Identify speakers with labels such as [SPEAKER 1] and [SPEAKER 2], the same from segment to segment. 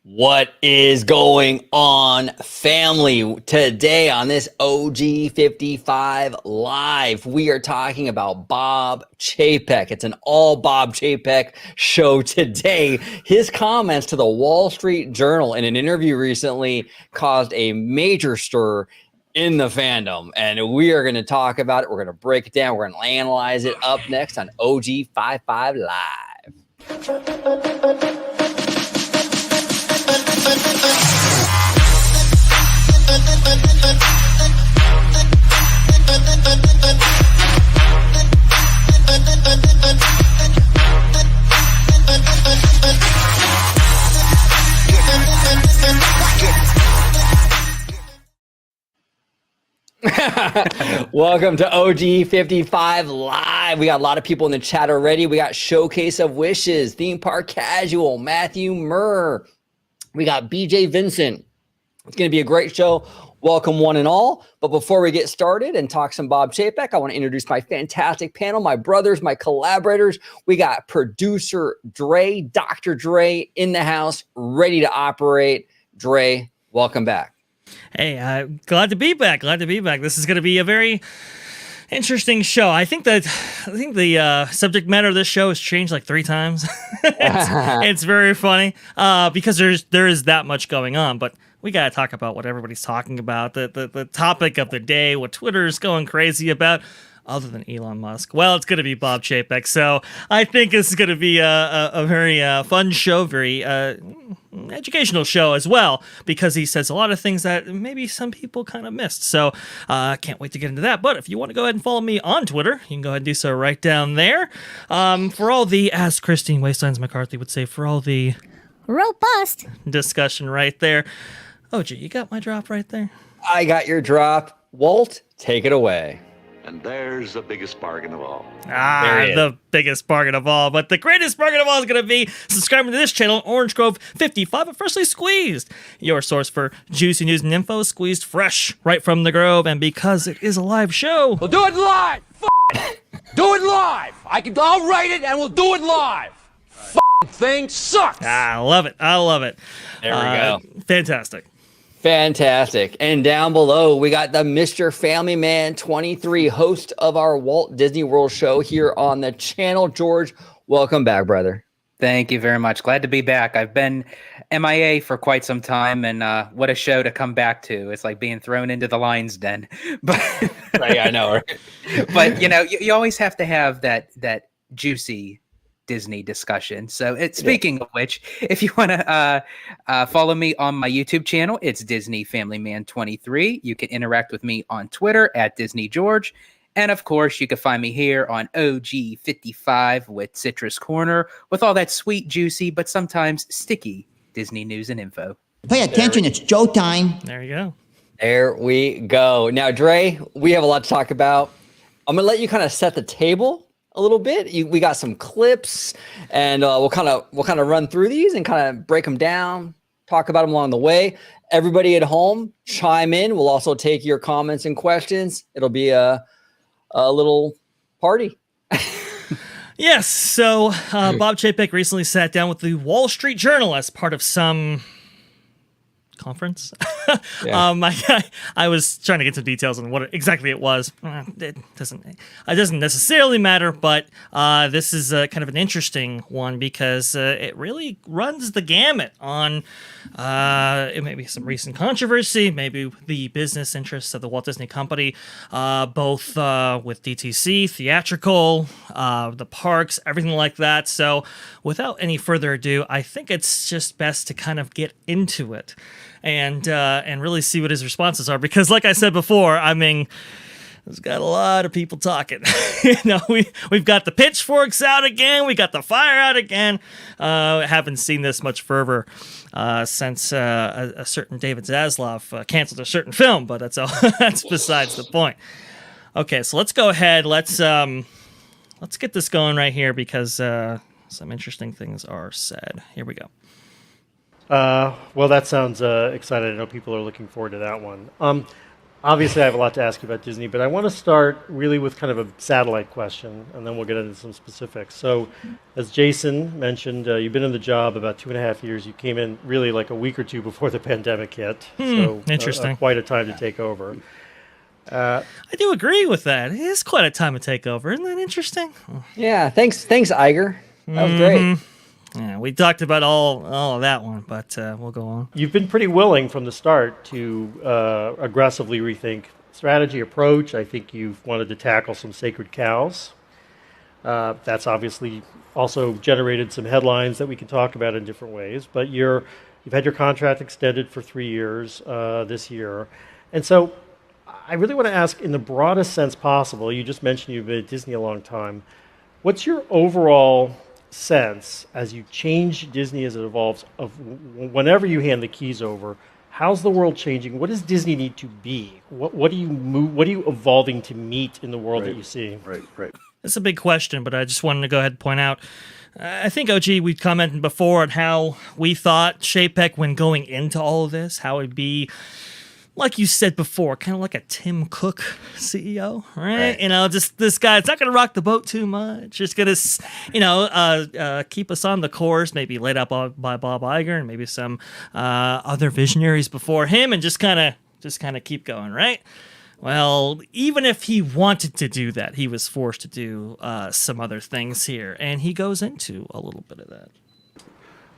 [SPEAKER 1] What is going on, family? Today on this OG55 Live, we are talking about Bob Chapek. It's an all Bob Chapek show today. His comments to the Wall Street Journal in an interview recently caused a major stir in the fandom, and we are going to talk about it. We're going to break it down. We're going to analyze it up next on OG55 Live. Welcome to OG55 Live. We got a lot of people in the chat already. We got Showcase of Wishes, Theme Park Casual, Matthew Murr. We got BJ Vincent. It's going to be a great show. Welcome one and all. But before we get started and talk some Bob Chapek, I want to introduce my fantastic panel, my brothers, my collaborators. We got producer Dre, Dr. Dre in the house, ready to operate. Dre, welcome back.
[SPEAKER 2] Hey, glad to be back. This is going to be a very interesting show. I think the subject matter of this show has changed like 3 times. It's very funny because there is that much going on, but we got to talk about what everybody's talking about, the topic of the day, what Twitter's going crazy about, other than Elon Musk. Well, it's going to be Bob Chapek, so I think this is going to be a very fun show, very educational show as well, because he says a lot of things that maybe some people kind of missed. So can't wait to get into that. But if you want to go ahead and follow me on Twitter, you can go ahead and do so right down there. For all the, as Christine Wastelands McCarthy would say, for all the
[SPEAKER 3] robust
[SPEAKER 2] discussion right there. OG, you got my drop right there?
[SPEAKER 1] I got your drop. Walt, take it away.
[SPEAKER 4] And there's the biggest bargain of all.
[SPEAKER 2] The biggest bargain of all. But the greatest bargain of all is going to be subscribing to this channel, Orange Grove 55 at Freshly Squeezed. Your source for juicy news and info, squeezed fresh right from the Grove. And because it is a live show,
[SPEAKER 5] we'll do it live. Do it live. I'll write it and we'll do it live. Thing sucks.
[SPEAKER 2] I love it.
[SPEAKER 1] There we go.
[SPEAKER 2] Fantastic.
[SPEAKER 1] And down below, we got the Mr. Family Man 23, host of our Walt Disney World show here on the channel. George, welcome back, brother.
[SPEAKER 6] Thank you very much. Glad to be back. I've been MIA for quite some time, and what a show to come back to. It's like being thrown into the lion's den. But
[SPEAKER 1] right, I know. Right?
[SPEAKER 6] But, you always have to have that juicy Disney discussion. So speaking of which, if you want to follow me on my YouTube channel, it's Disney Family Man 23. You can interact with me on Twitter at Disney George. And of course, you can find me here on OG55 with Citrus Corner with all that sweet, juicy, but sometimes sticky Disney news and info.
[SPEAKER 3] Pay attention, it's Joe time.
[SPEAKER 2] There you go.
[SPEAKER 1] There we go. Now, Dre, we have a lot to talk about. I'm going to let you kind of set the table a little bit. We got some clips, and we'll kind of run through these and kind of break them down, talk about them along the way. Everybody at home, chime in. We'll also take your comments and questions. It'll be a little party.
[SPEAKER 2] Yes. So Bob Chapek recently sat down with the Wall Street Journal as part of some conference.
[SPEAKER 1] Yeah.
[SPEAKER 2] I was trying to get some details on what exactly it was. It doesn't necessarily matter, but this is kind of an interesting one because it really runs the gamut on it may be some recent controversy, maybe the business interests of the Walt Disney Company, both with DTC, theatrical, the parks, everything like that. So without any further ado, I think it's just best to kind of get into it and really see what his responses are, because like I said before, I mean, there's got a lot of people talking. We've got the pitchforks out again, we got the fire out again. Haven't seen this much fervor since a certain David Zaslav canceled a certain film, but that's besides the point. Okay, so let's go ahead. Let's get this going right here because some interesting things are said. Here we go.
[SPEAKER 7] Well, that sounds exciting. I know people are looking forward to that one. obviously, I have a lot to ask you about Disney, but I want to start really with kind of a satellite question, and then we'll get into some specifics. So, as Jason mentioned, you've been in the job about 2.5 years. You came in really like a week or two before the pandemic hit. So,
[SPEAKER 2] interesting.
[SPEAKER 7] Quite a time to take over.
[SPEAKER 2] I do agree with that. It is quite a time to take over. Isn't that interesting?
[SPEAKER 1] Yeah, thanks, Iger. That was great.
[SPEAKER 2] Yeah, we talked about all of that one, but we'll go on.
[SPEAKER 7] You've been pretty willing from the start to aggressively rethink strategy, approach. I think you've wanted to tackle some sacred cows. That's obviously also generated some headlines that we can talk about in different ways. But you've had your contract extended for 3 years this year. And so I really want to ask, in the broadest sense possible, you just mentioned you've been at Disney a long time. What's your overall sense as you change Disney as it evolves of whenever you hand the keys over? How's the world changing? What does Disney need to be? What are you evolving to meet in the world that you see?
[SPEAKER 8] Right.
[SPEAKER 2] That's a big question, but I just wanted to go ahead and point out, I think, OG, we've commented before on how we thought Chapek, when going into all of this, how it'd be, like you said before, kind of like a Tim Cook CEO, right? You know, just this guy, it's not going to rock the boat too much. Just going to, keep us on the course, maybe laid out by Bob Iger and maybe some other visionaries before him, and just kind of keep going, right? Well, even if he wanted to do that, he was forced to do some other things here, and he goes into a little bit of that.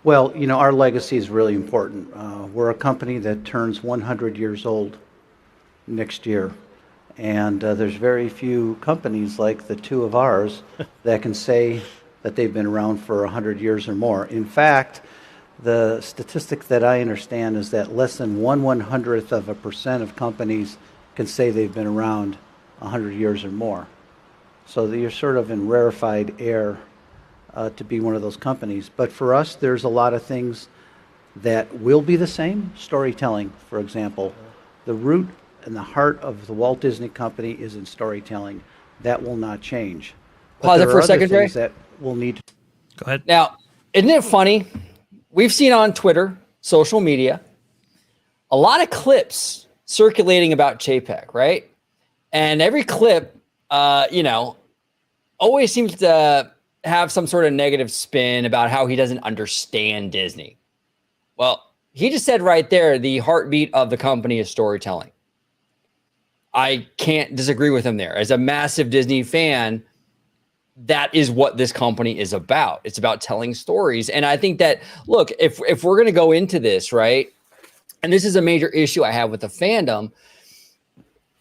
[SPEAKER 8] Well, our legacy is really important. We're a company that turns 100 years old next year. And there's very few companies like the two of ours that can say that they've been around for 100 years or more. In fact, the statistic that I understand is that less than 1/100% of companies can say they've been around 100 years or more. So that you're sort of in rarefied air to be one of those companies. But for us, there's a lot of things that will be the same. Storytelling, for example. The root and the heart of the Walt Disney Company is in storytelling. That will not change. But
[SPEAKER 1] Pause it
[SPEAKER 8] there
[SPEAKER 1] for
[SPEAKER 8] are
[SPEAKER 1] a second,
[SPEAKER 8] other
[SPEAKER 1] Ray.
[SPEAKER 8] things that will need to...
[SPEAKER 2] Go ahead.
[SPEAKER 1] Now, isn't it funny? We've seen on Twitter, social media, a lot of clips circulating about Chapek, right? And every clip, always seems to have some sort of negative spin about how he doesn't understand Disney. Well, he just said right there, the heartbeat of the company is storytelling. I can't disagree with him there. As a massive Disney fan, that is what this company is about. It's about telling stories. And I think that, look, if we're going to go into this, right, and this is a major issue I have with the fandom,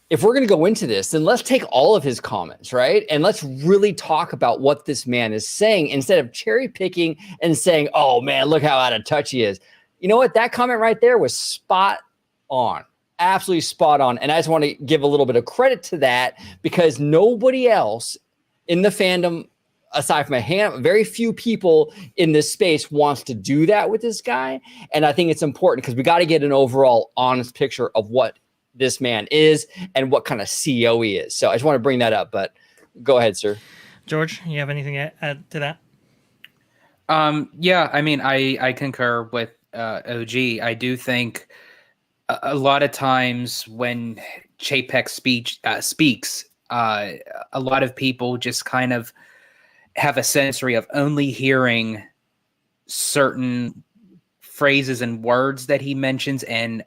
[SPEAKER 1] if we're going to go into this, then let's take all of his comments, right? And let's really talk about what this man is saying instead of cherry picking and saying, oh man, look how out of touch he is. You know what? That comment right there was spot on, absolutely spot on. And I just want to give a little bit of credit to that because nobody else in the fandom, aside from very few people in this space wants to do that with this guy. And I think it's important because we got to get an overall honest picture of what this man is and what kind of CEO he is. So I just want to bring that up, but go ahead, sir.
[SPEAKER 2] George, you have anything to add to that?
[SPEAKER 6] Yeah, I mean, I concur with OG. I do think a lot of times when Chapek speaks, a lot of people just kind of have a sensory of only hearing certain phrases and words that he mentions and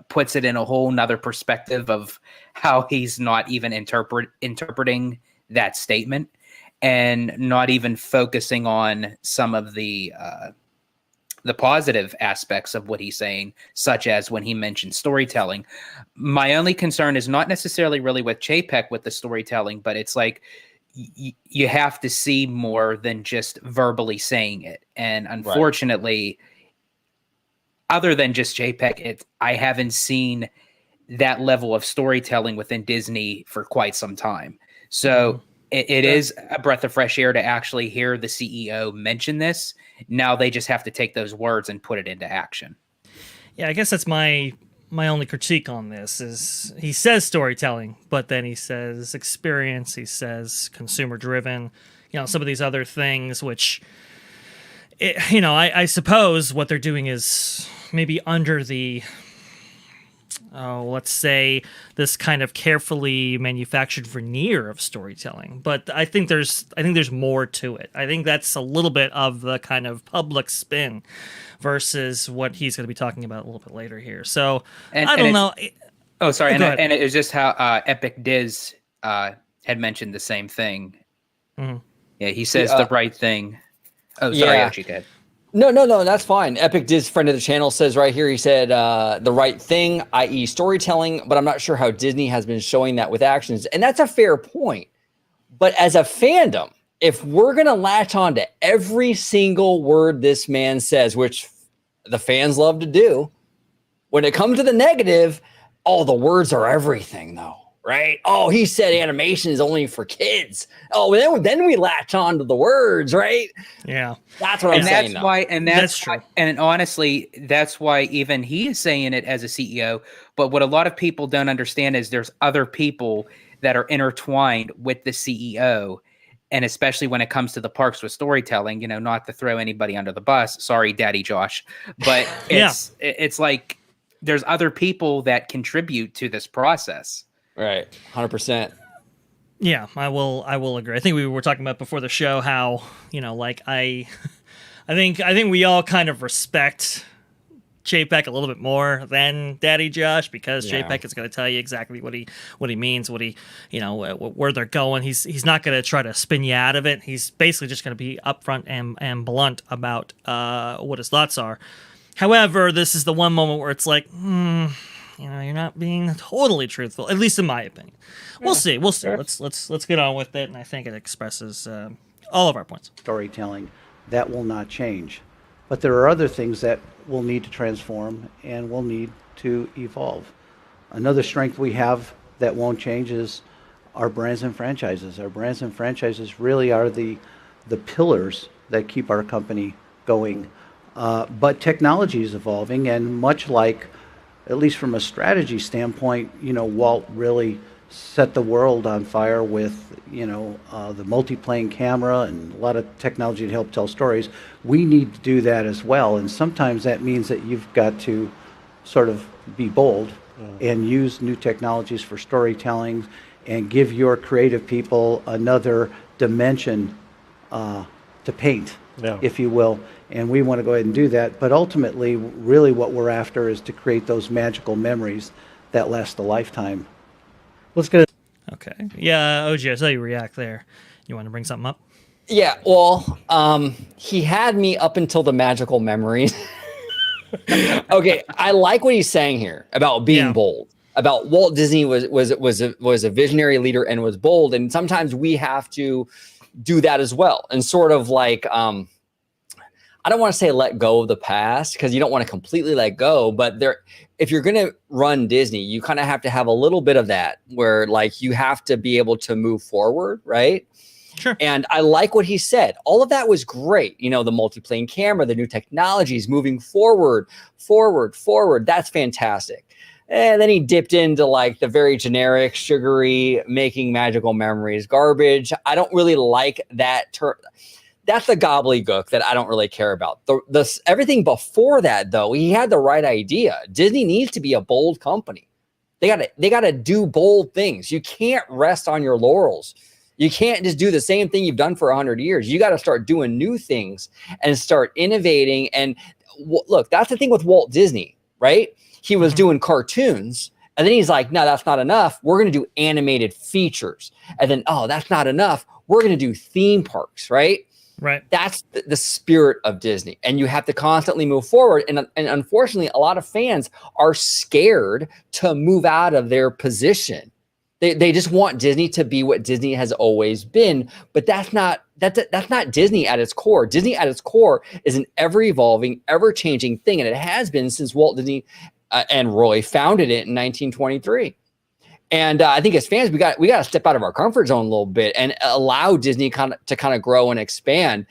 [SPEAKER 6] puts it in a whole nother perspective of how he's not even interpreting that statement and not even focusing on some of the positive aspects of what he's saying, such as when he mentioned storytelling. My only concern is not necessarily really with Chapek with the storytelling, but it's like you have to see more than just verbally saying it. And unfortunately, other than just Chapek, I haven't seen that level of storytelling within Disney for quite some time. So it is a breath of fresh air to actually hear the CEO mention this. Now they just have to take those words and put it into action.
[SPEAKER 2] Yeah, I guess that's my only critique on this is he says storytelling, but then he says experience, he says consumer driven, some of these other things, which, I suppose what they're doing is maybe under the let's say, this kind of carefully manufactured veneer of storytelling. But I think there's more to it. I think that's a little bit of the kind of public spin versus what he's going to be talking about a little bit later here. So I don't know.
[SPEAKER 6] Oh, sorry.
[SPEAKER 2] Go ahead.
[SPEAKER 6] And it was just how Epic Diz had mentioned the same thing.
[SPEAKER 2] Mm-hmm.
[SPEAKER 6] Yeah, he says the right thing. Oh, sorry,
[SPEAKER 1] Yeah.
[SPEAKER 6] Archie, go ahead.
[SPEAKER 1] No, that's fine. Epic Diz, friend of the channel, says right here, he said the right thing, i.e. storytelling, but I'm not sure how Disney has been showing that with actions. And that's a fair point. But as a fandom, if we're going to latch on to every single word this man says, which the fans love to do, when it comes to the negative, the words are everything, though. Right? Oh, he said animation is only for kids. Oh, then we latch on to the words, right?
[SPEAKER 2] Yeah,
[SPEAKER 1] that's what I'm saying.
[SPEAKER 6] That's
[SPEAKER 2] true.
[SPEAKER 6] And honestly, that's why even he is saying it as a CEO. But what a lot of people don't understand is there's other people that are intertwined with the CEO, and especially when it comes to the parks with storytelling. Not to throw anybody under the bus. Sorry, Daddy Josh, but it's like there's other people that contribute to this process.
[SPEAKER 1] Right, 100%.
[SPEAKER 2] Yeah, I will agree. I think we were talking about before the show how, I think we all kind of respect Chapek a little bit more than Daddy Josh, because Chapek is going to tell you exactly what he means, what he, where they're going. He's not going to try to spin you out of it. He's basically just going to be upfront and blunt about what his thoughts are. However, this is the one moment where it's like, you're not being totally truthful, at least in my opinion. We'll see. Sure. Let's get on with it, and I think it expresses all of our points.
[SPEAKER 8] Storytelling, that will not change. But there are other things that will need to transform and will need to evolve. Another strength we have that won't change is our brands and franchises. Our brands and franchises really are the pillars that keep our company going. But technology is evolving, and much like, at least from a strategy standpoint, Walt really set the world on fire with, the multiplane camera and a lot of technology to help tell stories. We need to do that as well. And sometimes that means that you've got to sort of be bold and use new technologies for storytelling and give your creative people another dimension to paint, if you will. And we want to go ahead and do that. But ultimately, really what we're after is to create those magical memories that last a lifetime.
[SPEAKER 7] Let's get it.
[SPEAKER 2] Okay. Yeah, OG, I saw you react there. You want to bring something up?
[SPEAKER 1] Yeah, well, he had me up until the magical memories. Okay, I like what he's saying here about being bold. About Walt Disney was a visionary leader and was bold, and sometimes we have to do that as well. And sort of like I don't want to say let go of the past, because you don't want to completely let go, but if you're going to run Disney, you kind of have to have a little bit of that where like you have to be able to move forward, right?
[SPEAKER 2] Sure.
[SPEAKER 1] And I like what he said. All of that was great. The multiplane camera, the new technologies, moving forward. That's fantastic. And then he dipped into like the very generic, sugary, making magical memories garbage. I don't really like that term. That's the gobbledygook that I don't really care about. Everything before that, though, he had the right idea. Disney needs to be a bold company. They gotta do bold things. You can't rest on your laurels. You can't just do the same thing you've done for 100 years. You got to start doing new things and start innovating. And look, that's the thing with Walt Disney, right? He was doing cartoons, and then he's like, no, that's not enough. We're going to do animated features. And then, that's not enough. We're going to do theme parks, right?
[SPEAKER 2] Right.
[SPEAKER 1] That's the spirit of Disney. And you have to constantly move forward. And unfortunately, a lot of fans are scared to move out of their position. They just want Disney to be what Disney has always been. But that's not Disney at its core. Disney at its core is an ever-evolving, ever-changing thing. And it has been since Walt Disney and Roy founded it in 1923. And I think as fans, we got to step out of our comfort zone a little bit and allow Disney to kind of grow and expand.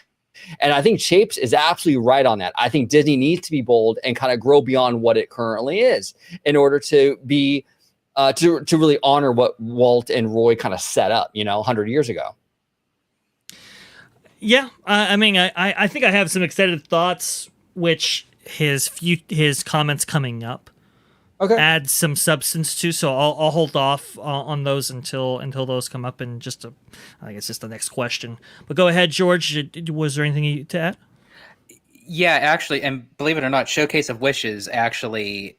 [SPEAKER 1] And I think Chapes is absolutely right on that. I think Disney needs to be bold and kind of grow beyond what it currently is in order to be to really honor what Walt and Roy kind of set up, 100 years ago.
[SPEAKER 2] Yeah, I mean, I think I have some extended thoughts, which his comments coming up add some substance to. So I'll hold off on those until those come up in I guess just the next question. But go ahead, George. Was there anything to add?
[SPEAKER 6] Yeah, actually, and believe it or not, Showcase of Wishes actually,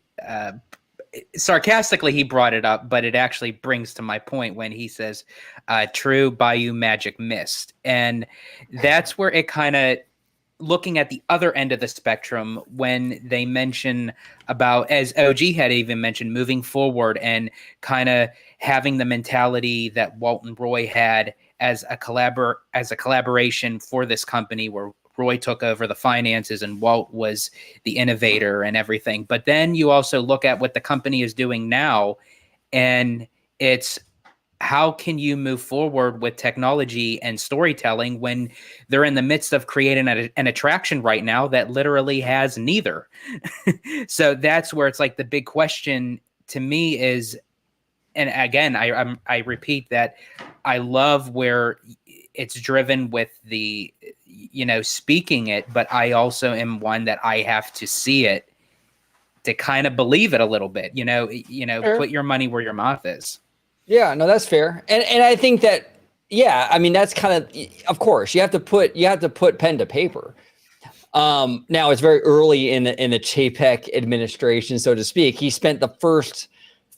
[SPEAKER 6] sarcastically, he brought it up, but it actually brings to my point when he says, true Bayou Magic Mist. And that's where it kind of, looking at the other end of the spectrum, when they mention about, as OG had even mentioned, moving forward and kind of having the mentality that Walt and Roy had as a collaboration for this company, where Roy took over the finances and Walt was the innovator and everything. But then you also look at what the company is doing now, and it's, how can you move forward with technology and storytelling when they're in the midst of creating an attraction right now that literally has neither? So that's where it's like the big question to me is, and again, I repeat that I love where it's driven with the, speaking it, but I also am one that I have to see it to kind of believe it a little bit, sure. Put your money where your mouth is.
[SPEAKER 1] Yeah, no, that's fair. And I think that, yeah, I mean, that's kind of course you have to put pen to paper. Now it's very early in the Chapek administration, so to speak. He spent the first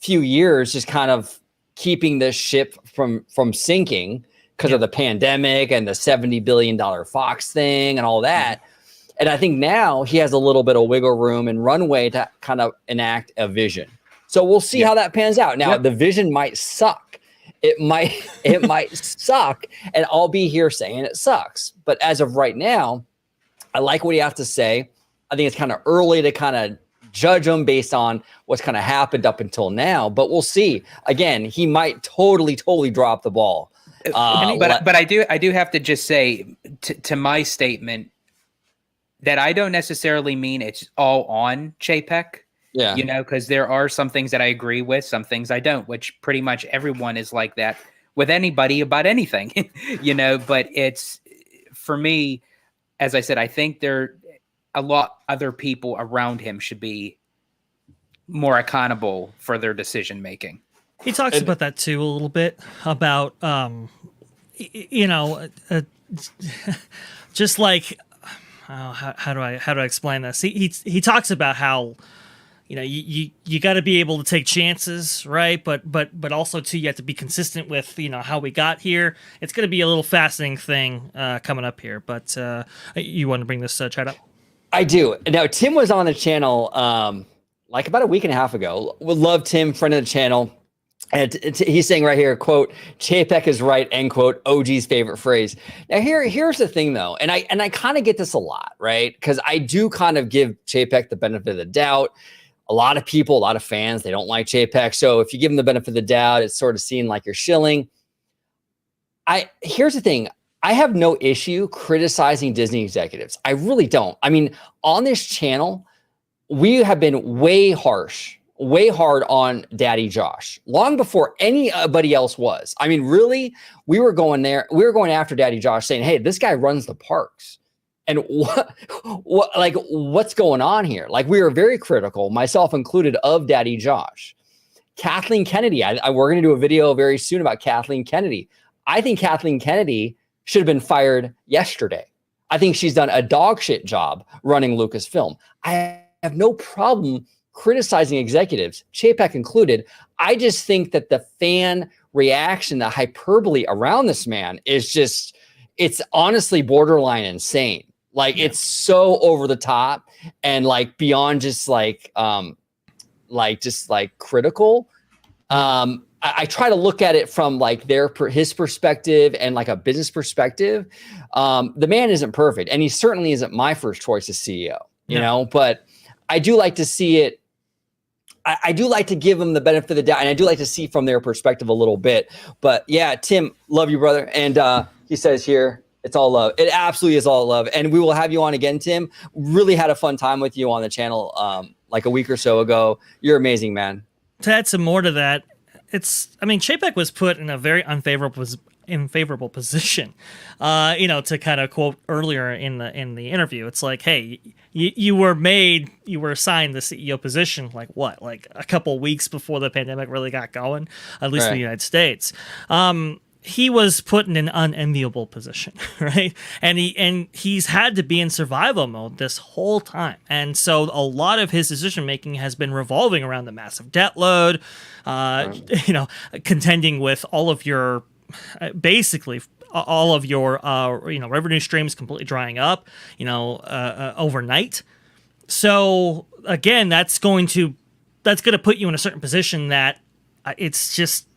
[SPEAKER 1] few years just kind of keeping the ship from sinking because of the pandemic and the $70 billion Fox thing and all that. And I think now he has a little bit of wiggle room and runway to kind of enact a vision. So we'll see how that pans out. Now the vision might suck. It might suck, and I'll be here saying it sucks. But as of right now, I like what he has to say. I think it's kind of early to kind of judge him based on what's kind of happened up until now. But we'll see. Again, he might totally drop the ball.
[SPEAKER 6] But I do have to just say to my statement that I don't necessarily mean it's all on Chapek. Yeah. Because there are some things that I agree with, some things I don't, which pretty much everyone is like that with anybody about anything, but it's, for me, as I said, I think there a lot other people around him should be more accountable for their decision making.
[SPEAKER 2] He talks about that too a little bit about, just like, how do I explain this? He talks about how, you got to be able to take chances, right? But also too, you have to be consistent with, how we got here. It's going to be a little fascinating thing coming up here. But you want to bring this chat up?
[SPEAKER 1] I do. Now, Tim was on the channel like about a week and a half ago. Would love Tim, friend of the channel. And he's saying right here, quote, Chapek is right, end quote, OG's favorite phrase. Now, here's the thing, though, and I kind of get this a lot, right? Because I do kind of give Chapek the benefit of the doubt. A lot of people, a lot of fans, they don't like Chapek. So if you give him the benefit of the doubt, it's sort of seen like you're shilling. Here's the thing. I have no issue criticizing Disney executives. I really don't. I mean, on this channel, we have been way hard on Daddy Josh long before anybody else was. I mean, really, we were going after Daddy Josh saying, hey, this guy runs the parks. And what's going on here? Like, we were very critical, myself included, of Daddy Josh. Kathleen Kennedy, we're going to do a video very soon about Kathleen Kennedy. I think Kathleen Kennedy should have been fired yesterday. I think she's done a dog shit job running Lucasfilm. I have no problem criticizing executives, Chapek included. I just think that the fan reaction, the hyperbole around this man is just, it's honestly borderline insane. Like, it's so over the top and like beyond just critical. I try to look at it from like his perspective and like a business perspective. The man isn't perfect, and he certainly isn't my first choice as CEO, you know, but I do like to see it. I do like to give them the benefit of the doubt, and I do like to see from their perspective a little bit. But yeah, Tim, love you, brother. And he says here, it's all love. It absolutely is all love. And we will have you on again, Tim. Really had a fun time with you on the channel like a week or so ago. You're amazing, man.
[SPEAKER 2] To add some more to that, Chapek was put in a very unfavorable unfavorable position. To kind of quote earlier in the interview, it's like, hey, you were assigned the CEO position like a couple weeks before the pandemic really got going, at least in the United States. He was put in an unenviable position, right? And he's had to be in survival mode this whole time. And so a lot of his decision making has been revolving around the massive debt load, contending with all of your revenue streams completely drying up, overnight. So again, that's going to put you in a certain position that it's just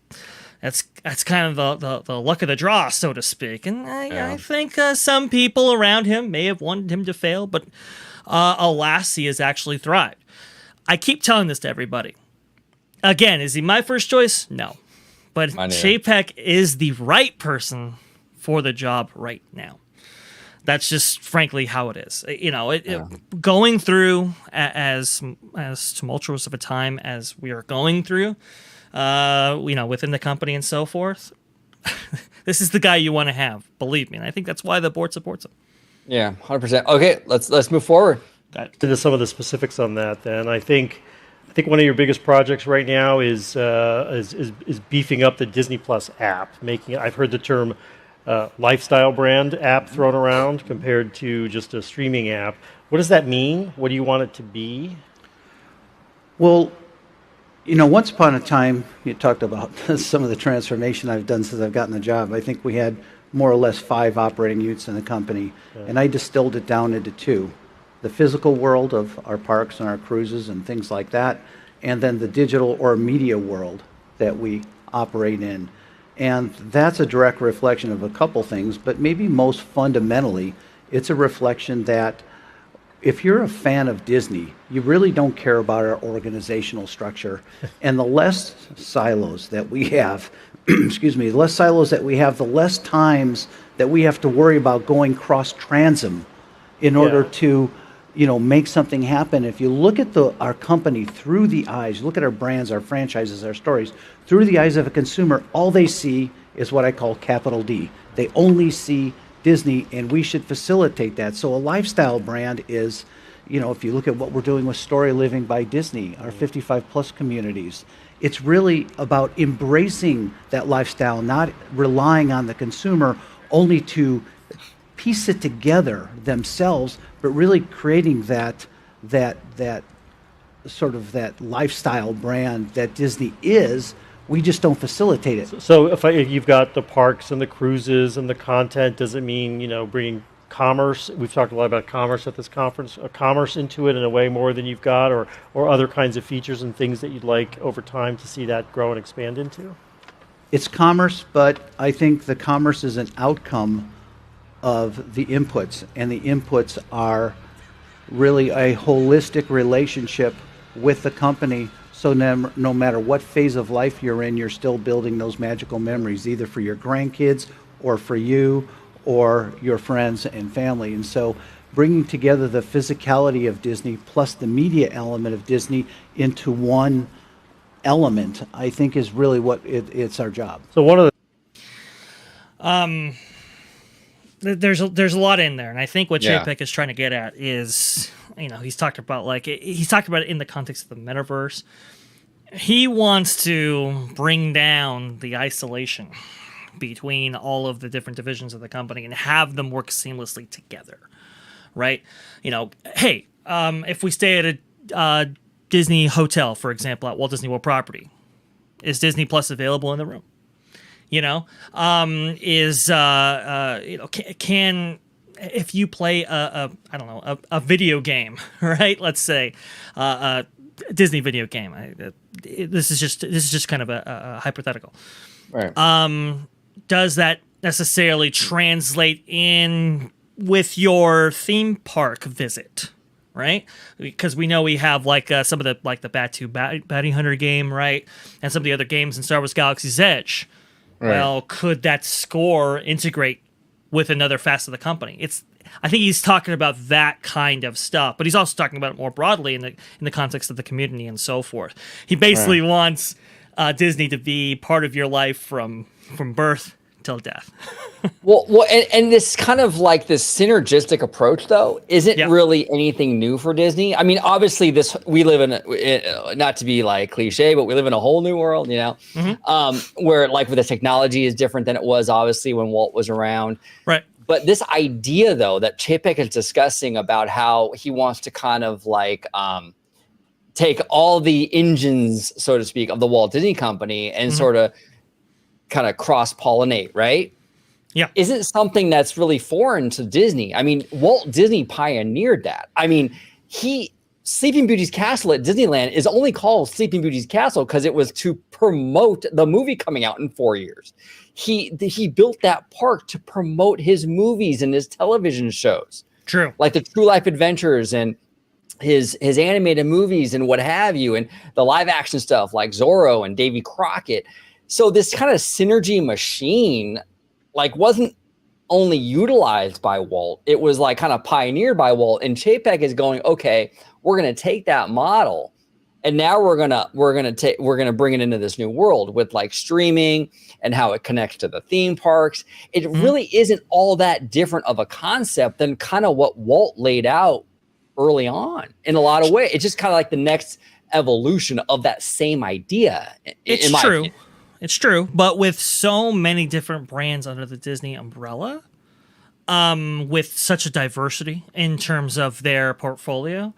[SPEAKER 2] that's kind of the luck of the draw, so to speak. And I think some people around him may have wanted him to fail, but alas, he has actually thrived. I keep telling this to everybody. Again, is he my first choice? No. But Chapek is the right person for the job right now. That's just frankly how it is. Going through as tumultuous of a time as we are going through, within the company and so forth, this is the guy you want to have. Believe me, and I think that's why the board supports him.
[SPEAKER 1] Yeah, 100%. Okay, let's move forward.
[SPEAKER 7] Into some of the specifics on that, then I think one of your biggest projects right now is beefing up the Disney Plus app, making it. I've heard the term lifestyle brand app thrown around compared to just a streaming app. What does that mean? What do you want it to be?
[SPEAKER 8] Well, once upon a time, you talked about some of the transformation I've done since I've gotten the job. I think we had more or less 5 operating units in the company, and I distilled it down into 2. The physical world of our parks and our cruises and things like that, and then the digital or media world that we operate in. And that's a direct reflection of a couple things, but maybe most fundamentally, it's a reflection that if you're a fan of Disney, you really don't care about our organizational structure. And the less silos that we have, the less times that we have to worry about going cross-transom in order to, make something happen. If you look at our company through the eyes, look at our brands, our franchises, our stories, through the eyes of a consumer, all they see is what I call capital D. They only see Disney, and we should facilitate that. So a lifestyle brand is, if you look at what we're doing with Story Living by Disney, our 55 plus communities, it's really about embracing that lifestyle, not relying on the consumer only to piece it together themselves, but really creating that sort of that lifestyle brand that Disney is. We just don't facilitate it.
[SPEAKER 7] So if you've got the parks and the cruises and the content, does it mean, bringing commerce? We've talked a lot about commerce at this conference, commerce into it in a way more than you've got, or other kinds of features and things that you'd like over time to see that grow and expand into?
[SPEAKER 8] It's commerce, but I think the commerce is an outcome of the inputs, and the inputs are really a holistic relationship with the company. So no matter what phase of life you're in, you're still building those magical memories, either for your grandkids or for you or your friends and family. And so bringing together the physicality of Disney plus the media element of Disney into one element, I think is really what it's our job.
[SPEAKER 7] So one of
[SPEAKER 2] the there's a lot in there, and I think what Chapek is trying to get at is, he's talked about it in the context of the metaverse. He wants to bring down the isolation between all of the different divisions of the company and have them work seamlessly together, right? If we stay at a Disney hotel, for example, at Walt Disney World property, is Disney Plus available in the room? Can if you play a video game, right? Let's say a Disney video game. This is just kind of a hypothetical.
[SPEAKER 1] Right.
[SPEAKER 2] Does that necessarily translate in with your theme park visit? Right, because we know we have some of the the Batu Bounty Hunter game, right, and some of the other games in Star Wars Galaxy's Edge. Right. Well, could that score integrate with another facet of the company? I think he's talking about that kind of stuff, but he's also talking about it more broadly in the context of the community and so forth. He basically wants Disney to be part of your life from birth till death.
[SPEAKER 1] And this kind of like this synergistic approach, though, isn't really anything new for Disney. I mean, obviously, we live in not to be like cliche, but we live in a whole new world, where like with the technology is different than it was obviously when Walt was around.
[SPEAKER 2] Right.
[SPEAKER 1] But this idea, though, that Chapek is discussing about how he wants to kind of like take all the engines, so to speak, of the Walt Disney Company and sort of kind of cross-pollinate, right?
[SPEAKER 2] Yeah.
[SPEAKER 1] Isn't something that's really foreign to Disney. I mean, Walt Disney pioneered that. I mean, Sleeping Beauty's Castle at Disneyland is only called Sleeping Beauty's Castle because it was to promote the movie coming out in 4 years. He built that park to promote his movies and his television shows.
[SPEAKER 2] True.
[SPEAKER 1] Like the True Life Adventures and his animated movies and what have you, and the live action stuff like Zorro and Davy Crockett. So this kind of synergy machine like wasn't only utilized by Walt, it was like kind of pioneered by Walt. And Chapek is going, okay, we're going to take that model and now we're going to bring it into this new world with like streaming and how it connects to the theme parks. It really isn't all that different of a concept than kind of what Walt laid out early on in a lot of ways. It's just kind of like the next evolution of that same idea.
[SPEAKER 2] It's true. It's true, but with so many different brands under the Disney umbrella, with such a diversity in terms of their portfolio,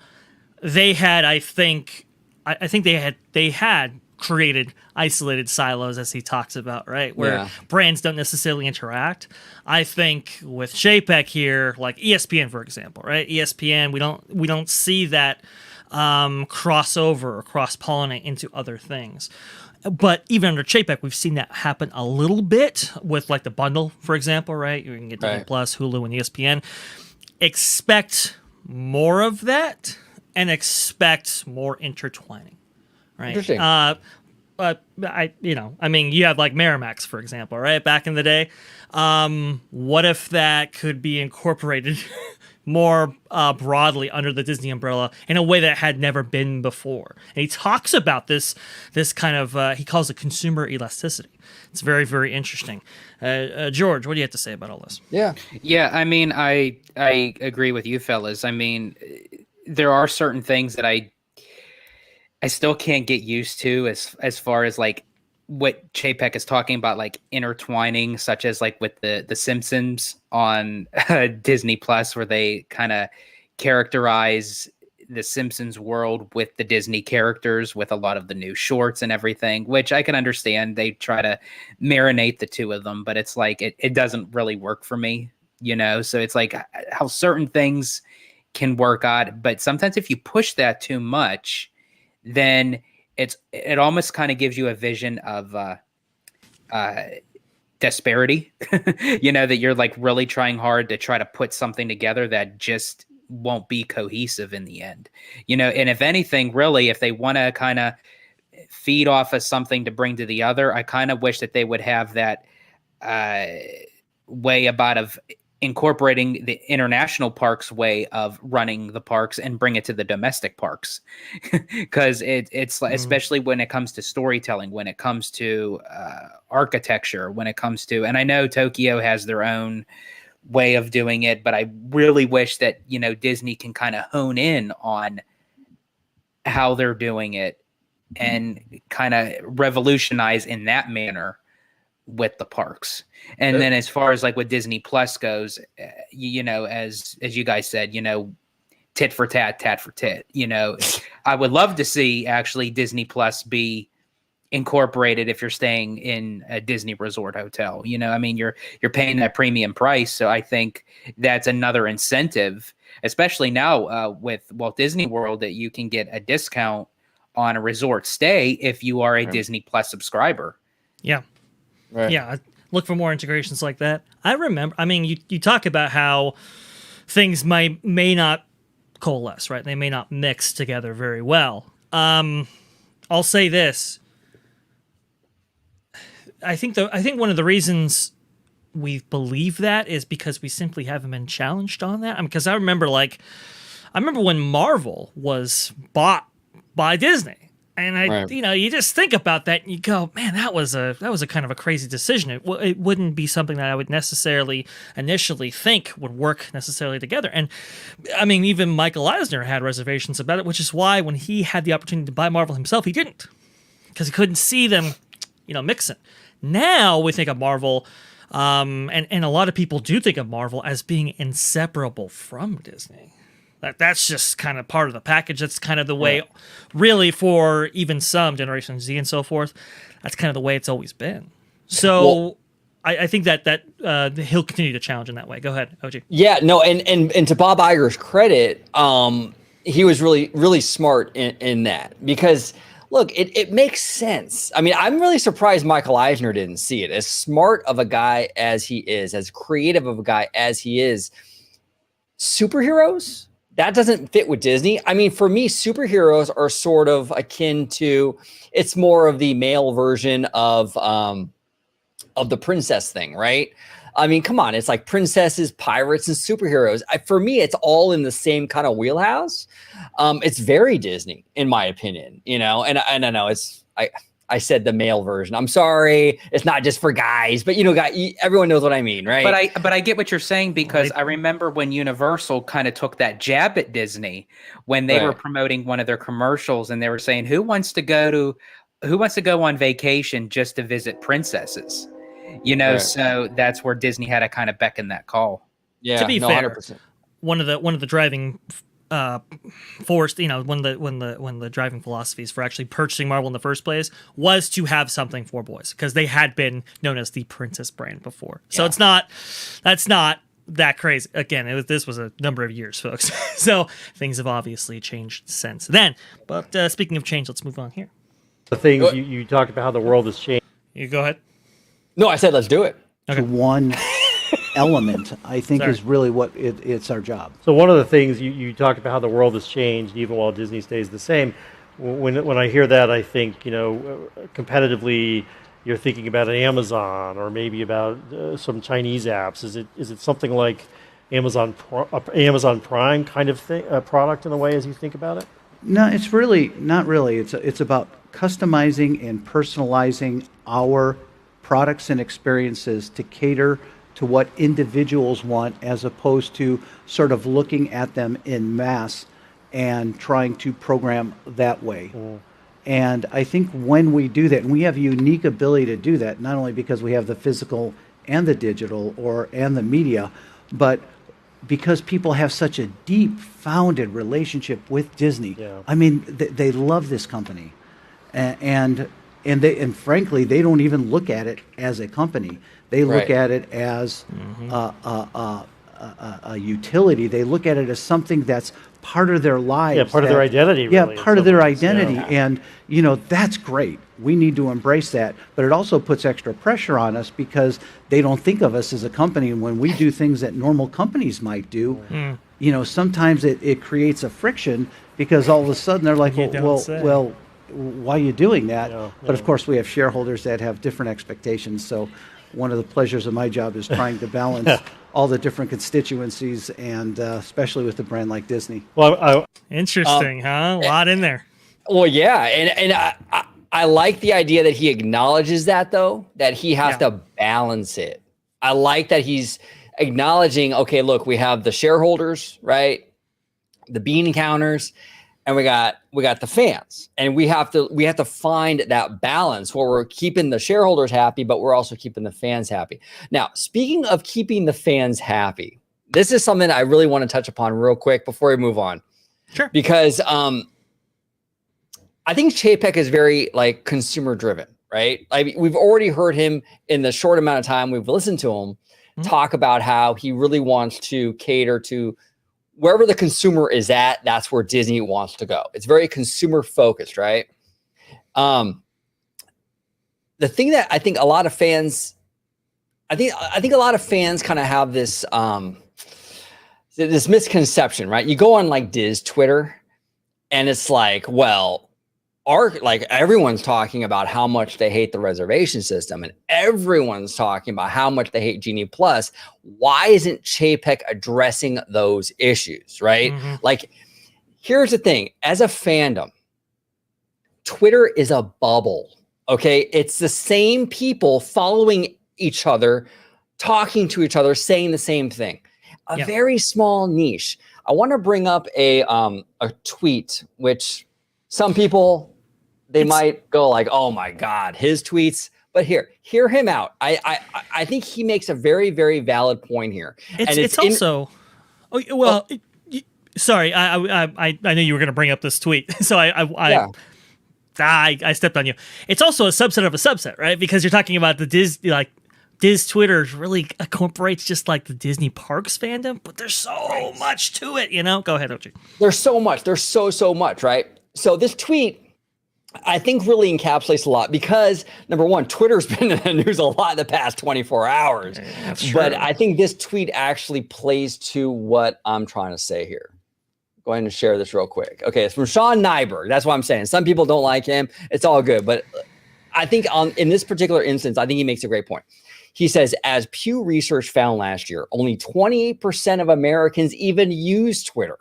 [SPEAKER 2] they had, I think they had created isolated silos, as he talks about, right, where brands don't necessarily interact. I think with Chapek here, like ESPN, for example, right? ESPN, we don't see that crossover or cross-pollinate into other things. But even under Chapek, we've seen that happen a little bit with like the bundle, for example, right? You can get Disney Plus, Hulu, and ESPN. Expect more of that and expect more intertwining, right?
[SPEAKER 1] Interesting.
[SPEAKER 2] But I mean, you have like Miramax, for example, right? Back in the day. What if that could be incorporated more broadly under the Disney umbrella in a way that had never been before? And he talks about this kind of, he calls it consumer elasticity. It's very, very interesting. George, what do you have to say about all this?
[SPEAKER 6] Yeah, I mean, I agree with you fellas. I mean, there are certain things that I still can't get used to as far as like what Chapek is talking about, like intertwining, such as like with the Simpsons on Disney Plus, where they kind of characterize the Simpsons world with the Disney characters with a lot of the new shorts and everything, which I can understand. They try to marinate the two of them, but it's like it doesn't really work for me, So it's like how certain things can work out, but sometimes if you push that too much, then it almost kind of gives you a vision of disparity, that you're like really trying hard to try to put something together that just won't be cohesive in the end, and if anything, really, if they want to kind of feed off of something to bring to the other, I kind of wish that they would have that way of incorporating the international parks way of running the parks and bring it to the domestic parks. Because it's especially when it comes to storytelling, when it comes to architecture, when it comes to, and I know Tokyo has their own way of doing it, but I really wish that, Disney can kind of hone in on how they're doing it and kind of revolutionize in that manner with the parks. And then as far as like what Disney Plus goes, as you guys said, tit for tat, tat for tit, I would love to see actually Disney Plus be incorporated if you're staying in a Disney resort hotel. I mean, you're paying that premium price. So I think that's another incentive, especially now with Walt Disney World, that you can get a discount on a resort stay if you are a Disney Plus subscriber.
[SPEAKER 2] Yeah.
[SPEAKER 1] Right.
[SPEAKER 2] Yeah, look for more integrations like that. I remember, I mean, you talk about how things may not coalesce, right? They may not mix together very well. I'll say this. I think one of the reasons we believe that is because we simply haven't been challenged on that. I mean, because I remember when Marvel was bought by Disney. And you just think about that and you go, man, that was a kind of a crazy decision. It wouldn't be something that I would necessarily initially think would work necessarily together. And I mean, even Michael Eisner had reservations about it, which is why when he had the opportunity to buy Marvel himself, he didn't, because he couldn't see them, mixing. Now we think of Marvel, and a lot of people do think of Marvel as being inseparable from Disney. That's just kind of part of the package. That's kind of the way, really, for even some Generation Z and so forth. That's kind of the way it's always been. So I think that he'll continue to challenge in that way. Go ahead, OG.
[SPEAKER 1] Yeah, no, and to Bob Iger's credit, he was really, really smart in that, because look, it makes sense. I mean, I'm really surprised Michael Eisner didn't see it. As smart of a guy as he is, as creative of a guy as he is, superheroes, that doesn't fit with Disney. I mean, for me, superheroes are sort of akin to, it's more of the male version of the princess thing, right? I mean, come on, it's like princesses, pirates, and superheroes. For me, it's all in the same kind of wheelhouse. It's very Disney, in my opinion, and I know I said the male version. I'm sorry, it's not just for guys, but everyone knows what I mean, right?
[SPEAKER 6] But I get what you're saying, because I remember when Universal kind of took that jab at Disney when they were promoting one of their commercials, and they were saying, who wants to go on vacation just to visit princesses? So that's where Disney had to kind of beckon that call.
[SPEAKER 1] Yeah,
[SPEAKER 2] to be fair,
[SPEAKER 1] 100%.
[SPEAKER 2] one of the driving force, when the driving philosophies for actually purchasing Marvel in the first place was to have something for boys, because they had been known as the princess brand before. So that's not that crazy. Again, this was a number of years, folks. So things have obviously changed since then. But speaking of change, let's move on here.
[SPEAKER 7] The things you talked about how the world has changed.
[SPEAKER 2] You go ahead.
[SPEAKER 1] No, I said let's do it.
[SPEAKER 2] Okay.
[SPEAKER 8] One element, I think, is really what it's our job.
[SPEAKER 7] So one of the things you talked about how the world has changed even while Disney stays the same. When I hear that, I think, competitively, you're thinking about an Amazon or maybe about some Chinese apps. Is it something like Amazon Prime kind of thing, product in a way, as you think about it?
[SPEAKER 8] No, it's really not really. It's about customizing and personalizing our products and experiences to cater to what individuals want, as opposed to sort of looking at them in mass and trying to program that way. And I think when we do that, and we have a unique ability to do that, not only because we have the physical and the digital and the media, but because people have such a deep founded relationship with Disney.
[SPEAKER 7] Yeah.
[SPEAKER 8] I mean, they love this company, and frankly, they don't even look at it as a company. They look at it as a utility. They look at it as something that's part of their lives.
[SPEAKER 7] Yeah, part of their identity.
[SPEAKER 8] Yeah,
[SPEAKER 7] really,
[SPEAKER 8] part of their
[SPEAKER 7] ways.
[SPEAKER 8] identity.
[SPEAKER 7] Yeah.
[SPEAKER 8] And, that's great. We need to embrace that. But it also puts extra pressure on us, because they don't think of us as a company. And when we do things that normal companies might do, sometimes it creates a friction, because all of a sudden they're like, well, why are you doing that? But of course, we have shareholders that have different expectations. So one of the pleasures of my job is trying to balance all the different constituencies, and especially with a brand like Disney.
[SPEAKER 7] Well,
[SPEAKER 2] Interesting, huh? A lot in there.
[SPEAKER 1] Well, yeah, and I like the idea that he acknowledges that, though, that he has to balance it. I like that he's acknowledging, okay, look, we have the shareholders, right? The bean counters, and we got the fans, and we have to find that balance where we're keeping the shareholders happy, but we're also keeping the fans happy. Now, speaking of keeping the fans happy, this is something I really want to touch upon real quick before we move on.
[SPEAKER 2] Sure.
[SPEAKER 1] Because I think Chapek is very consumer driven, right? We've already heard him in the short amount of time we've listened to him talk about how he really wants to cater to wherever the consumer is at. That's where Disney wants to go. It's very consumer focused, right? The thing that I think a lot of fans, I think a lot of fans kind of have this this misconception, right? You go on Diz Twitter, and it's everyone's talking about how much they hate the reservation system, and everyone's talking about how much they hate Genie Plus. Why isn't Chapek addressing those issues, right? Here's the thing. As a fandom, Twitter is a bubble. Okay, it's the same people following each other, talking to each other, saying the same thing. A very small niche. I want to bring up a tweet, which some people they might go like, "Oh my God, his tweets." But hear him out. I think he makes a very, very valid point here.
[SPEAKER 2] It's also. Sorry, I knew you were going to bring up this tweet, so I stepped on you. It's also a subset of a subset, right? Because you're talking about the Diz Twitter really incorporates just like the Disney Parks fandom, but there's so much to it, Go ahead, OG.
[SPEAKER 1] There's so much. There's so much, right? So this tweet, I think, really encapsulates a lot because, number one, Twitter's been in the news a lot in the past 24 hours.
[SPEAKER 2] That's true.
[SPEAKER 1] But I think this tweet actually plays to what I'm trying to say here. Go ahead and share this real quick. Okay, it's from Sean Nyberg. That's what I'm saying. Some people don't like him. It's all good. But I think in this particular instance, I think he makes a great point. He says, as Pew Research found last year, only 28% of Americans even use Twitter.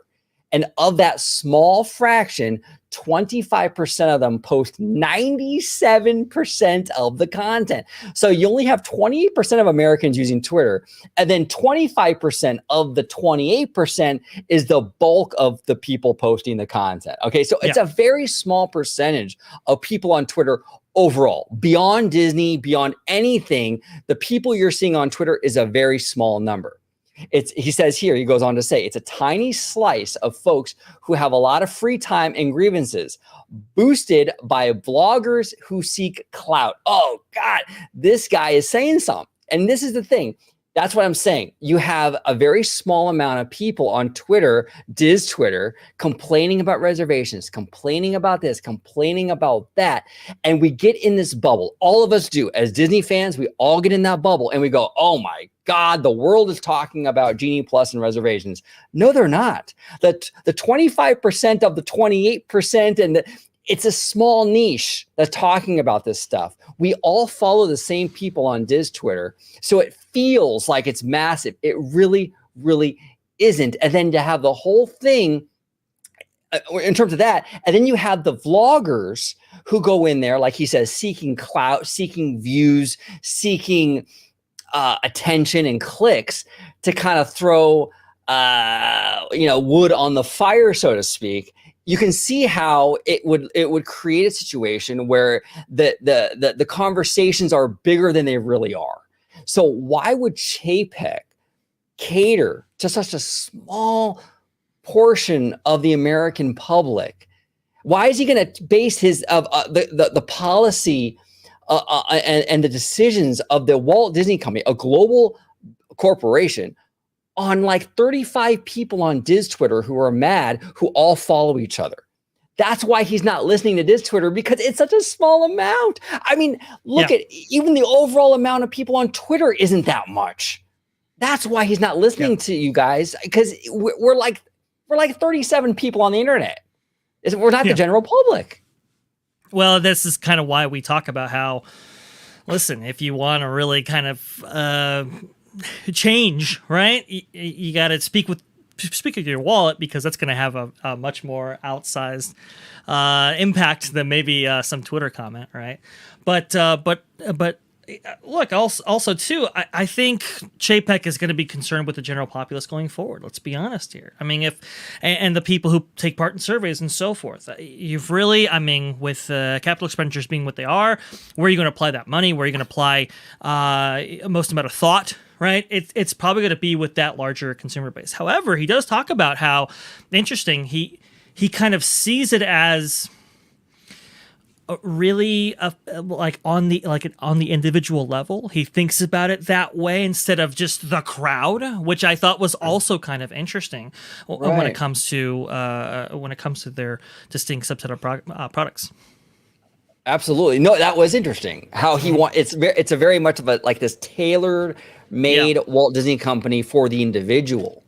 [SPEAKER 1] And of that small fraction, 25% of them post 97% of the content. So you only have 28% of Americans using Twitter. And then 25% of the 28% is the bulk of the people posting the content. Okay, so it's a very small percentage of people on Twitter overall. Beyond Disney, beyond anything, the people you're seeing on Twitter is a very small number. He says here, he goes on to say, it's a tiny slice of folks who have a lot of free time and grievances, boosted by vloggers who seek clout. Oh God, this guy is saying something. And this is the thing. That's what I'm saying. You have a very small amount of people on Twitter, Diz Twitter, complaining about reservations, complaining about this, complaining about that. And we get in this bubble. All of us do. As Disney fans, we all get in that bubble and we go, oh my God, the world is talking about Genie Plus and reservations. No, they're not. The 25% of the 28% and it's a small niche that's talking about this stuff. We all follow the same people on Diz Twitter. So it feels like it's massive. It really, really isn't. And then to have the whole thing in terms of that, and then you have the vloggers who go in there, like he says, seeking clout, seeking views, seeking attention and clicks to kind of throw wood on the fire, so to speak. You can see how it would create a situation where the conversations are bigger than they really are. So why would Chapek cater to such a small portion of the American public? Why is he going to base his the policy and the decisions of the Walt Disney Company, a global corporation, on like 35 people on Diz Twitter who are mad, who all follow each other? That's why he's not listening to Diz Twitter, because it's such a small amount. I mean, look at even the overall amount of people on Twitter isn't that much. That's why he's not listening to you guys, because we're like 37 people on the internet. We're not the general public.
[SPEAKER 2] Well, this is kind of why we talk about how, listen, if you want to really kind of change, right? You got to speak with your wallet, because that's going to have a much more outsized impact than maybe some Twitter comment, right? But look, also too, I think Chapek is going to be concerned with the general populace going forward. Let's be honest here. I mean, and the people who take part in surveys and so forth, you've really, I mean, with capital expenditures being what they are, where are you going to apply that money? Where are you going to apply most amount of thought? Right, it's probably going to be with that larger consumer base. However, he does talk about how interesting he kind of sees it as really like on the individual level. He thinks about it that way instead of just the crowd, which I thought was also kind of interesting when it comes to their distinct subset of products.
[SPEAKER 1] Absolutely. No, that was interesting. How he it's a very much of a like this tailor-made Walt Disney Company for the individual.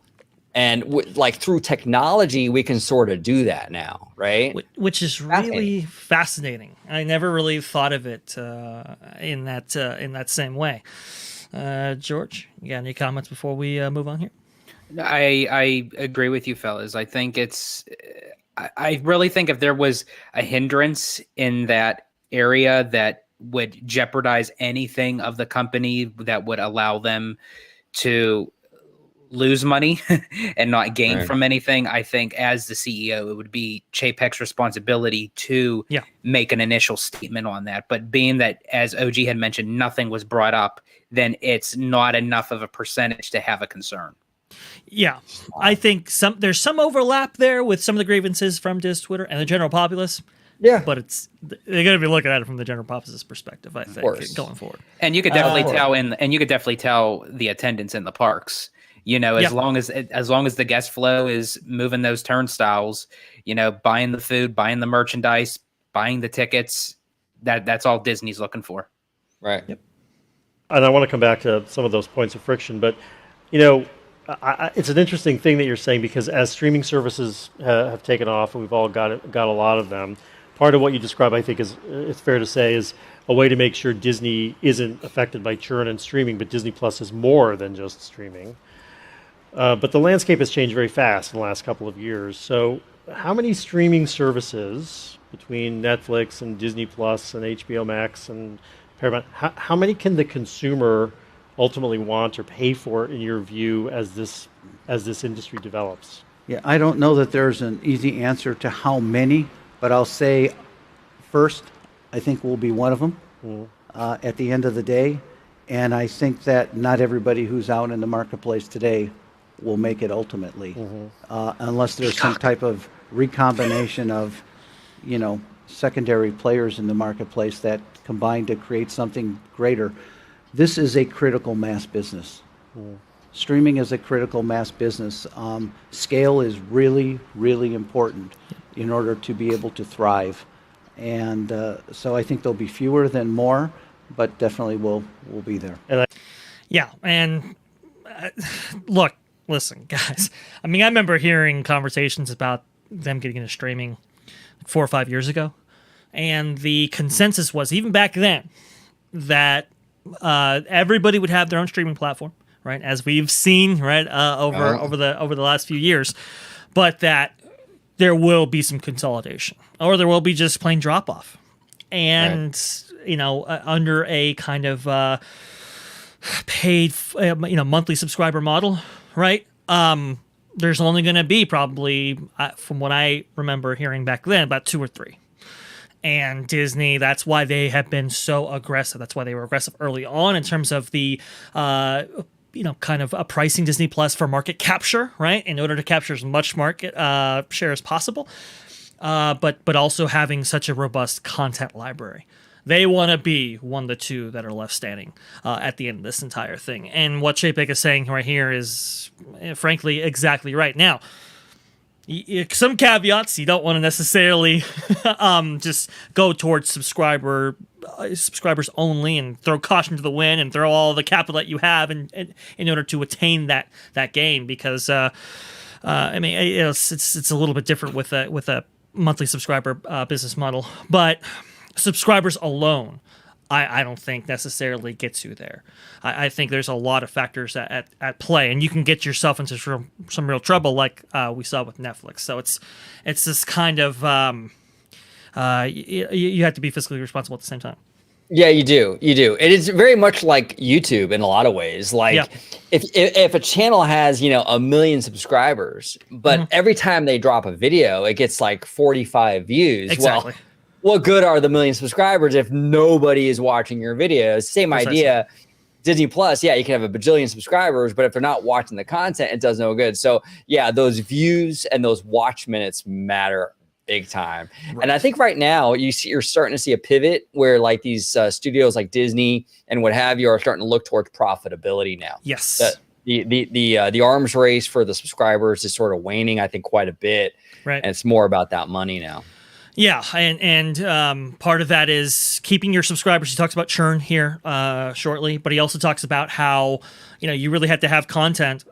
[SPEAKER 1] And like through technology, we can sort of do that now, right?
[SPEAKER 2] Which is really fascinating. I never really thought of it in that same way. George, you got any comments before we move on here?
[SPEAKER 6] I agree with you, fellas. I think it's I really think if there was a hindrance in that area that would jeopardize anything of the company that would allow them to lose money and not gain from anything, I think as the CEO, it would be Chapek's responsibility to make an initial statement on that. But being that, as OG had mentioned, nothing was brought up, then it's not enough of a percentage to have a concern.
[SPEAKER 2] Yeah, I think there's some overlap there with some of the grievances from just Twitter and the general populace.
[SPEAKER 1] Yeah,
[SPEAKER 2] but they're going to be looking at it from the general populace's perspective, I think, going forward.
[SPEAKER 6] And you could definitely tell the attendance in the parks. You know, as long as the guest flow is moving those turnstiles, you know, buying the food, buying the merchandise, buying the tickets, that's all Disney's looking for.
[SPEAKER 1] Right.
[SPEAKER 7] Yep. And I want to come back to some of those points of friction, but you know, it's an interesting thing that you're saying, because as streaming services have taken off, and we've all got a lot of them, part of what you describe, I think, it's fair to say, is a way to make sure Disney isn't affected by churn and streaming, but Disney Plus is more than just streaming. But the landscape has changed very fast in the last couple of years. So how many streaming services between Netflix and Disney Plus and HBO Max and Paramount, how many can the consumer ultimately want or pay for, in your view, as this industry develops?
[SPEAKER 8] Yeah, I don't know that there's an easy answer to how many, but I'll say first, I think we'll be one of them at the end of the day. And I think that not everybody who's out in the marketplace today will make it ultimately, unless there's some type of recombination of, you know, secondary players in the marketplace that combine to create something greater. This is a critical mass business. Streaming is a critical mass business. Scale is really, really important in order to be able to thrive. And so I think there'll be fewer than more, but definitely will be there.
[SPEAKER 2] And look, listen, guys. I mean, I remember hearing conversations about them getting into streaming 4 or 5 years ago, and the consensus was, even back then, that everybody would have their own streaming platform, right? As we've seen, right, over the last few years, but that there will be some consolidation, or there will be just plain drop off, and you know, under a kind of paid, monthly subscriber model, right? There's only going to be probably, from what I remember hearing back then, about 2 or 3. And Disney, that's why they have been so aggressive. That's why they were aggressive early on in terms of the, kind of pricing Disney Plus for market capture, right? In order to capture as much market share as possible, but also having such a robust content library. They want to be one of the 2 that are left standing at the end of this entire thing. And what Chapek is saying right here is, frankly, exactly right. Now, some caveats. You don't want to necessarily just go towards subscribers only and throw caution to the wind and throw all the capital that you have in order to attain that gain, because I mean, it's a little bit different with a monthly subscriber business model, but subscribers alone, I don't think necessarily gets you there. I think there's a lot of factors at play, and you can get yourself into some real trouble, like we saw with Netflix. So it's this kind of you have to be fiscally responsible at the same time.
[SPEAKER 1] Yeah, you do. It is very much like YouTube in a lot of ways. Like if a channel has, 1 million subscribers, but every time they drop a video, it gets like 45 views.
[SPEAKER 2] Exactly.
[SPEAKER 1] Well, what good are the 1 million subscribers if nobody is watching your videos? Same idea. Disney Plus, you can have a bajillion subscribers, but if they're not watching the content, it does no good. So yeah, those views and those watch minutes matter big time. Right. And I think right now you're starting to see a pivot where like these studios like Disney and what have you are starting to look towards profitability now.
[SPEAKER 2] Yes.
[SPEAKER 1] The arms race for the subscribers is sort of waning, I think, quite a bit.
[SPEAKER 2] Right.
[SPEAKER 1] And it's more about that money now.
[SPEAKER 2] Yeah, and part of that is keeping your subscribers. He talks about churn here shortly, but he also talks about how you really have to have content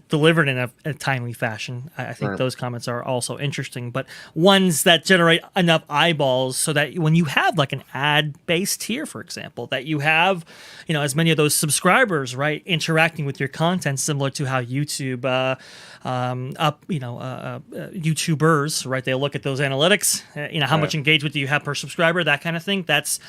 [SPEAKER 2] delivered in a timely fashion. I think those comments are also interesting, but ones that generate enough eyeballs so that when you have like an ad-based tier, for example, that you have as many of those subscribers right interacting with your content, similar to how YouTube YouTubers, right? They'll look at those analytics, how much engagement do you have per subscriber, that kind of thing. That's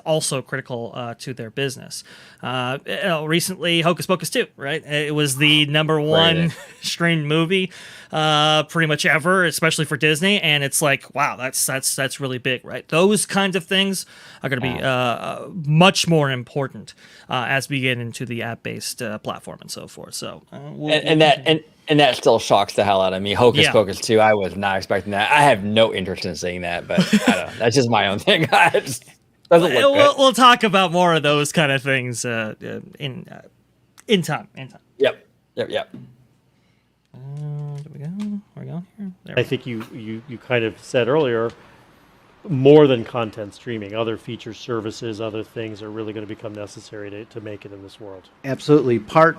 [SPEAKER 2] also critical to their business. Recently, Hocus Pocus 2, right? It was the number one streamed movie pretty much ever, especially for Disney. And it's like, wow, that's really big, right? Those kinds of things are going to be much more important as we get into the app-based platform and so forth. So,
[SPEAKER 1] and that still shocks the hell out of me. Hocus Pocus 2, I was not expecting that. I have no interest in seeing that, but I don't know. That's just my own thing. It just doesn't look good.
[SPEAKER 2] We'll talk about more of those kind of things in time.
[SPEAKER 1] Yep.
[SPEAKER 2] There we go. We're going here.
[SPEAKER 7] I think you kind of said earlier, more than content streaming, other feature services, other things are really going to become necessary to make it in this world.
[SPEAKER 8] Absolutely. Part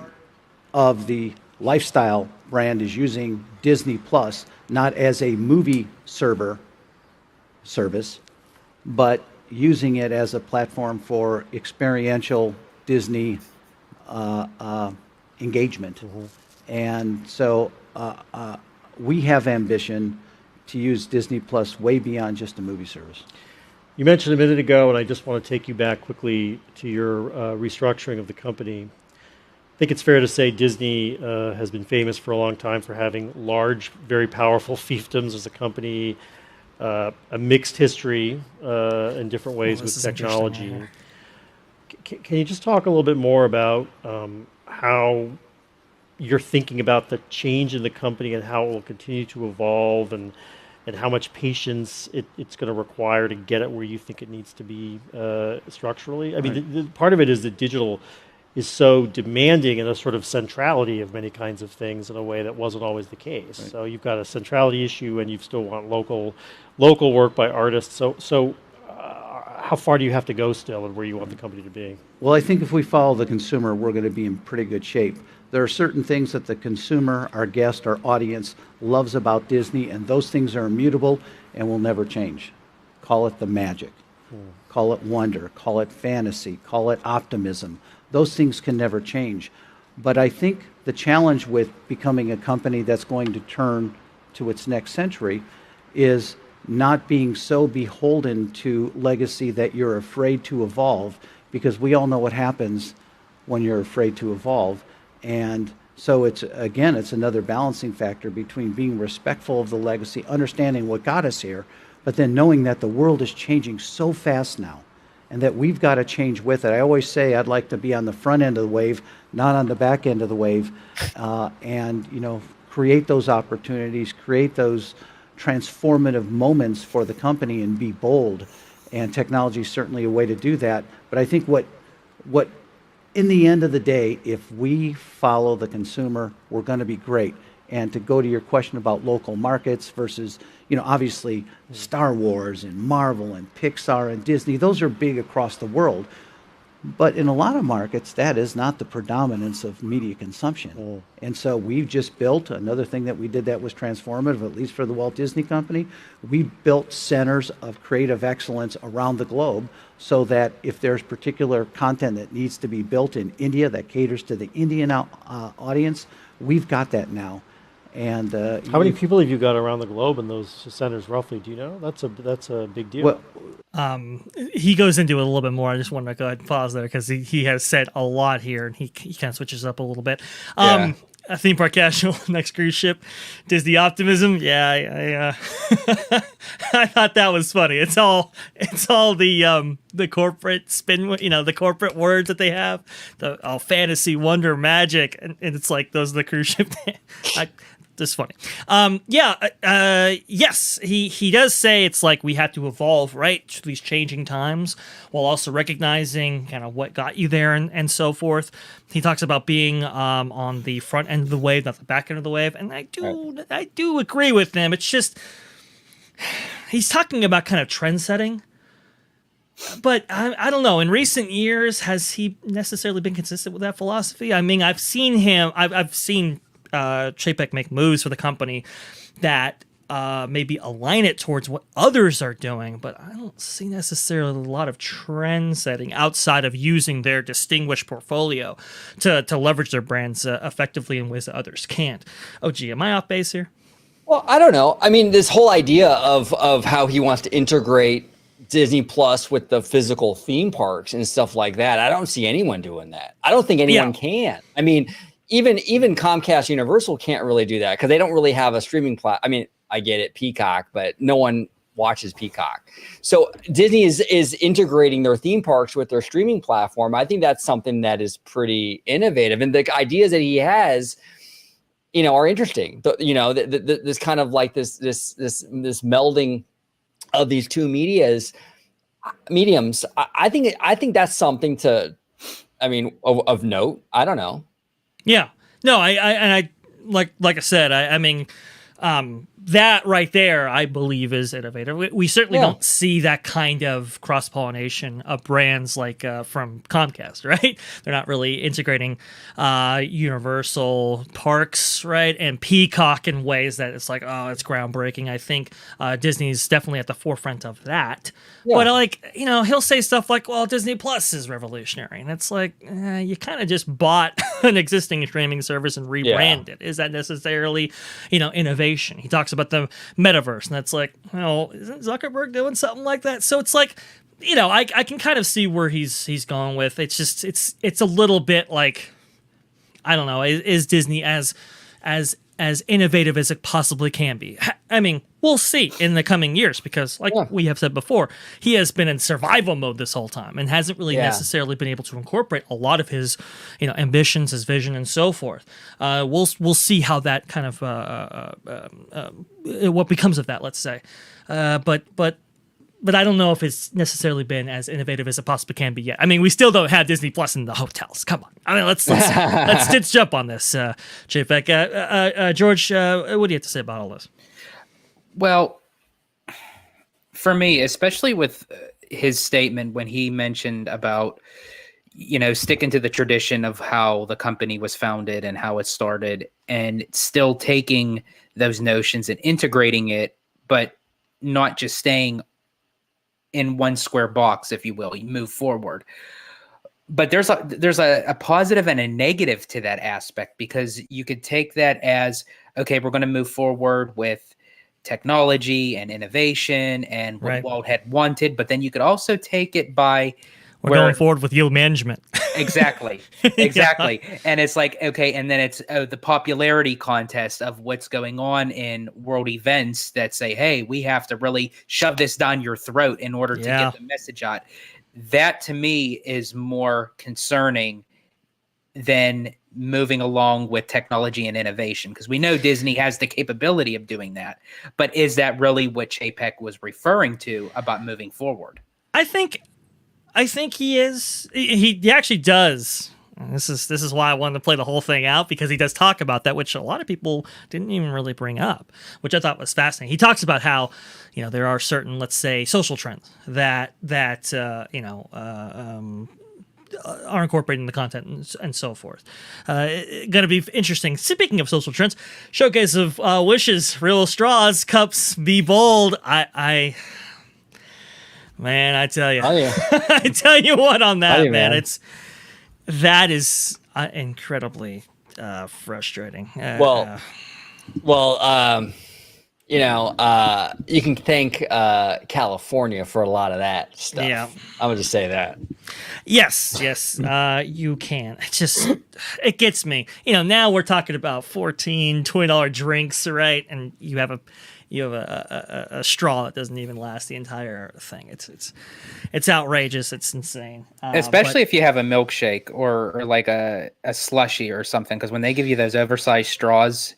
[SPEAKER 8] of the lifestyle brand is using Disney Plus not as a movie service, but using it as a platform for experiential Disney engagement.
[SPEAKER 7] Mm-hmm.
[SPEAKER 8] And so we have ambition to use Disney Plus way beyond just a movie service.
[SPEAKER 7] You mentioned a minute ago, and I just want to take you back quickly to your restructuring of the company. I think it's fair to say Disney has been famous for a long time for having large, very powerful fiefdoms as a company, a mixed history in different ways with technology. Can you just talk a little bit more about how you're thinking about the change in the company and how it will continue to evolve, and how much patience it's going to require to get it where you think it needs to be structurally? I mean, the part of it is that digital is so demanding in a sort of centrality of many kinds of things in a way that wasn't always the case. Right. So you've got a centrality issue, and you still want local work by artists. So how far do you have to go still, and where you want the company to be?
[SPEAKER 8] Well, I think if we follow the consumer, we're going to be in pretty good shape. There are certain things that the consumer, our guest, our audience loves about Disney, and those things are immutable and will never change. Call it the magic. Call it wonder. Call it fantasy. Call it optimism. Those things can never change. But I think the challenge with becoming a company that's going to turn to its next century is not being so beholden to legacy that you're afraid to evolve, because we all know what happens when you're afraid to evolve. And so it's another balancing factor between being respectful of the legacy, understanding what got us here, but then knowing that the world is changing so fast now, and that we've got to change with it. I always say I'd like to be on the front end of the wave, not on the back end of the wave, and create those opportunities, create those transformative moments for the company, and be bold. And technology is certainly a way to do that. But I think what in the end of the day, if we follow the consumer, we're going to be great. And to go to your question about local markets versus, obviously Star Wars and Marvel and Pixar and Disney, those are big across the world. But in a lot of markets, that is not the predominance of media consumption. And so we've just built another thing that we did that was transformative, at least for the Walt Disney Company. We built centers of creative excellence around the globe, so that if there's particular content that needs to be built in India that caters to the Indian audience, we've got that now. And
[SPEAKER 7] how many people have you got around the globe in those centers, roughly? Do you know? That's a big deal.
[SPEAKER 8] Well,
[SPEAKER 2] he goes into it a little bit more. I just want to go ahead and pause there because he has said a lot here, and he kind of switches up a little bit. A theme park casual, next cruise ship, Disney optimism. Yeah, I thought that was funny. It's all the corporate spin, the corporate words that they have, the fantasy, wonder, magic, and it's like those are the cruise ship. Just funny. Yes, he does say it's like we have to evolve, right, to these changing times, while also recognizing kind of what got you there and so forth. He talks about being on the front end of the wave, not the back end of the wave, and I do agree with him. It's just he's talking about kind of trend setting. But I don't know. In recent years, has he necessarily been consistent with that philosophy? I mean, I've seen Chapek make moves for the company that maybe align it towards what others are doing, but I don't see necessarily a lot of trend setting outside of using their distinguished portfolio to leverage their brands effectively in ways that others can't. Oh, gee, am I off base here?
[SPEAKER 1] Well, I don't know. I mean, this whole idea of how he wants to integrate Disney Plus with the physical theme parks and stuff like that, I don't see anyone doing that. I don't think anyone can. I mean, even Comcast Universal can't really do that because they don't really have a streaming platform. I mean, I get it, Peacock, but no one watches Peacock. So Disney is integrating their theme parks with their streaming platform. I think that's something that is pretty innovative, and the ideas that he has, are interesting. This kind of like this melding of these two mediums. I think that's something of note. I don't know.
[SPEAKER 2] Yeah. No, I like I said, I mean, that right there, I believe, is innovative. We certainly don't see that kind of cross-pollination of brands like from Comcast, right? They're not really integrating Universal Parks, right, and Peacock in ways that it's like, oh, it's groundbreaking. I think Disney's definitely at the forefront of that. Yeah. But he'll say stuff like, well, Disney Plus is revolutionary. And it's like, you kind of just bought an existing streaming service and rebranded. Yeah. Is that necessarily, innovation? He talks about the metaverse, and that's like, isn't Zuckerberg doing something like that? So it's like, I can kind of see where he's going with. It's just, it's a little bit like, I don't know, is Disney as innovative as it possibly can be? I mean, we'll see in the coming years because, we have said before, he has been in survival mode this whole time and hasn't really necessarily been able to incorporate a lot of his, ambitions, his vision, and so forth. We'll see how that kind of what becomes of that. Let's say, but I don't know if it's necessarily been as innovative as it possibly can be yet. I mean, we still don't have Disney Plus in the hotels. Come on. I mean, let's jump on this, Chapek. George, what do you have to say about all this?
[SPEAKER 6] Well, for me, especially with his statement when he mentioned about, sticking to the tradition of how the company was founded and how it started, and still taking those notions and integrating it, but not just staying in one square box, if you will. You move forward. But there's a positive and a negative to that aspect, because you could take that as, okay, we're going to move forward with technology and innovation and what Walt had wanted, but then you could also take it by
[SPEAKER 2] we're going forward with yield management.
[SPEAKER 6] Exactly. Yeah. And it's like, okay, and then it's the popularity contest of what's going on in world events that say, hey, we have to really shove this down your throat in order to get the message out. That to me is more concerning than moving along with technology and innovation, because we know Disney has the capability of doing that. But is that really what Chapek was referring to about moving forward?
[SPEAKER 2] I think he is. He actually does. This is why I wanted to play the whole thing out, because he does talk about that, which a lot of people didn't even really bring up, which I thought was fascinating. He talks about how, there are certain, let's say, social trends that are incorporated in the content and so forth. Going to be interesting. Speaking of social trends, showcase of wishes, real straws, cups, be bold. Man, I tell you, I tell you what on that, man. That is incredibly frustrating.
[SPEAKER 1] You can thank California for a lot of that stuff. Yeah, I would just say that.
[SPEAKER 2] Yes, you can. It gets me. Now we're talking about $14, $20 drinks, right? And you have a straw that doesn't even last the entire thing. It's outrageous. It's insane.
[SPEAKER 6] Especially if you have a milkshake or like a slushie or something, because when they give you those oversized straws,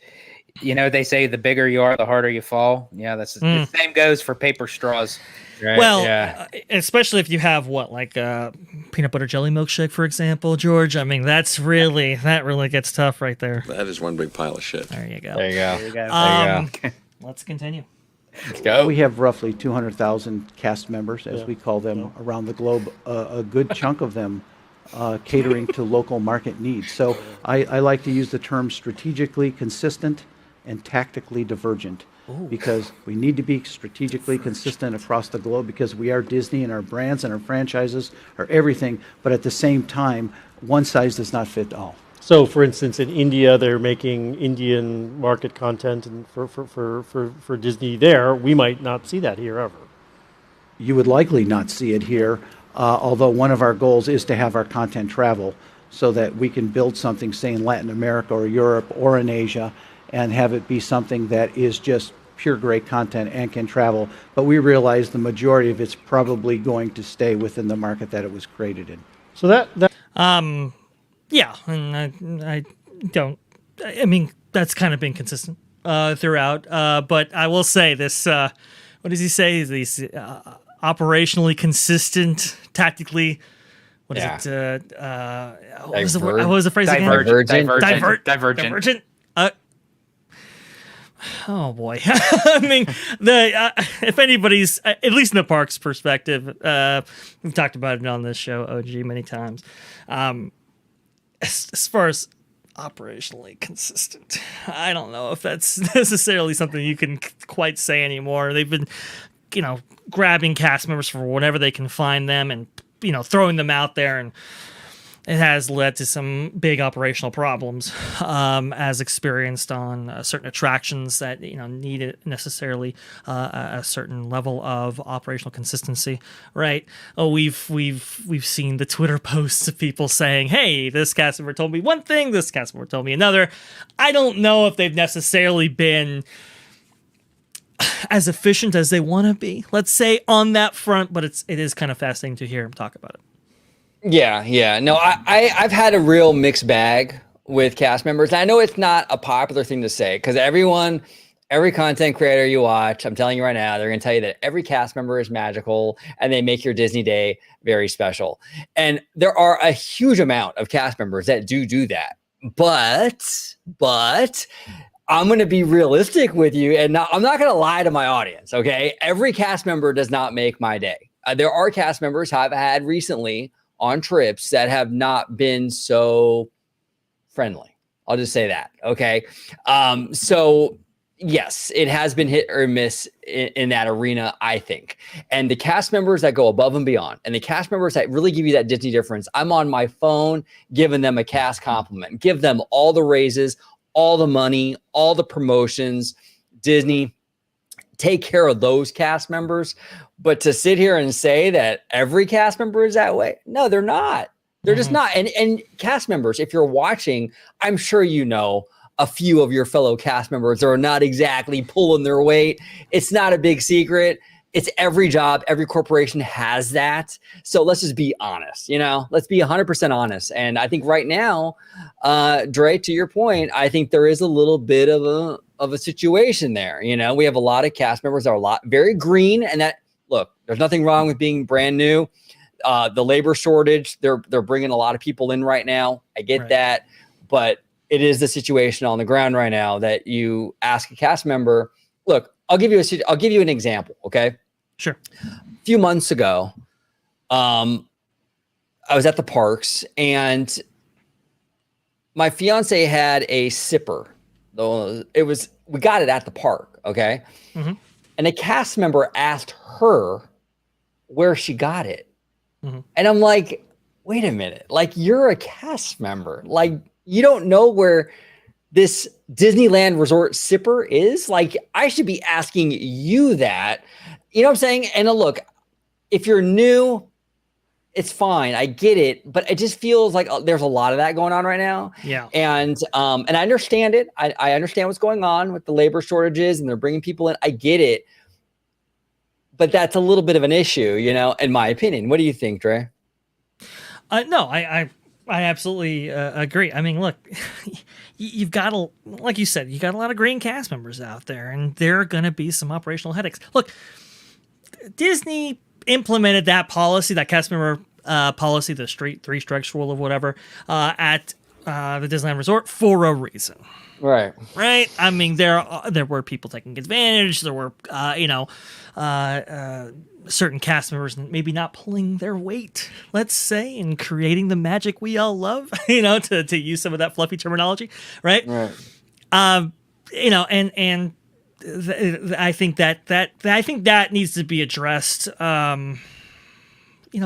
[SPEAKER 6] they say the bigger you are, the harder you fall. Yeah, the same goes for paper straws.
[SPEAKER 2] Right? Well, especially if you have like a peanut butter jelly milkshake, for example, George. I mean, that really gets tough right there.
[SPEAKER 9] That is one big pile of shit.
[SPEAKER 2] There you go.
[SPEAKER 1] There you go.
[SPEAKER 2] Let's continue.
[SPEAKER 1] Let's go.
[SPEAKER 8] We have roughly 200,000 cast members, as we call them, around the globe. A good chunk of them catering to local market needs. So I like to use the term strategically consistent and tactically divergent. Because we need to be strategically consistent across the globe because we are Disney and our brands and our franchises are everything. But at the same time, one size does not fit all.
[SPEAKER 7] So, for instance, in India, they're making Indian market content, and for Disney there, we might not see that here ever.
[SPEAKER 8] You would likely not see it here, although one of our goals is to have our content travel so that we can build something, say, in Latin America or Europe or in Asia, and have it be something that is just pure great content and can travel. But we realize the majority of it's probably going to stay within the market that it was created in.
[SPEAKER 7] So that
[SPEAKER 2] Yeah, and I don't. I mean, that's kind of been consistent throughout. But I will say this: what does he say? These operationally consistent, tactically. What is it? What was the phrase again? Divergent. Oh boy! I mean, if anybody's, at least in the parks perspective, we've talked about it on this show, OG, many times. As far as operationally consistent, I don't know if that's necessarily something you can quite say anymore. They've been, grabbing cast members for whenever they can find them and, throwing them out there, and it has led to some big operational problems, as experienced on certain attractions that need necessarily a certain level of operational consistency. Right? Oh, we've seen the Twitter posts of people saying, "Hey, this cast member told me one thing, this cast member told me another." I don't know if they've necessarily been as efficient as they want to be, let's say, on that front. But it is kind of fascinating to hear him talk about it.
[SPEAKER 1] Yeah. No, I've had a real mixed bag with cast members. I know it's not a popular thing to say because every content creator you watch, I'm telling you right now, they're going to tell you that every cast member is magical and they make your Disney day very special. And there are a huge amount of cast members that do that. But I'm going to be realistic with you, and I'm not going to lie to my audience, okay? Every cast member does not make my day. There are cast members I've had recently on trips that have not been so friendly. I'll just say that. Okay. So yes, it has been hit or miss in that arena, I think. And the cast members that go above and beyond, and the cast members that really give you that Disney difference, I'm on my phone giving them a cast compliment, give them all the raises, all the money, all the promotions. Disney, take care of those cast members. But to sit here and say that every cast member is that way, no, they're not. They're just not. And cast members, if you're watching, I'm sure a few of your fellow cast members are not exactly pulling their weight. It's not a big secret. It's every job, every corporation has that. So let's just be honest, let's be 100% honest. And I think right now, Dre, to your point, I think there is a little bit of a situation there. We have a lot of cast members that are very green, and that, look, there's nothing wrong with being brand new. The labor shortage, they're bringing a lot of people in right now. I get that, but it is the situation on the ground right now that you ask a cast member. Look, I'll give you an example. Okay.
[SPEAKER 2] Sure.
[SPEAKER 1] A few months ago, I was at the parks and my fiance had a sipper. We got it at the park. Okay.
[SPEAKER 2] Mm-hmm.
[SPEAKER 1] And a cast member asked her where she got it.
[SPEAKER 2] Mm-hmm.
[SPEAKER 1] And I'm like, wait a minute. Like, you're a cast member. Like, you don't know where this Disneyland Resort sipper is? Like, I should be asking you that. You know what I'm saying? And look, if you're new, it's fine. I get it. But it just feels like there's a lot of that going on right now.
[SPEAKER 2] Yeah.
[SPEAKER 1] And I understand it. I understand what's going on with the labor shortages and they're bringing people in. I get it. But that's a little bit of an issue, in my opinion. What do you think, Dre?
[SPEAKER 2] No, I absolutely agree. I mean, look, you've got like you said, you got a lot of green cast members out there, and there are going to be some operational headaches. Look, Disney implemented that policy, that cast member policy, the three strikes rule of whatever, at the Disneyland Resort for a reason.
[SPEAKER 1] Right.
[SPEAKER 2] Right. I mean, there were people taking advantage. There were, certain cast members maybe not pulling their weight, let's say, and creating the magic we all love. To use some of that fluffy terminology, right?
[SPEAKER 1] Right.
[SPEAKER 2] I think that needs to be addressed.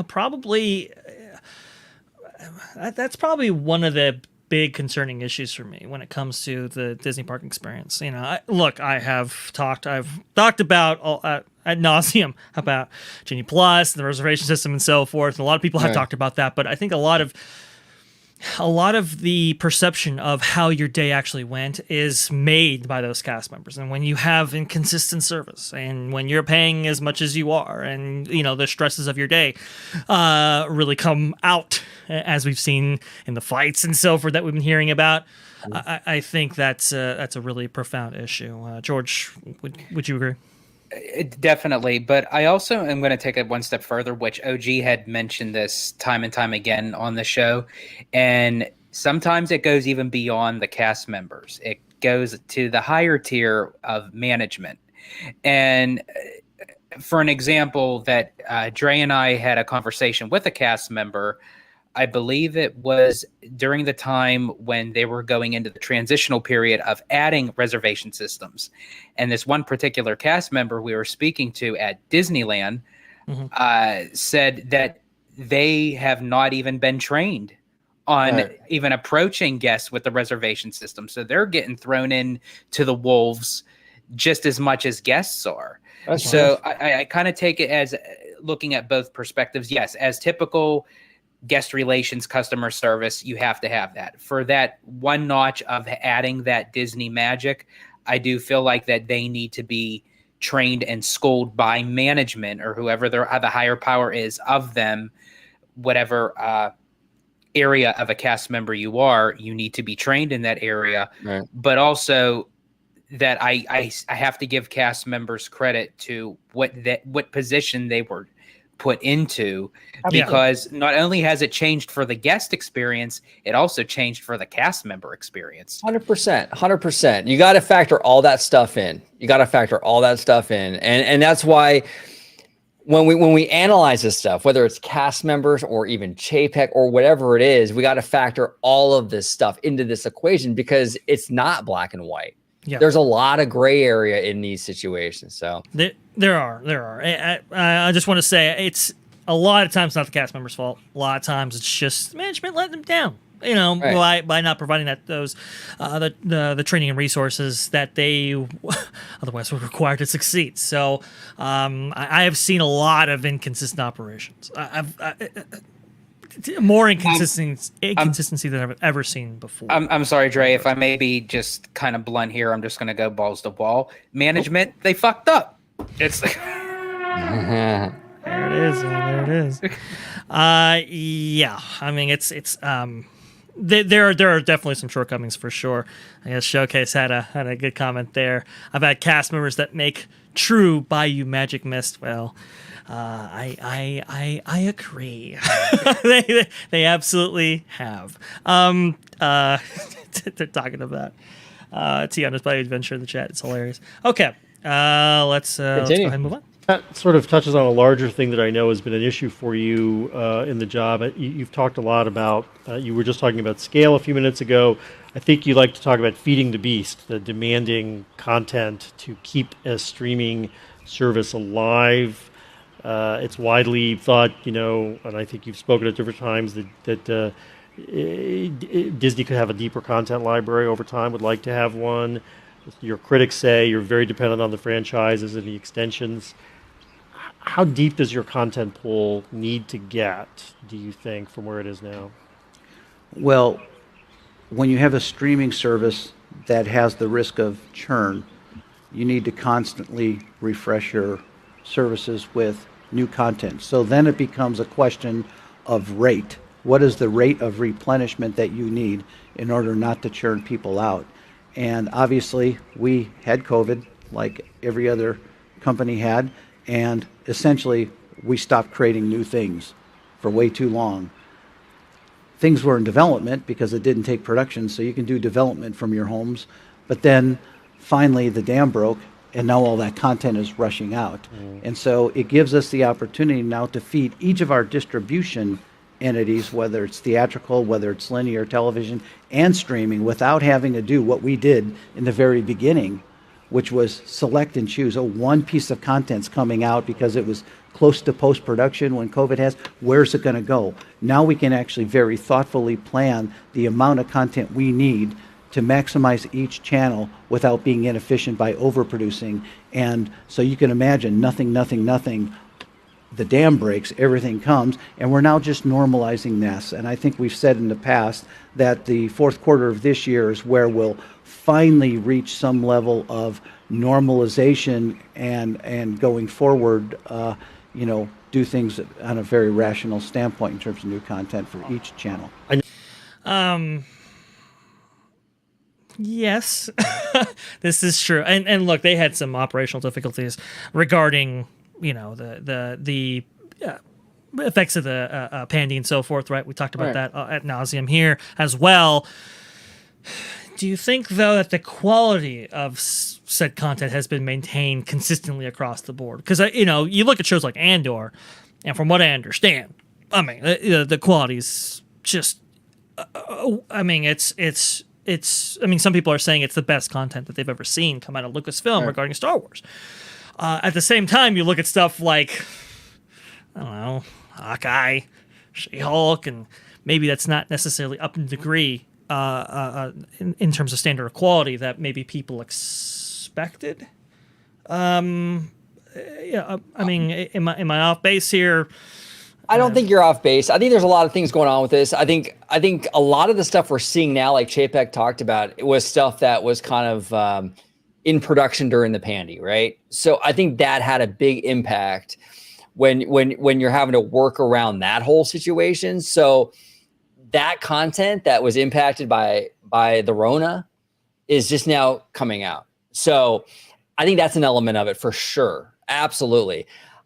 [SPEAKER 2] Probably that's probably one of the big concerning issues for me when it comes to the Disney park experience. I've talked about ad nauseum about Genie Plus and the reservation system and so forth. And a lot of people have talked about that, but I think a lot of the perception of how your day actually went is made by those cast members. And when you have inconsistent service and when you're paying as much as you are and, the stresses of your day really come out, as we've seen in the fights and so forth that we've been hearing about, I think that's a really profound issue. George, would you agree?
[SPEAKER 6] Definitely, but I also am going to take it one step further, which OG had mentioned this time and time again on the show, and sometimes it goes even beyond the cast members. It goes to the higher tier of management. And for an example, that Dre and I had a conversation with a cast member. I believe it was during the time when they were going into the transitional period of adding reservation systems. And this one particular cast member we were speaking to at Disneyland said that they have not even been trained on even approaching guests with the reservation system. So they're getting thrown in to the wolves just as much as guests are. So I kind of take it as looking at both perspectives. Yes, as typical guest relations, customer service, you have to have that. For that one notch of adding that Disney magic, I do feel like that they need to be trained and schooled by management or whoever the higher power is of them. Whatever area of a cast member you are, you need to be trained in that area. Right. But also that I have to give cast members credit to what position they were put into, because not only has it changed for the guest experience, it also changed for the cast member experience.
[SPEAKER 1] 100%. You got to factor all that stuff in. And that's why when we analyze this stuff, whether it's cast members or even Chapek or whatever it is, we got to factor all of this stuff into this equation because it's not black and white. Yeah. There's a lot of gray area in these situations. So
[SPEAKER 2] there are. I just want to say it's a lot of times not the cast member's fault. A lot of times it's just management letting them down. By not providing those the training and resources that they otherwise would require to succeed. So I have seen a lot of inconsistent operations. More inconsistency than I've ever seen before.
[SPEAKER 6] I'm sorry, Dre, if I may be just kind of blunt here, I'm just going to go balls to wall. Management, they fucked up. It's
[SPEAKER 2] there it is. Yeah, I mean it's there are definitely some shortcomings for sure. I guess Showcase had a good comment there. I've had cast members that make true Bayou magic mist. Well, I agree. they absolutely have. They're talking about Tiana's Bayou Adventure in the chat. It's hilarious. Okay, let's go ahead and move on.
[SPEAKER 7] That sort of touches on a larger thing that I know has been an issue for you in the job. You've talked a lot about, you were just talking about scale a few minutes ago. I think you like to talk about feeding the beast, the demanding content to keep a streaming service alive. It's widely thought, and I think you've spoken at different times that Disney could have a deeper content library over time, would like to have one. Your critics say you're very dependent on the franchises and the extensions. How deep does your content pool need to get, do you think, from where it is now?
[SPEAKER 8] Well, when you have a streaming service that has the risk of churn, you need to constantly refresh your services with new content. So then it becomes a question of rate. What is the rate of replenishment that you need in order not to churn people out? And obviously we had COVID like every other company had, and essentially we stopped creating new things for way too long. things were in development because it didn't take production, so you can do development from your homes. But then finally the dam broke, and now all that content is rushing out. And so it gives us the opportunity now to feed each of our distribution entities, whether it's theatrical, whether it's linear television and streaming, without having to do what we did in the very beginning, which was select and choose. Oh, one piece of content's coming out because it was close to post-production when COVID has. Where's it going to go? Now we can actually very thoughtfully plan the amount of content we need to maximize each channel without being inefficient by overproducing. And so you can imagine nothing, the dam breaks, everything comes, and we're now just normalizing this. And I think we've said in the past that the fourth quarter of this year is where we'll finally reach some level of normalization and going forward, do things on a very rational standpoint in terms of new content for each channel.
[SPEAKER 2] Yes, this is true. And look, they had some operational difficulties regarding, the effects of the pandy and so forth, right? We talked about that ad nauseum here as well. Do you think, though, that the quality of said content has been maintained consistently across the board? Because, you look at shows like Andor, and from what I understand, the quality is just, some people are saying it's the best content that they've ever seen come out of Lucasfilm regarding Star Wars. At the same time, you look at stuff like, I don't know, Hawkeye, She-Hulk, and maybe that's not necessarily up in degree in terms of standard of quality that maybe people expected. Am I off base here?
[SPEAKER 1] I don't think you're off base. I think there's a lot of things going on with this. I think a lot of the stuff we're seeing now, like Chapek talked about, it was stuff that was kind of in production during the pandy, right? So I think that had a big impact when you're having to work around that whole situation. So that content that was impacted by the Rona is just now coming out. So I think that's an element of it for sure. Absolutely.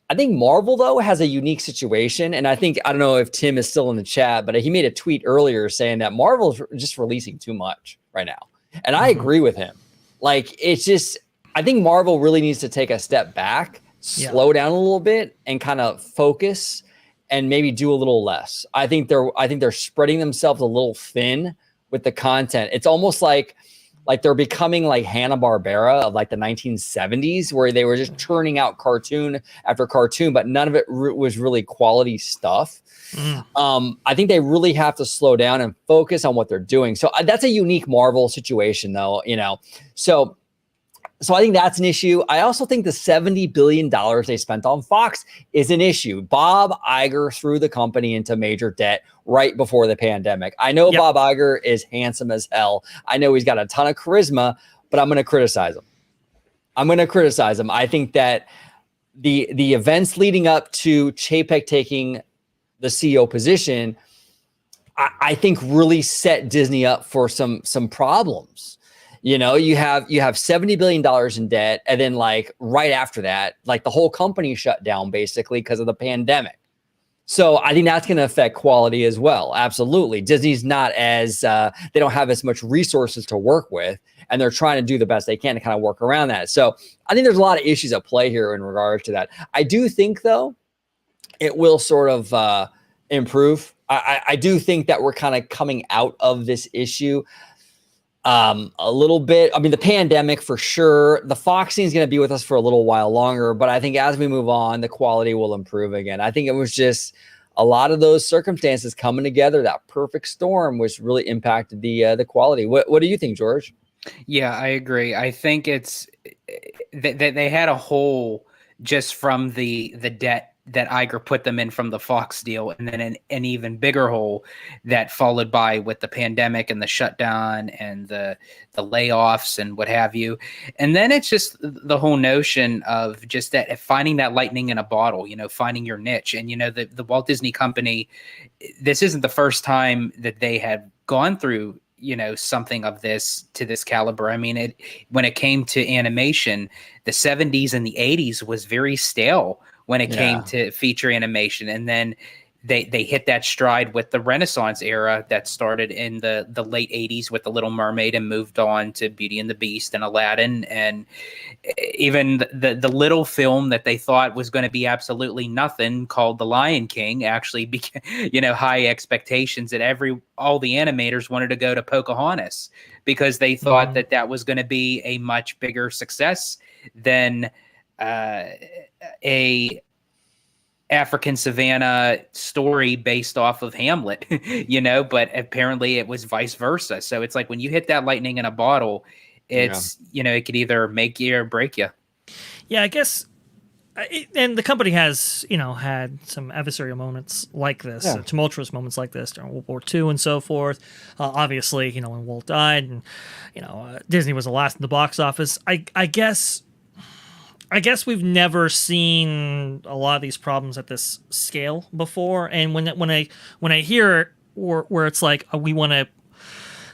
[SPEAKER 1] I think Marvel, though, has a unique situation. And I don't know if Tim is still in the chat, but he made a tweet earlier saying that Marvel's just releasing too much right now. And I agree with him. Like, it's just, I think Marvel really needs to take a step back, slow down a little bit, and kind of focus and maybe do a little less. I think they're spreading themselves a little thin with the content. It's almost like they're becoming like Hanna-Barbera of like the 1970s, where they were just churning out cartoon after cartoon, but none of it was really quality stuff. I think they really have to slow down and focus on what they're doing. So that's a unique Marvel situation, though, So I think that's an issue. I also think the $70 billion they spent on Fox is an issue. Bob Iger threw the company into major debt right before the pandemic. I know Bob Iger is handsome as hell. I know he's got a ton of charisma, but I'm going to criticize him. I think that the events leading up to Chapek taking the CEO position, I think really set Disney up for some problems. You have $70 billion in debt, and then like right after that, like the whole company shut down basically because of the pandemic. So I think that's going to affect quality as well. Absolutely. Disney's not as, they don't have as much resources to work with, and they're trying to do the best they can to kind of work around that. So I think there's a lot of issues at play here in regards to that. I do think, though, it will sort of improve. I do think that we're kind of coming out of this issue a little bit. I mean, the pandemic for sure. The Fox scene is going to be with us for a little while longer, but I think as we move on, the quality will improve again. I think it was just a lot of those circumstances coming together, that perfect storm, which really impacted the quality. What do you think, George?
[SPEAKER 6] Yeah, I agree. I think it's that they had a hole just from the debt that Iger put them in from the Fox deal, and then an even bigger hole that followed by with the pandemic and the shutdown and the layoffs and what have you. And then it's just the whole notion of just that finding that lightning in a bottle, finding your niche. And, the Walt Disney Company, this isn't the first time that they had gone through something of this to this caliber. I mean, when it came to animation, the 70s and the 80s was very stale when it came to feature animation. And then they hit that stride with the Renaissance era that started in the late 80s with The Little Mermaid and moved on to Beauty and the Beast and Aladdin, and even the little film that they thought was going to be absolutely nothing called The Lion King actually became, high expectations that all the animators wanted to go to Pocahontas because they thought that was going to be a much bigger success than a African Savannah story based off of Hamlet, but apparently it was vice versa. So it's like when you hit that lightning in a bottle, it's, it could either make you or break you.
[SPEAKER 2] Yeah, I guess. And the company has, had some adversarial moments like this, tumultuous moments like this during World War II and so forth. Obviously, when Walt died and, Disney was the last in the box office. I guess we've never seen a lot of these problems at this scale before. And when I hear where it's like we want to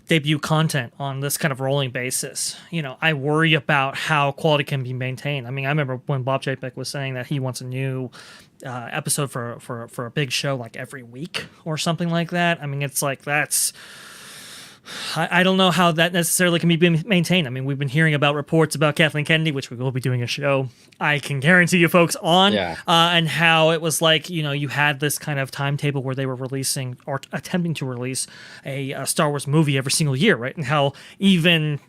[SPEAKER 2] debut content on this kind of rolling basis, I worry about how quality can be maintained. I mean, I remember when Bob Chapek was saying that he wants a new episode for a big show like every week or something like that. I mean, it's like I don't know how that necessarily can be maintained. I mean, we've been hearing about reports about Kathleen Kennedy, which we will be doing a show, I can guarantee you folks on, and how it was like, you had this kind of timetable where they were releasing or attempting to release a Star Wars movie every single year, right? And how even,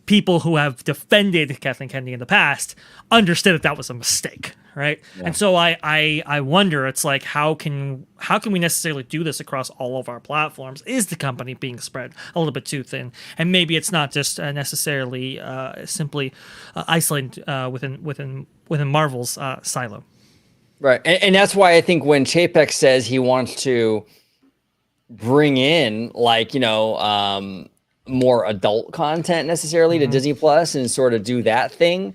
[SPEAKER 2] people who have defended Kathleen Kennedy in the past understood that was a mistake, right? Yeah. And so I wonder, it's like, how can we necessarily do this across all of our platforms? Is the company being spread a little bit too thin? And maybe it's not just necessarily simply isolated within Marvel's silo.
[SPEAKER 1] Right, and that's why I think when Chapek says he wants to bring in more adult content necessarily to Disney Plus and sort of do that thing,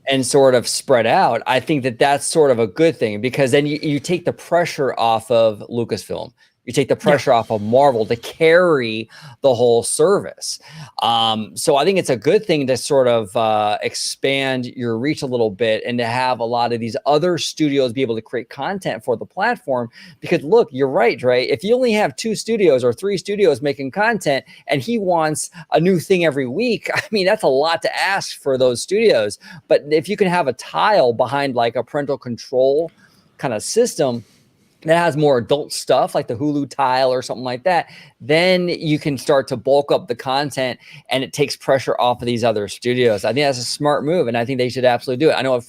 [SPEAKER 1] and sort of spread out, I think that's sort of a good thing, because then you take the pressure off of Lucasfilm. You take the pressure off of Marvel to carry the whole service. So I think it's a good thing to sort of expand your reach a little bit and to have a lot of these other studios be able to create content for the platform. Because look, you're right, Dre. If you only have 2 studios or 3 studios making content and he wants a new thing every week, I mean, that's a lot to ask for those studios. But if you can have a tile behind like a parental control kind of system that has more adult stuff like the Hulu tile or something like that, then you can start to bulk up the content and it takes pressure off of these other studios. I think that's a smart move, and I think they should absolutely do it. I know a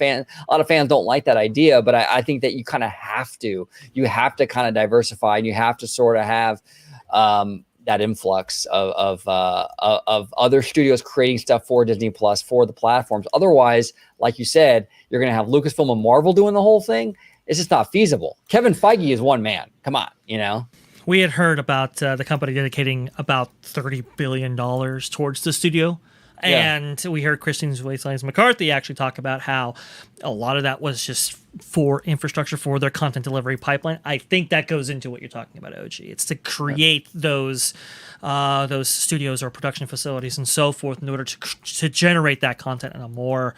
[SPEAKER 1] lot of fans don't like that idea, but I think that you kind of have to. You have to kind of diversify, and you have to sort of have that influx of other studios creating stuff for Disney Plus, for the platforms. Otherwise, like you said, you're going to have Lucasfilm and Marvel doing the whole thing. It's just not feasible. Kevin Feige is one man. Come on,
[SPEAKER 2] We had heard about the company dedicating about $30 billion towards the studio. And we heard Christine McCarthy actually talk about how a lot of that was just for infrastructure for their content delivery pipeline. I think that goes into what you're talking about, OG. It's to create those studios or production facilities and so forth in order to generate that content in a more,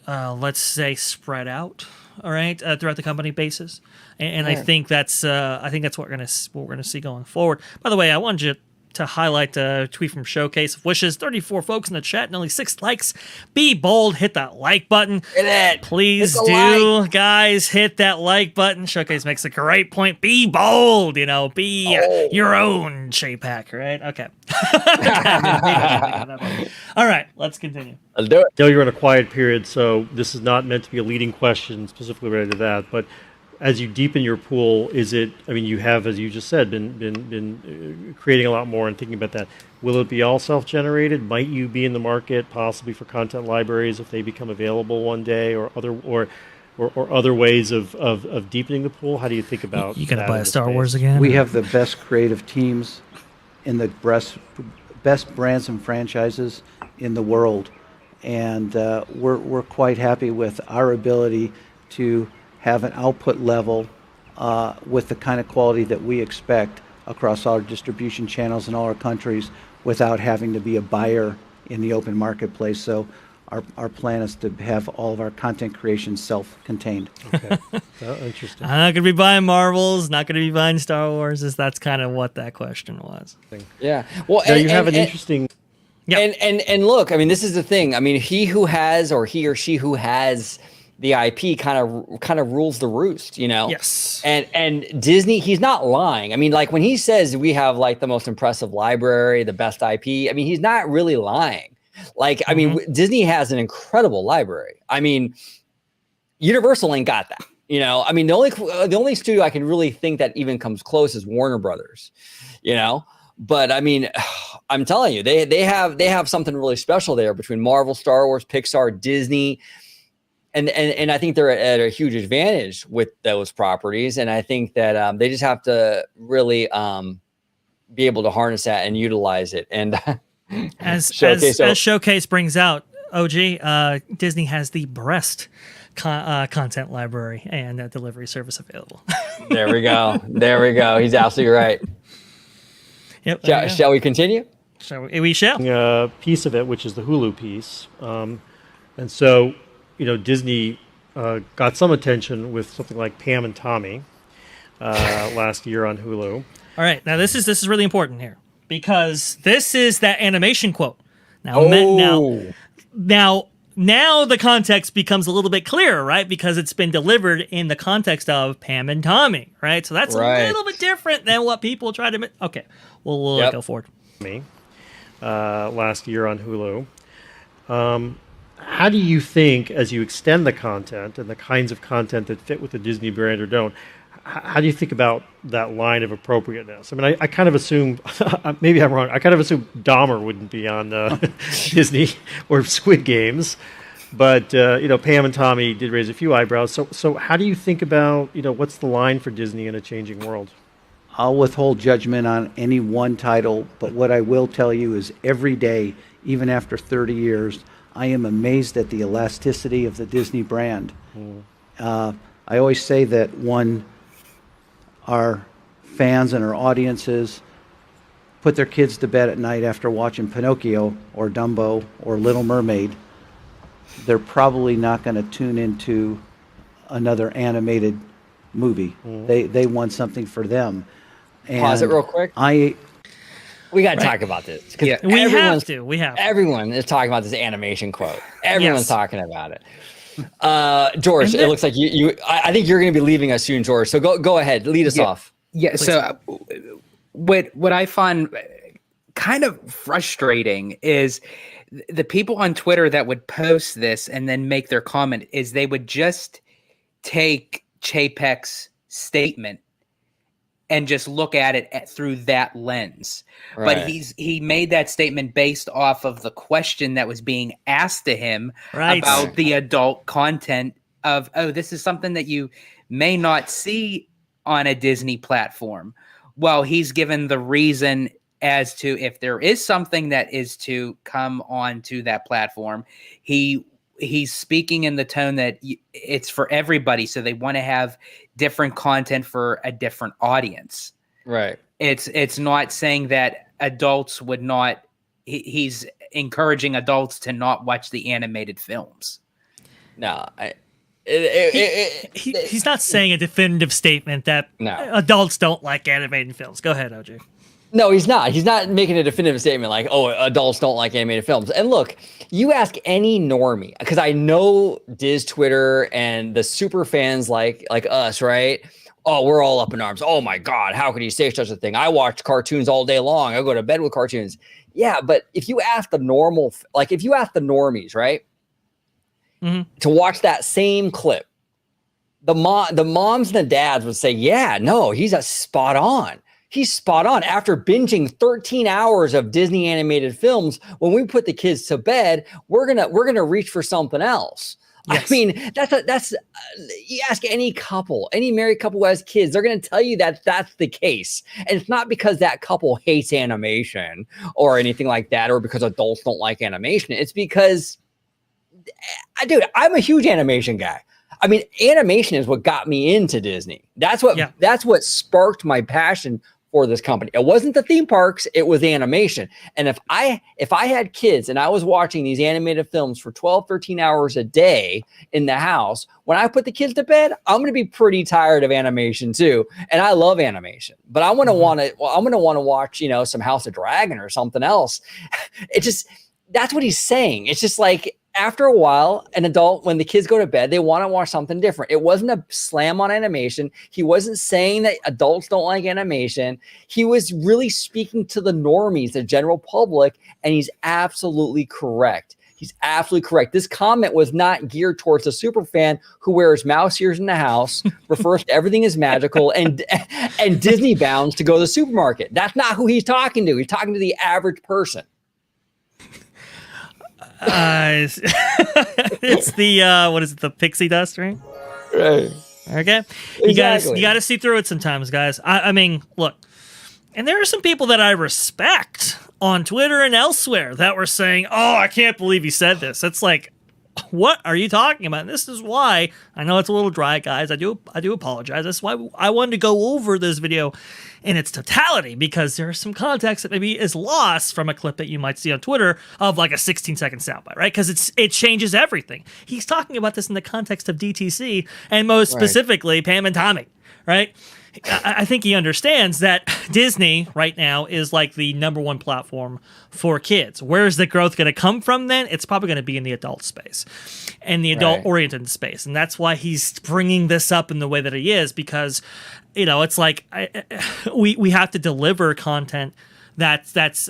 [SPEAKER 2] let's say, spread out. All right, throughout the company basis, and I think that's what we're gonna see going forward. By the way, I wanted you to highlight a tweet from Showcase of Wishes. 34 folks in the chat and only 6 likes. Be bold, hit that like button.
[SPEAKER 1] Hit it.
[SPEAKER 2] Please do, guys, hit that like button. Showcase makes a great point. Be bold, be your own Chapek, right? Okay. All right, let's continue.
[SPEAKER 1] Let's do it.
[SPEAKER 7] Dale, you're in a quiet period, so this is not meant to be a leading question specifically related to that, but as you deepen your pool, you have, as you just said, been creating a lot more and thinking about that. Will it be all self-generated? Might you be in the market possibly for content libraries if they become available one day, or other ways of deepening the pool? How do you think about
[SPEAKER 2] you gotta
[SPEAKER 7] that
[SPEAKER 2] buy
[SPEAKER 7] in
[SPEAKER 2] a
[SPEAKER 7] the
[SPEAKER 2] Star
[SPEAKER 7] space?
[SPEAKER 2] Wars again?
[SPEAKER 8] We have the best creative teams in the best brands and franchises in the world, and we're quite happy with our ability to have an output level with the kind of quality that we expect across our distribution channels in all our countries without having to be a buyer in the open marketplace. So Our plan is to have all of our content creation self-contained.
[SPEAKER 7] Okay. Interesting.
[SPEAKER 2] I'm not going to be buying Marvels, not going to be buying Star Wars. That's kind of what that question was.
[SPEAKER 1] Yeah. Well,
[SPEAKER 7] Now you have an interesting.
[SPEAKER 2] Yeah.
[SPEAKER 1] And look, I mean, this is the thing. I mean, he or she who has the IP kind of rules the roost, you know?
[SPEAKER 2] Yes.
[SPEAKER 1] And Disney, he's not lying. I mean, like when he says we have like the most impressive library, the best IP, I mean, he's not really lying. Like, I mean, Disney has an incredible library. I mean, Universal ain't got that, you know? I mean, the only studio I can really think that even comes close is Warner Brothers, you know? But I mean, I'm telling you, they have something really special there between Marvel, Star Wars, Pixar, Disney. And I think they're at a huge advantage with those properties. And I think that they just have to really be able to harness that and utilize it. And
[SPEAKER 2] as Showcase brings out, OG, Disney has the breast content library and delivery service available.
[SPEAKER 1] There we go. He's absolutely right.
[SPEAKER 2] Yep.
[SPEAKER 1] Shall we continue?
[SPEAKER 2] We shall.
[SPEAKER 7] Piece of it, which is the Hulu piece. And so, you know, Disney got some attention with something like Pam and Tommy last year on Hulu.
[SPEAKER 2] All right. Now, this is really important here because this is that animation quote. Now, now the context becomes a little bit clearer, right? Because it's been delivered in the context of Pam and Tommy, right? So that's a little bit different than what people try to... Okay, we'll go forward.
[SPEAKER 7] Last year on Hulu. How do you think, as you extend the content and the kinds of content that fit with the Disney brand or don't, how do you think about that line of appropriateness? I mean, I kind of assume, maybe I'm wrong, I kind of assume Dahmer wouldn't be on Disney or Squid Games, but, you know, Pam and Tommy did raise a few eyebrows. So how do you think about, you know, what's the line for Disney in a changing world?
[SPEAKER 8] I'll withhold judgment on any one title, but what I will tell you is every day, even after 30 years, I am amazed at the elasticity of the Disney brand. I always say that when our fans and our audiences put their kids to bed at night after watching Pinocchio or Dumbo or Little Mermaid, they're probably not going to tune into another animated movie. They want something for them. And
[SPEAKER 1] pause it real quick. We got to talk about this.
[SPEAKER 2] Yeah, we have to.
[SPEAKER 1] Everyone is talking about this animation quote. Everyone's talking about it. George, it looks like you. I think you're going to be leaving us soon, George. So go ahead, lead us off.
[SPEAKER 6] Yeah. Please. So what I find kind of frustrating is the people on Twitter that would post this and then make their comment is they would just take Chapek's statement and just look at it through that lens. Right. But he made that statement based off of the question that was being asked to him about the adult content of, oh, this is something that you may not see on a Disney platform. Well, he's given the reason as to if there is something that is to come onto that platform. He's speaking in the tone that it's for everybody. So they want to have different content for a different audience.
[SPEAKER 1] Right.
[SPEAKER 6] It's not saying that adults would not, he's encouraging adults to not watch the animated films.
[SPEAKER 1] No,
[SPEAKER 2] he's not saying a definitive statement that adults don't like animated films. Go ahead, OJ.
[SPEAKER 1] No, he's not. He's not making a definitive statement like, oh, adults don't like animated films. And look, you ask any normie, because I know Diz Twitter and the super fans like us, right? Oh, we're all up in arms. Oh my God, how could he say such a thing? I watch cartoons all day long. I go to bed with cartoons. Yeah, but if you ask the normies, right? To watch that same clip, the moms and the dads would say, yeah, no, he's spot on. He's spot on. After binging 13 hours of Disney animated films, when we put the kids to bed, we're gonna reach for something else. Yes. I mean, that's you ask any married couple who has kids, they're gonna tell you that that's the case, and it's not because that couple hates animation or anything like that, or because adults don't like animation. It's because, dude, I'm a huge animation guy. I mean, animation is what got me into Disney. That's what sparked my passion for this company. It wasn't the theme parks, it was the animation. And if I had kids and I was watching these animated films for 12, 13 hours a day in the house, when I put the kids to bed, I'm going to be pretty tired of animation too. And I love animation, but I'm going to want to watch, some House of Dragon or something else. That's what he's saying. It's just like, after a while, an adult, when the kids go to bed, they want to watch something different. It wasn't a slam on animation. He wasn't saying that adults don't like animation. He was really speaking to the normies, the general public, and he's absolutely correct. He's absolutely correct. This comment was not geared towards a super fan who wears mouse ears in the house, refers to everything as magical, and Disney bounds to go to the supermarket. That's not who he's talking to. He's talking to the average person.
[SPEAKER 2] It's the what is it? The pixie dust, right?
[SPEAKER 1] Right.
[SPEAKER 2] Okay.
[SPEAKER 1] Exactly.
[SPEAKER 2] You got to see through it sometimes, guys. I mean, look, and there are some people that I respect on Twitter and elsewhere that were saying, "Oh, I can't believe you said this." It's like, what are you talking about? And this is why I know it's a little dry, guys. I do apologize. That's why I wanted to go over this video in its totality, because there's some context that maybe is lost from a clip that you might see on Twitter of like a 16-second soundbite, right? Because it changes everything. He's talking about this in the context of DTC and most specifically Pam and Tommy, right? I think he understands that Disney right now is like the #1 platform for kids. Where's the growth going to come from then? It's probably going to be in the adult space and the adult-oriented space. And that's why he's bringing this up in the way that he is, because, it's like we have to deliver content that's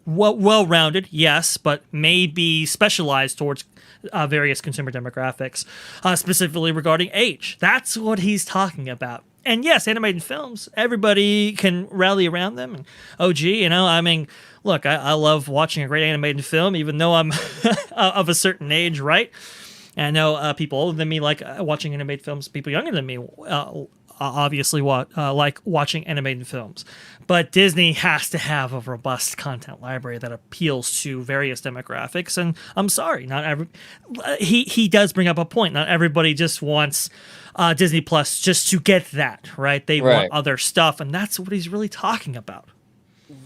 [SPEAKER 2] well-rounded, yes, but maybe specialized towards various consumer demographics, specifically regarding age. That's what he's talking about. And yes, animated films, everybody can rally around them. And OG, I mean, look, I love watching a great animated film, even though I'm of a certain age, right? And I know people older than me like watching animated films. People younger than me obviously like watching animated films. But Disney has to have a robust content library that appeals to various demographics. And I'm sorry, not every. He does bring up a point. Not everybody just wants Disney Plus just to get that, right? They want other stuff, and that's what he's really talking about.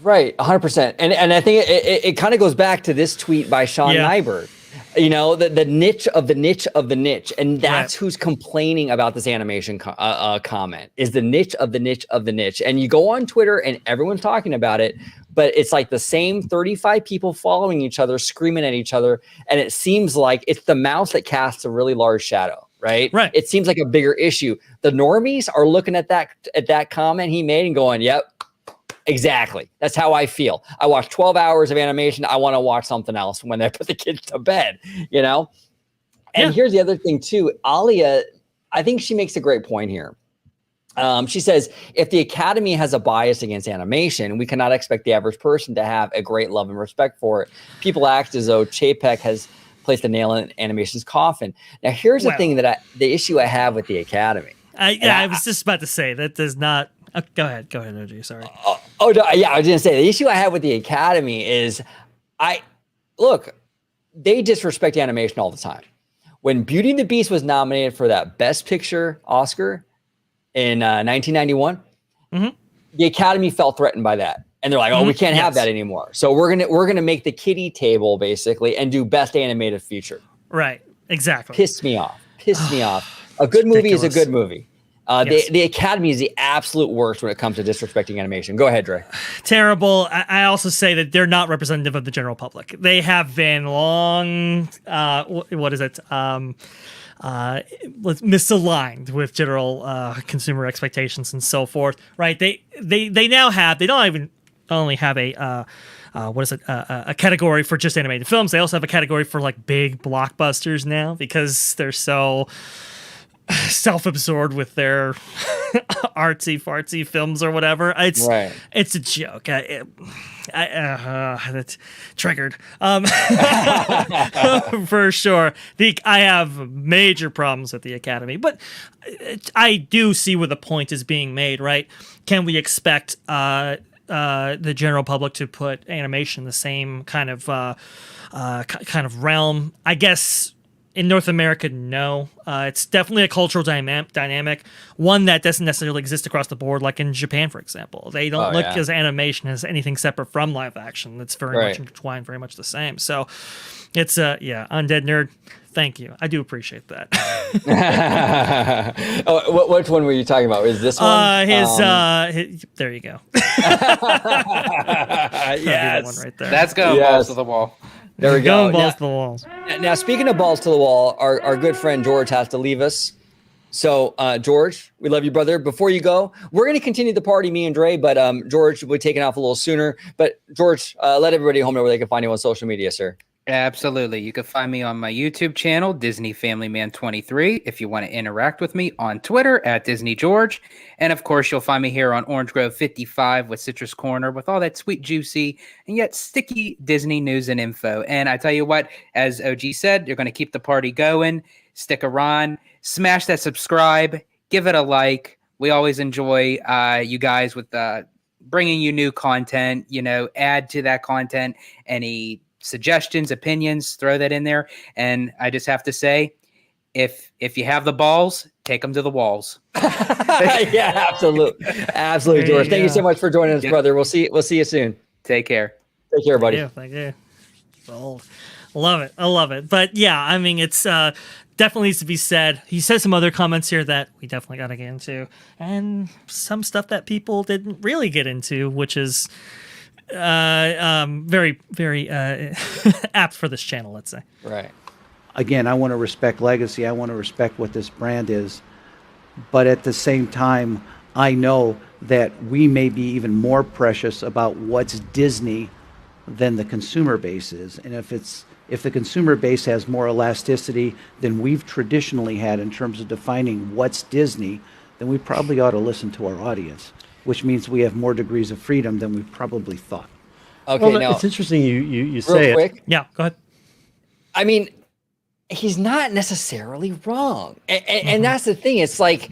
[SPEAKER 2] Right,
[SPEAKER 1] 100%. And I think it kind of goes back to this tweet by Sean Nyberg. The niche of the niche of the niche. And that's who's complaining about this animation comment, is the niche of the niche of the niche. And you go on Twitter and everyone's talking about it, but it's like the same 35 people following each other, screaming at each other. And it seems like it's the mouse that casts a really large shadow, right? It seems like a bigger issue. The normies are looking at that comment he made and going, yep, exactly. That's how I feel. I watch 12 hours of animation. I want to watch something else when they put the kids to bed, And here's the other thing too. Alia, I think she makes a great point here. She says, if the Academy has a bias against animation, we cannot expect the average person to have a great love and respect for it. People act as though Chapek has placed a nail in animation's coffin. Now, here's the thing the issue I have with the Academy.
[SPEAKER 2] I was just about to say that does not. Go ahead, OG. Sorry.
[SPEAKER 1] No, I was going to say the issue I have with the Academy is, they disrespect animation all the time. When Beauty and the Beast was nominated for that Best Picture Oscar in 1991, the Academy felt threatened by that, and they're like, "Oh, we can't have that anymore. So we're gonna make the kiddie table basically and do Best Animated Feature." Right. Exactly. Pissed me off. A good movie is a good movie. The Academy is the absolute worst when it comes to disrespecting animation. Go ahead, Dre.
[SPEAKER 2] Terrible. I also say that they're not representative of the general public. They have been long, misaligned with general consumer expectations and so forth, right? They now have, they don't even only have a category for just animated films. They also have a category for like big blockbusters now, because they're so self-absorbed with their artsy fartsy films or whatever. It's a joke. That's triggered for sure. I have major problems with the Academy, but I do see where the point is being made, right? Can we expect the general public to put animation in the same kind of realm? I guess in North America, no. It's definitely a cultural dynamic, one that doesn't necessarily exist across the board, like in Japan, for example. They don't look as animation as anything separate from live action. It's very much intertwined, very much the same. So it's, Undead Nerd, thank you. I do appreciate that.
[SPEAKER 1] Which one were you talking about? Is this one?
[SPEAKER 2] There you go.
[SPEAKER 1] Yes.
[SPEAKER 2] One right there.
[SPEAKER 6] That's going balls to the wall.
[SPEAKER 1] There we go.
[SPEAKER 2] Going balls to the walls.
[SPEAKER 1] Now, speaking of balls to the wall, our good friend George has to leave us. So, George, we love you, brother. Before you go, we're going to continue the party, me and Dre, but George will be taking off a little sooner. But, George, let everybody at home know where they can find you on social media, sir.
[SPEAKER 6] Absolutely. You can find me on my YouTube channel, Disney Family Man 23. If you want to interact with me on Twitter at Disney George. And of course, you'll find me here on Orange Grove 55 with Citrus Corner with all that sweet, juicy, and yet sticky Disney news and info. And I tell you what, as OG said, you're going to keep the party going. Stick around, smash that subscribe, give it a like. We always enjoy you guys with bringing you new content, add to that content any suggestions, opinions, throw that in there. And I just have to say, if you have the balls, take them to the walls.
[SPEAKER 1] Yeah, absolutely. Absolutely, George. Thank you so much for joining us, brother. We'll see you soon.
[SPEAKER 6] Take care.
[SPEAKER 1] Take care, buddy.
[SPEAKER 2] Thank you. Bold. Love it. I love it. But yeah, I mean, it's definitely needs to be said. He says some other comments here that we definitely got to get into, and some stuff that people didn't really get into, which is very, very apt for this channel, let's say.
[SPEAKER 1] Right.
[SPEAKER 8] Again, I want to respect legacy. I want to respect what this brand is. But at the same time, I know that we may be even more precious about what's Disney than the consumer base is. And if the consumer base has more elasticity than we've traditionally had in terms of defining what's Disney, then we probably ought to listen to our audience, which means we have more degrees of freedom than we probably thought.
[SPEAKER 1] Okay,
[SPEAKER 7] well,
[SPEAKER 1] now
[SPEAKER 7] it's interesting you say
[SPEAKER 1] real quick.
[SPEAKER 2] Yeah, go ahead.
[SPEAKER 1] I mean, he's not necessarily wrong. And that's the thing. It's like,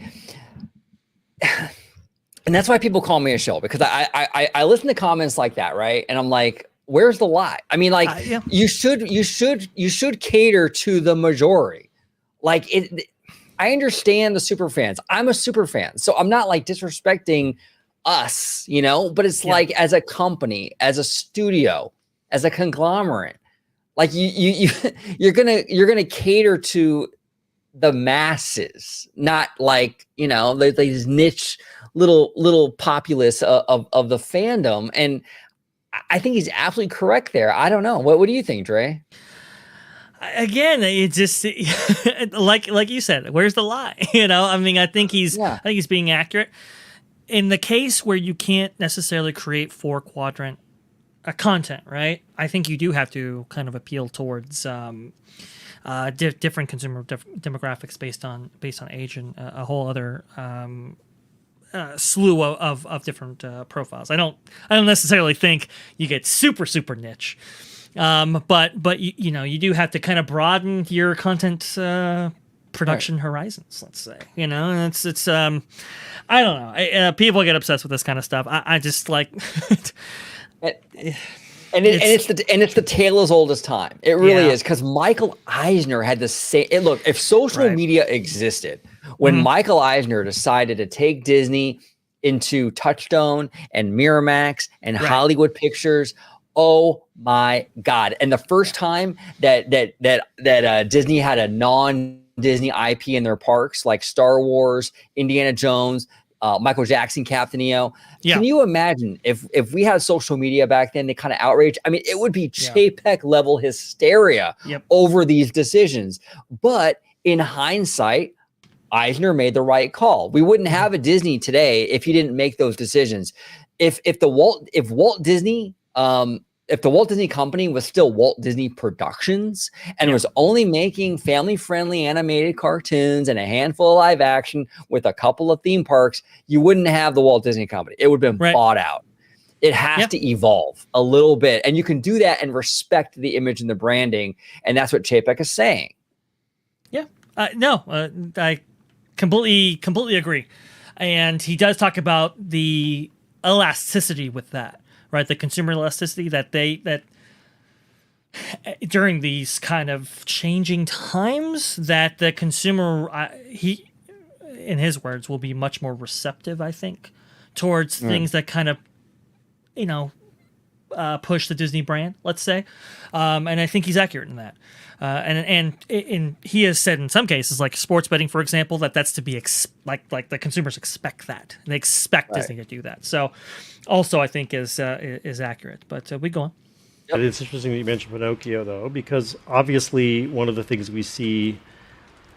[SPEAKER 1] and that's why people call me a shill, because I listen to comments like that, right? And I'm like, where's the lie? I mean, like, you should cater to the majority. Like, I understand the super fans. I'm a super fan, so I'm not like disrespecting us, but it's like, as a company, as a studio, as a conglomerate, like you're gonna cater to the masses, not like, these niche little populace of the fandom. And I think he's absolutely correct there. I don't know. What do you think, Dre?
[SPEAKER 2] Again, it just like you said, where's the lie? I mean, I think he's being accurate. In the case where you can't necessarily create 4-quadrant content, right? I think you do have to kind of appeal towards different consumer demographics based on age and a whole other slew of different profiles. I don't necessarily think you get super niche, but you do have to kind of broaden your content production horizons. Let's say, and it's I don't know. People get obsessed with this kind of stuff. I just like.
[SPEAKER 1] And it's the tale as old as time. It really is, because Michael Eisner had the same. Look, if social media existed when Michael Eisner decided to take Disney into Touchstone and Miramax and Hollywood Pictures, oh my God! And the first time that Disney had a non-Disney IP in their parks, like Star Wars, Indiana Jones, Michael Jackson, Captain EO. Yeah. Can you imagine if we had social media back then, the kind of outrage? I mean, it would be Chapek level hysteria over these decisions. But in hindsight, Eisner made the right call. We wouldn't have a Disney today if he didn't make those decisions. If the Walt Disney Company was still Walt Disney Productions and was only making family-friendly animated cartoons and a handful of live action with a couple of theme parks, you wouldn't have the Walt Disney Company. It would have been bought out. It has to evolve a little bit, and you can do that and respect the image and the branding, and that's what Chapek is saying.
[SPEAKER 2] Yeah, I completely agree, and he does talk about the elasticity with that. Right, the consumer elasticity that during these kind of changing times that the consumer, he, in his words, will be much more receptive, I think, towards things that kind of, push the Disney brand, let's say. And I think he's accurate in that. And he has said in some cases, like sports betting, for example, that's to be like the consumers expect that. They expect Disney to do that. So also I think is accurate. But we go on.
[SPEAKER 7] But it's interesting that you mentioned Pinocchio, though, because obviously one of the things we see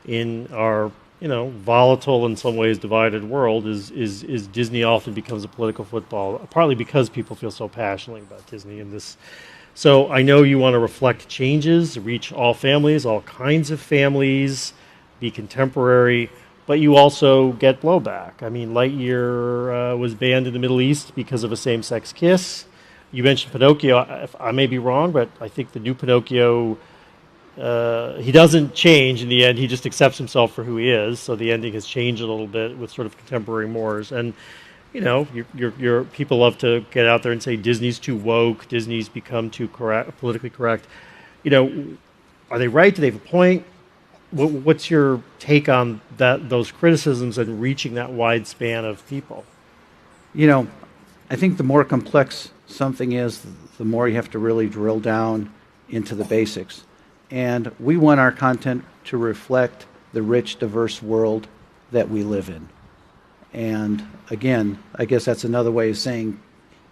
[SPEAKER 7] in our volatile, in some ways divided world is Disney often becomes a political football, partly because people feel so passionately about Disney and this. So I know you want to reflect changes, reach all families, all kinds of families, be contemporary, but you also get blowback. I mean, Lightyear was banned in the Middle East because of a same-sex kiss. You mentioned Pinocchio. I may be wrong, but I think the new Pinocchio, he doesn't change in the end. He just accepts himself for who he is. So the ending has changed a little bit with sort of contemporary mores. And your people love to get out there and say Disney's too woke. Disney's become too politically correct. Are they right? Do they have a point? What's your take on those criticisms and reaching that wide span of people?
[SPEAKER 8] I think the more complex something is, the more you have to really drill down into the basics. And we want our content to reflect the rich, diverse world that we live in. And again, I guess that's another way of saying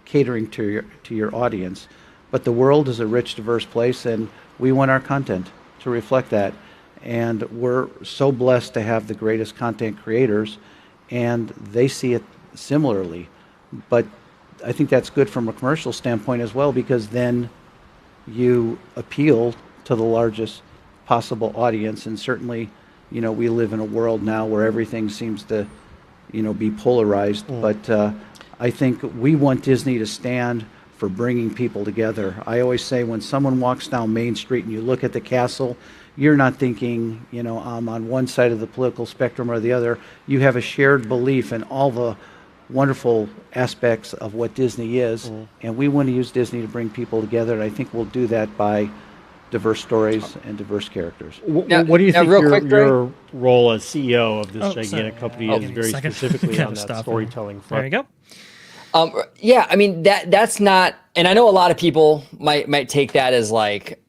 [SPEAKER 8] catering to your audience. But the world is a rich, diverse place, and we want our content to reflect that. And we're so blessed to have the greatest content creators, and they see it similarly. But I think that's good from a commercial standpoint as well, because then you appeal to the largest possible audience. And certainly, we live in a world now where everything seems to, be polarized. But I think we want Disney to stand for bringing people together. I always say when someone walks down Main Street and you look at the castle, you're not thinking, I'm on one side of the political spectrum or the other. You have a shared belief in all the wonderful aspects of what Disney is, and we want to use Disney to bring people together, and I think we'll do that by diverse stories and diverse characters.
[SPEAKER 7] What do you think your role as CEO of this gigantic company is very specifically on that storytelling front?
[SPEAKER 2] There you go.
[SPEAKER 1] Yeah, I mean that's not, and I know a lot of people might take that as like,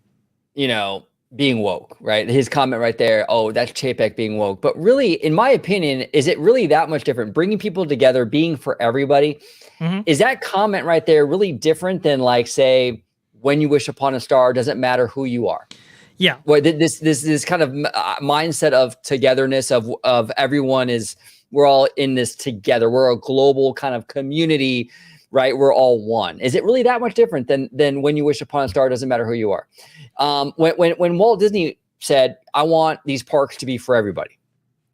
[SPEAKER 1] being woke, right? His comment right there, oh, that's Chapek being woke. But really, in my opinion, is it really that much different? Bringing people together, being for everybody, is that comment right there really different than like, say, when you wish upon a star, doesn't matter who you are?
[SPEAKER 2] Yeah.
[SPEAKER 1] Well, this kind of mindset of togetherness of everyone we're all in this together. We're a global kind of community, right? We're all one. Is it really that much different than when you wish upon a star, doesn't matter who you are? When Walt Disney said, I want these parks to be for everybody,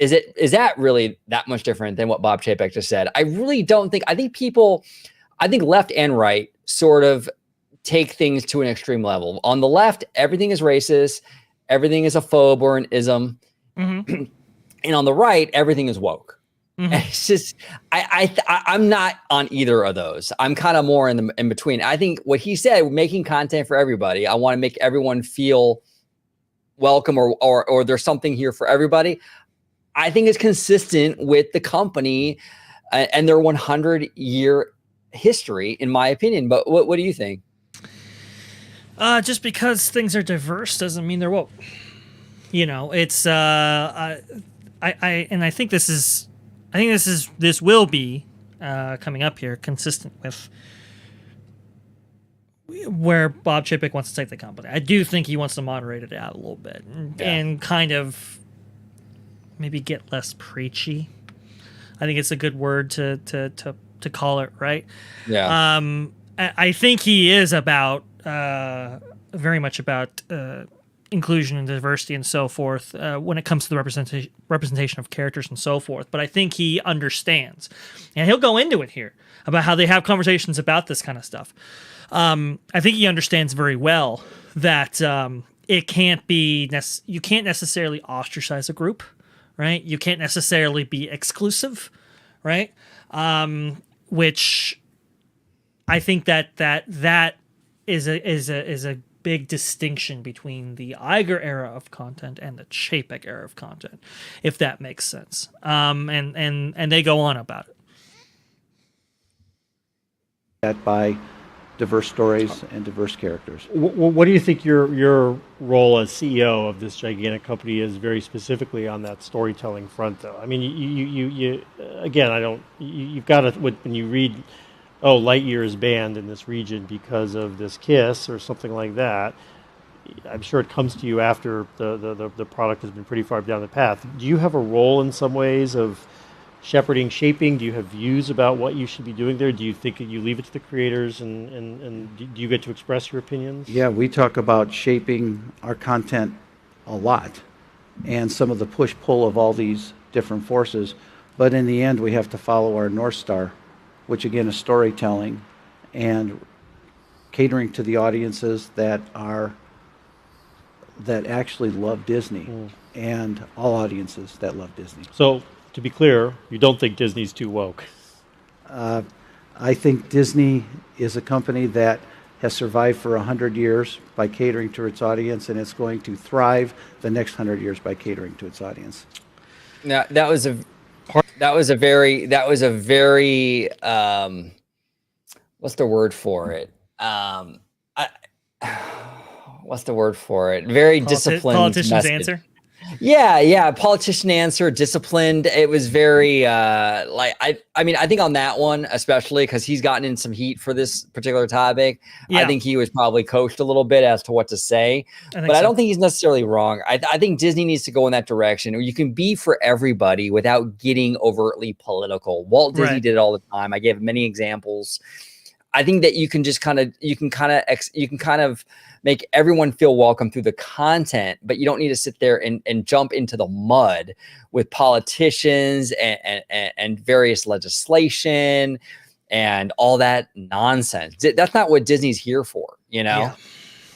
[SPEAKER 1] is that really that much different than what Bob Chapek just said? I really don't think. I think left and right sort of take things to an extreme level. On the left, everything is racist, everything is a phobe or an ism, and on the right, everything is woke. And it's just I'm not on either of those. I'm kind of more in between. I think what he said, making content for everybody. I want to make everyone feel welcome, or there's something here for everybody. I think is consistent with the company and their 100-year history, in my opinion. But what do you think?
[SPEAKER 2] Just because things are diverse doesn't mean they're woke. It's I think this will be coming up here consistent with where Bob Chapek wants to take the company. I do think he wants to moderate it out a little bit and kind of maybe get less preachy. I think it's a good word to call it, right?
[SPEAKER 1] Yeah.
[SPEAKER 2] I think he is about very much about inclusion and diversity and so forth when it comes to the representation of characters and so forth. But I think he understands, and he'll go into it here about how they have conversations about this kind of stuff. I think he understands very well that it can't be you can't necessarily ostracize a group, right? You can't necessarily be exclusive, right? Which I think that is a big distinction between the Iger era of content and the Chapek era of content, if that makes sense. And they go on about it.
[SPEAKER 8] That by diverse stories and diverse characters.
[SPEAKER 7] What do you think your role as CEO of this gigantic company is, very specifically on that storytelling front, though? I mean, you again, you've got to, when you read, oh, Lightyear is banned in this region because of this kiss or something like that, I'm sure it comes to you after the product has been pretty far down the path. Do you have a role in some ways of shepherding, shaping? Do you have views about what you should be doing there? Do you think that you leave it to the creators, and do you get to express your opinions?
[SPEAKER 8] Yeah, we talk about shaping our content a lot and some of the push-pull of all these different forces. But in the end, we have to follow our North Star, which again is storytelling and catering to the audiences that actually love Disney, and all audiences that love Disney.
[SPEAKER 7] So, to be clear, you don't think Disney's too woke?
[SPEAKER 8] I think Disney is a company that has survived for 100 years by catering to its audience, and it's going to thrive the next 100 years by catering to its audience.
[SPEAKER 1] Now, that was a very what's the word for it? What's the word for it? Very disciplined
[SPEAKER 2] Politician's
[SPEAKER 1] message.
[SPEAKER 2] answer.
[SPEAKER 1] Yeah, politician answer, disciplined. It was very I think on that one, especially because he's gotten in some heat for this particular topic.
[SPEAKER 2] Yeah.
[SPEAKER 1] I think he was probably coached a little bit as to what to say, but I don't think he's necessarily wrong. I think Disney needs to go in that direction. You can be for everybody without getting overtly political. Walt Disney did it all the time. I gave many examples. I think that you can just kind of make everyone feel welcome through the content, but you don't need to sit there and jump into the mud with politicians and various legislation and all that nonsense. That's not what Disney's here for, you know?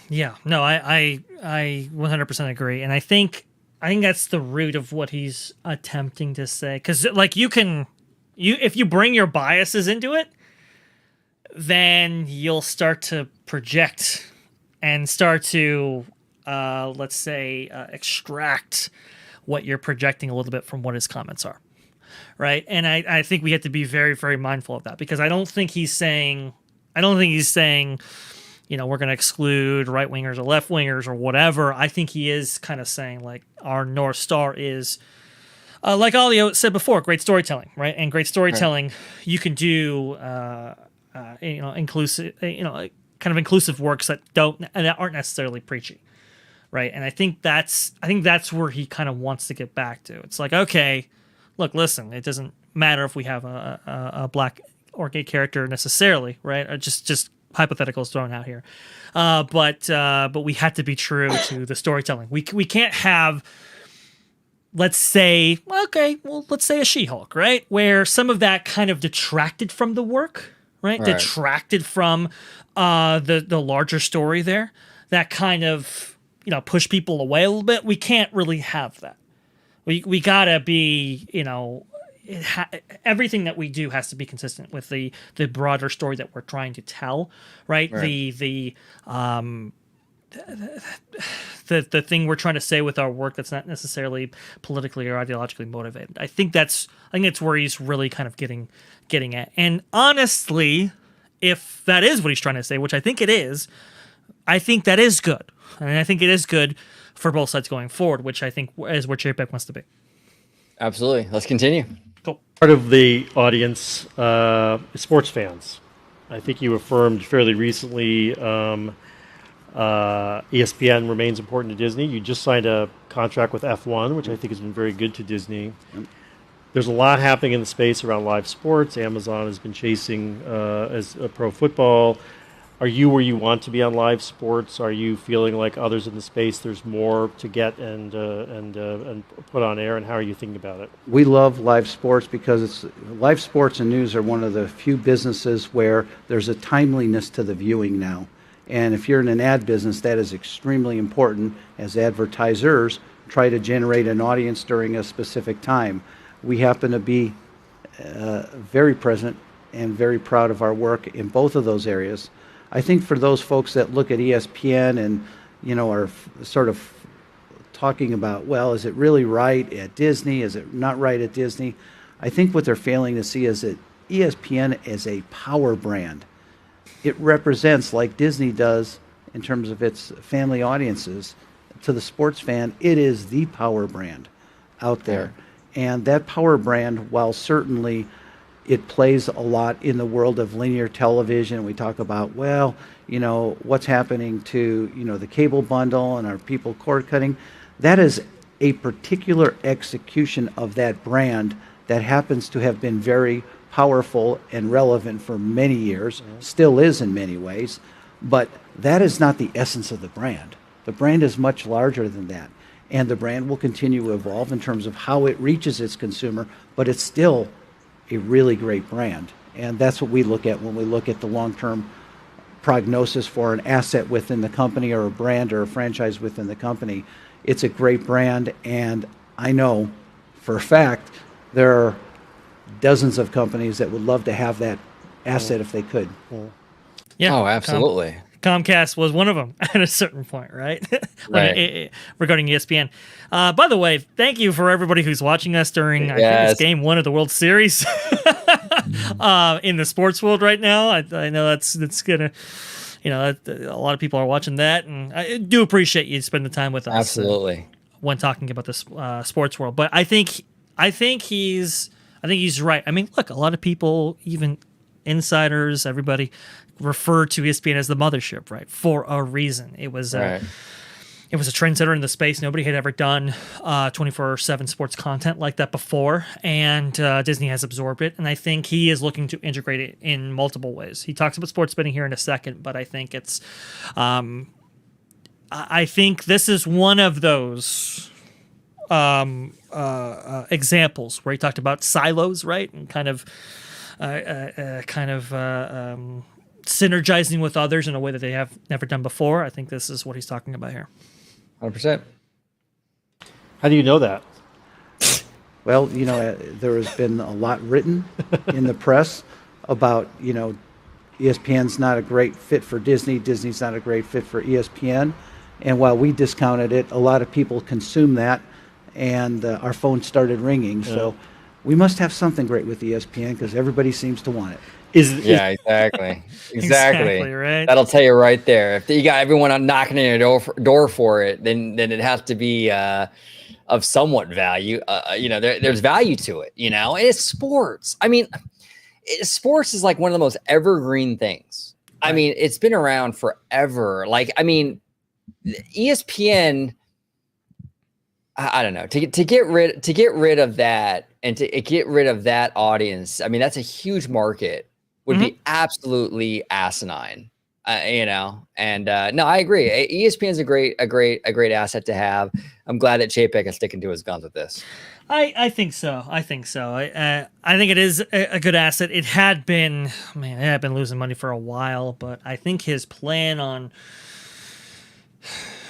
[SPEAKER 2] Yeah. No, I 100% agree. And I think that's the root of what he's attempting to say. Because like if you bring your biases into it, then you'll start to project and start to, let's say, extract what you're projecting a little bit from what his comments are, right? And I think we have to be very, very mindful of that, because I don't think he's saying, we're going to exclude right wingers or left wingers or whatever. I think he is kind of saying like our North Star is, like Alio said before, great storytelling, right? And great storytelling, you can do, inclusive, kind of inclusive works that aren't necessarily preachy, right? And I think that's where he kind of wants to get back to. It's like, okay, look, listen, it doesn't matter if we have a black or gay character necessarily, right? Or just hypotheticals thrown out here, but we have to be true to the storytelling. We can't have, let's say a She-Hulk, right, where some of that kind of detracted from the work. Right? Detracted from the larger story there, that kind of push people away a little bit. We can't really have that. We gotta be everything that we do has to be consistent with the broader story that we're trying to tell. Right? The thing we're trying to say with our work that's not necessarily politically or ideologically motivated. I think that's where he's really kind of getting at. And honestly, if that is what he's trying to say, which I think it is, I think that is good. I mean, I think it is good for both sides going forward, which I think is where Chapek wants to be.
[SPEAKER 1] Absolutely. Let's continue.
[SPEAKER 2] Cool.
[SPEAKER 7] Part of the audience is sports fans. I think you affirmed fairly recently ESPN remains important to Disney. You just signed a contract with F1, which I think has been very good to Disney. There's a lot happening in the space around live sports. Amazon has been chasing as a pro football. Are you where you want to be on live sports? Are you feeling like others in the space there's more to get and put on air? And how are you thinking about it?
[SPEAKER 8] We love live sports because live sports and news are one of the few businesses where there's a timeliness to the viewing now. And if you're in an ad business, that is extremely important as advertisers try to generate an audience during a specific time. We happen to be very present and very proud of our work in both of those areas. I think for those folks that look at ESPN and, are sort of talking about, well, is it really right at Disney? Is it not right at Disney? I think what they're failing to see is that ESPN is a power brand. It represents, like Disney does in terms of its family audiences, to the sports fan, it is the power brand out there. And that power brand, while certainly it plays a lot in the world of linear television, we talk about, well, what's happening to, the cable bundle and are people cord cutting? That is a particular execution of that brand that happens to have been very powerful and relevant for many years, still is in many ways, but that is not the essence of the brand. The brand is much larger than that, and the brand will continue to evolve in terms of how it reaches its consumer, but it's still a really great brand, and that's what we look at when we look at the long-term prognosis for an asset within the company or a brand or a franchise within the company. It's a great brand, and I know for a fact there are dozens of companies that would love to have that asset if they could.
[SPEAKER 2] Yeah.
[SPEAKER 1] Oh, absolutely.
[SPEAKER 2] Comcast was one of them at a certain point, right?
[SPEAKER 1] Right.
[SPEAKER 2] Regarding ESPN. By the way, thank you for everybody who's watching us during I think it's Game 1 of the World Series in the sports world right now. I know that's gonna, a lot of people are watching that, and I do appreciate you spending the time with us.
[SPEAKER 1] Absolutely.
[SPEAKER 2] When talking about the sports world, but I think he's right. I mean, look, a lot of people, even insiders, everybody, refer to ESPN as the mothership, right? For a reason. It was a trendsetter in the space. Nobody had ever done 24/7 sports content like that before, and Disney has absorbed it. And I think he is looking to integrate it in multiple ways. He talks about sports betting here in a second, but I think it's, I think this is one of those examples where he talked about silos, right, and kind of synergizing with others in a way that they have never done before. I think this is what he's talking about here.
[SPEAKER 1] 100%.
[SPEAKER 7] How do you know that?
[SPEAKER 8] Well, there has been a lot written in the press about, ESPN's not a great fit for Disney. Disney's not a great fit for ESPN. And while we discounted it, a lot of people consumed that, and our phone started ringing. Yeah. So we must have something great with ESPN because everybody seems to want it.
[SPEAKER 1] Exactly.
[SPEAKER 2] Exactly, right?
[SPEAKER 1] That'll tell you right there. If you got everyone knocking on your door for it, then it has to be of somewhat value. There's value to it, and it's sports. I mean, sports is like one of the most evergreen things. Right. I mean, it's been around forever. ESPN, I don't know, to get rid of that and to get rid of that audience. I mean, that's a huge market. Would be absolutely asinine, and no, I agree. ESPN is a great asset to have. I'm glad that Chapek is sticking to his guns with this.
[SPEAKER 2] I think so. I think it is a good asset. It had been losing money for a while, but I think his plan on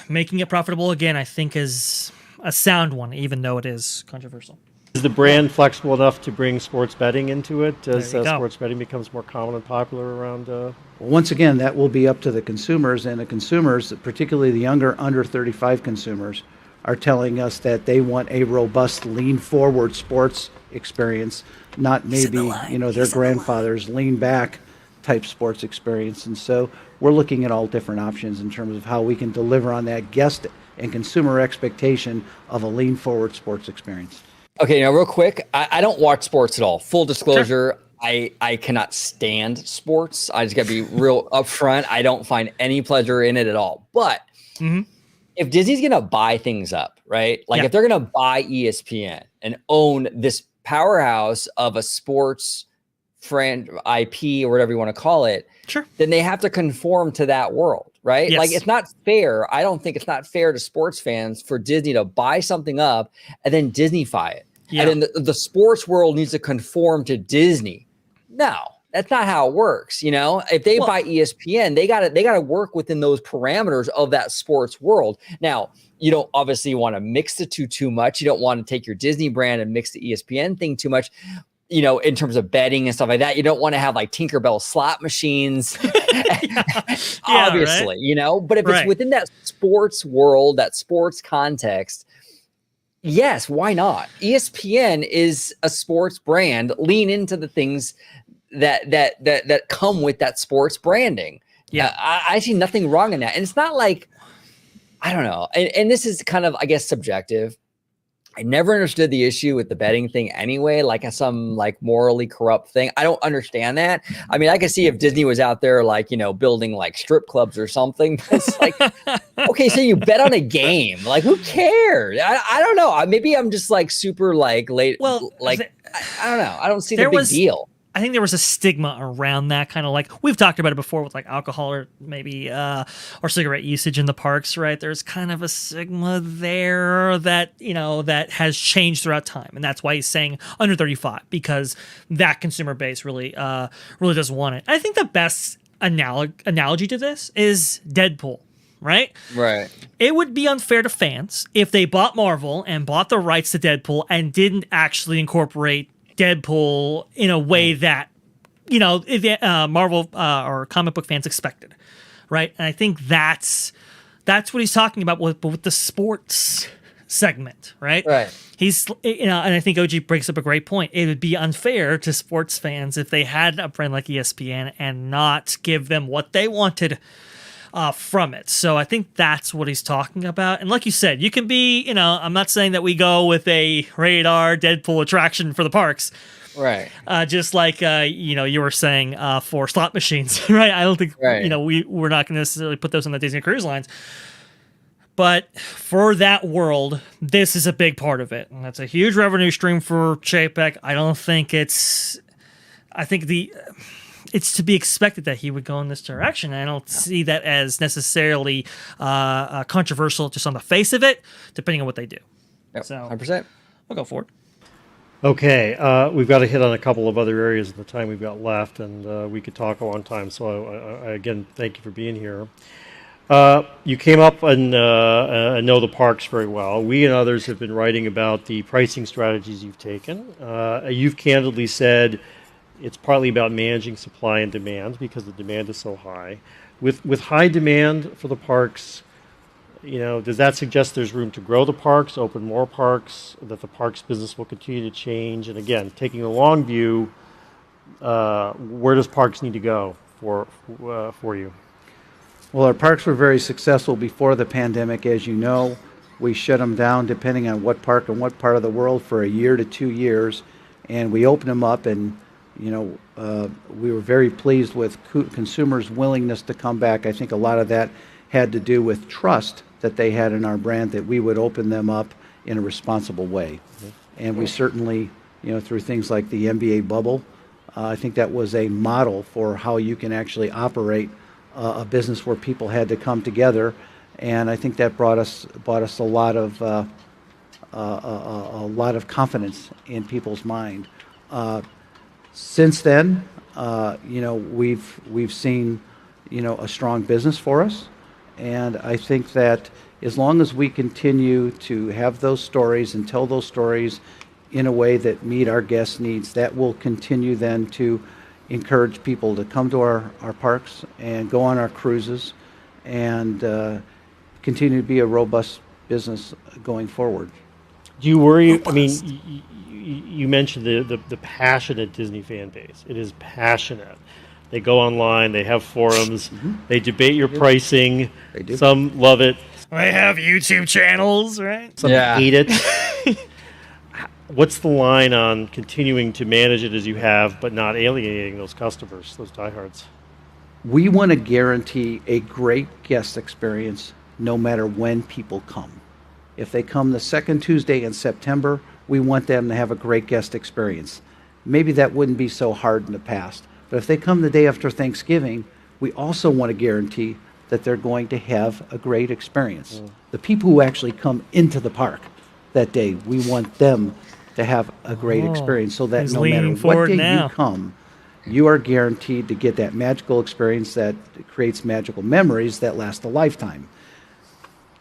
[SPEAKER 2] making it profitable again, I think, is a sound one, even though it is controversial.
[SPEAKER 7] Is the brand flexible enough to bring sports betting into it as sports betting becomes more common and popular around?
[SPEAKER 8] Once again, that will be up to the consumers, and the consumers, particularly the younger under 35 consumers, are telling us that they want a robust, lean-forward sports experience, not maybe their grandfather's lean-back type sports experience. And so we're looking at all different options in terms of how we can deliver on that guest and consumer expectation of a lean-forward sports experience.
[SPEAKER 1] Okay, now real quick, I don't watch sports at all. Full disclosure, sure. I cannot stand sports. I just got to be real upfront. I don't find any pleasure in it at all. But if Disney's going to buy things up, right? If they're going to buy ESPN and own this powerhouse of a sports IP or whatever you want to call it,
[SPEAKER 2] sure,
[SPEAKER 1] then they have to conform to that world, right?
[SPEAKER 2] Yes.
[SPEAKER 1] It's not fair. I don't think it's not fair to sports fans for Disney to buy something up and then Disney-fy it. Yeah. And then the sports world needs to conform to Disney. No, that's not how it works. If they buy ESPN, they gotta work within those parameters of that sports world. Now, you don't obviously want to mix the two too much. You don't want to take your Disney brand and mix the ESPN thing too much. In terms of betting and stuff like that, you don't want to have like Tinkerbell slot machines Obviously,
[SPEAKER 2] right?
[SPEAKER 1] you know, but if
[SPEAKER 2] Right.
[SPEAKER 1] it's within that sports world, that sports context, yes, why not? ESPN is a sports brand. Lean into the things that come with that sports branding.
[SPEAKER 2] Yeah.
[SPEAKER 1] I see nothing wrong in that. And it's not like, I don't know. And this is kind of, I guess, subjective. I never understood the issue with the betting thing anyway, like some like morally corrupt thing. I don't understand that. I mean, I could see if Disney was out there like, you know, building like strip clubs or something. It's like, okay, so you bet on a game. Like, who cares? I don't know. Maybe I'm just like super like late.
[SPEAKER 2] Well,
[SPEAKER 1] like, I don't know. I don't see the big deal.
[SPEAKER 2] I think there was a stigma around that, kind of like we've talked about it before with like alcohol or maybe or cigarette usage in the parks, right? There's kind of a stigma there that, you know, that has changed throughout time, and that's why he's saying under 35, because that consumer base really really doesn't want it. I think the best analogy to this is Deadpool. Right?
[SPEAKER 1] Right.
[SPEAKER 2] It would be unfair to fans if they bought Marvel and bought the rights to Deadpool and didn't actually incorporate Deadpool in a way that, you know, Marvel or comic book fans expected, right? And I think that's what he's talking about with the sports segment, right?
[SPEAKER 1] Right.
[SPEAKER 2] He's, you know, and I think OG breaks up a great point. It would be unfair to sports fans if they had a brand like ESPN and not give them what they wanted from it. So I think that's what he's talking about. And like you said, you can be, you know, I'm not saying that we go with a rated R Deadpool attraction for the parks.
[SPEAKER 1] Right.
[SPEAKER 2] Just like, you know, you were saying for slot machines, right? I don't think, you know, we're not going to necessarily put those on the Disney Cruise Lines. But for that world, this is a big part of it. And that's a huge revenue stream for Chapek. I don't think it's to be expected that he would go in this direction. I don't see that as necessarily controversial just on the face of it, depending on what they do.
[SPEAKER 1] Yep,
[SPEAKER 2] so
[SPEAKER 1] 100%.
[SPEAKER 2] I'll go for it.
[SPEAKER 7] Okay, we've got to hit on a couple of other areas in the time we've got left, and we could talk a long time. So I again, thank you for being here. You came up and know the parks very well. We and others have been writing about the pricing strategies you've taken. You've candidly said it's partly about managing supply and demand because the demand is so high. With high demand for the parks, you know, does that suggest there's room to grow the parks, open more parks, that the parks business will continue to change? And again, taking a long view, where does parks need to go for you?
[SPEAKER 8] Well, our parks were very successful before the pandemic, as you know. We shut them down depending on what park and what part of the world for a year to 2 years, and we opened them up, and you know, we were very pleased with consumers' willingness to come back. I think a lot of that had to do with trust that they had in our brand, that we would open them up in a responsible way. And we certainly, you know, through things like the NBA bubble, I think that was a model for how you can actually operate a business where people had to come together. And I think that brought us a lot of confidence in people's mind. Since then, you know, we've seen, you know, a strong business for us, and I think that as long as we continue to have those stories and tell those stories in a way that meet our guests' needs, that will continue then to encourage people to come to our parks and go on our cruises and continue to be a robust business going forward.
[SPEAKER 7] Do you worry? I mean, you mentioned the passionate Disney fan base. It is passionate. They go online. They have forums. They debate your pricing.
[SPEAKER 8] They do.
[SPEAKER 7] Some love it.
[SPEAKER 2] They have YouTube channels, right?
[SPEAKER 7] Some hate it. What's the line on continuing to manage it as you have, but not alienating those customers, those diehards?
[SPEAKER 8] We want to guarantee a great guest experience no matter when people come. If they come the second Tuesday in September, we want them to have a great guest experience. Maybe that wouldn't be so hard in the past, but if they come the day after Thanksgiving, we also want to guarantee that they're going to have a great experience. The people who actually come into the park that day, we want them to have a great experience, so that no matter what day you come, you are guaranteed to get that magical experience that creates magical memories that last a lifetime.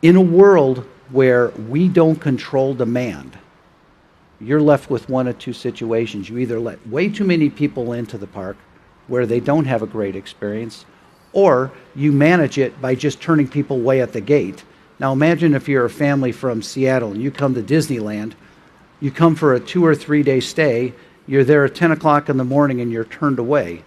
[SPEAKER 8] In a world where we don't control demand, you're left with one of two situations. You either let way too many people into the park where they don't have a great experience, or you manage it by just turning people away at the gate. Now imagine if you're a family from Seattle and you come to Disneyland, you come for a 2 or 3 day stay, you're there at 10 o'clock in the morning and you're turned away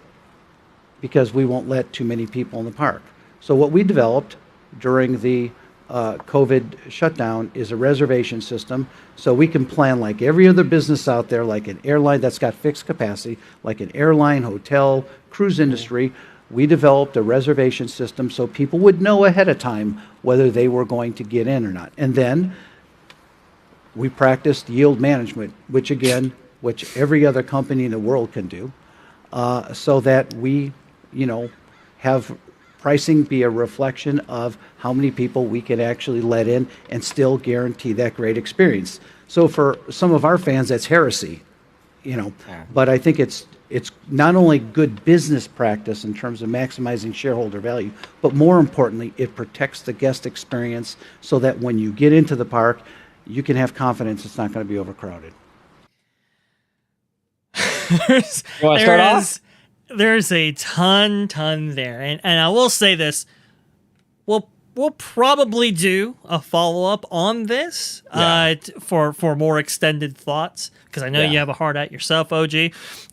[SPEAKER 8] because we won't let too many people in the park. So what we developed during the COVID shutdown is a reservation system, so we can plan like every other business out there, like an airline that's got fixed capacity, like an airline, hotel, cruise industry. We developed a reservation system so people would know ahead of time whether they were going to get in or not. And then we practiced yield management, which every other company in the world can do, so that we, have pricing be a reflection of how many people we can actually let in and still guarantee that great experience. So for some of our fans, that's heresy, but I think it's not only good business practice in terms of maximizing shareholder value, but more importantly, it protects the guest experience so that when you get into the park, you can have confidence it's not going to be overcrowded.
[SPEAKER 1] You want to start off?
[SPEAKER 2] There's a ton there, and I will say this: we'll probably do a follow up on this for more extended thoughts, because I know you have a hard at yourself, OG.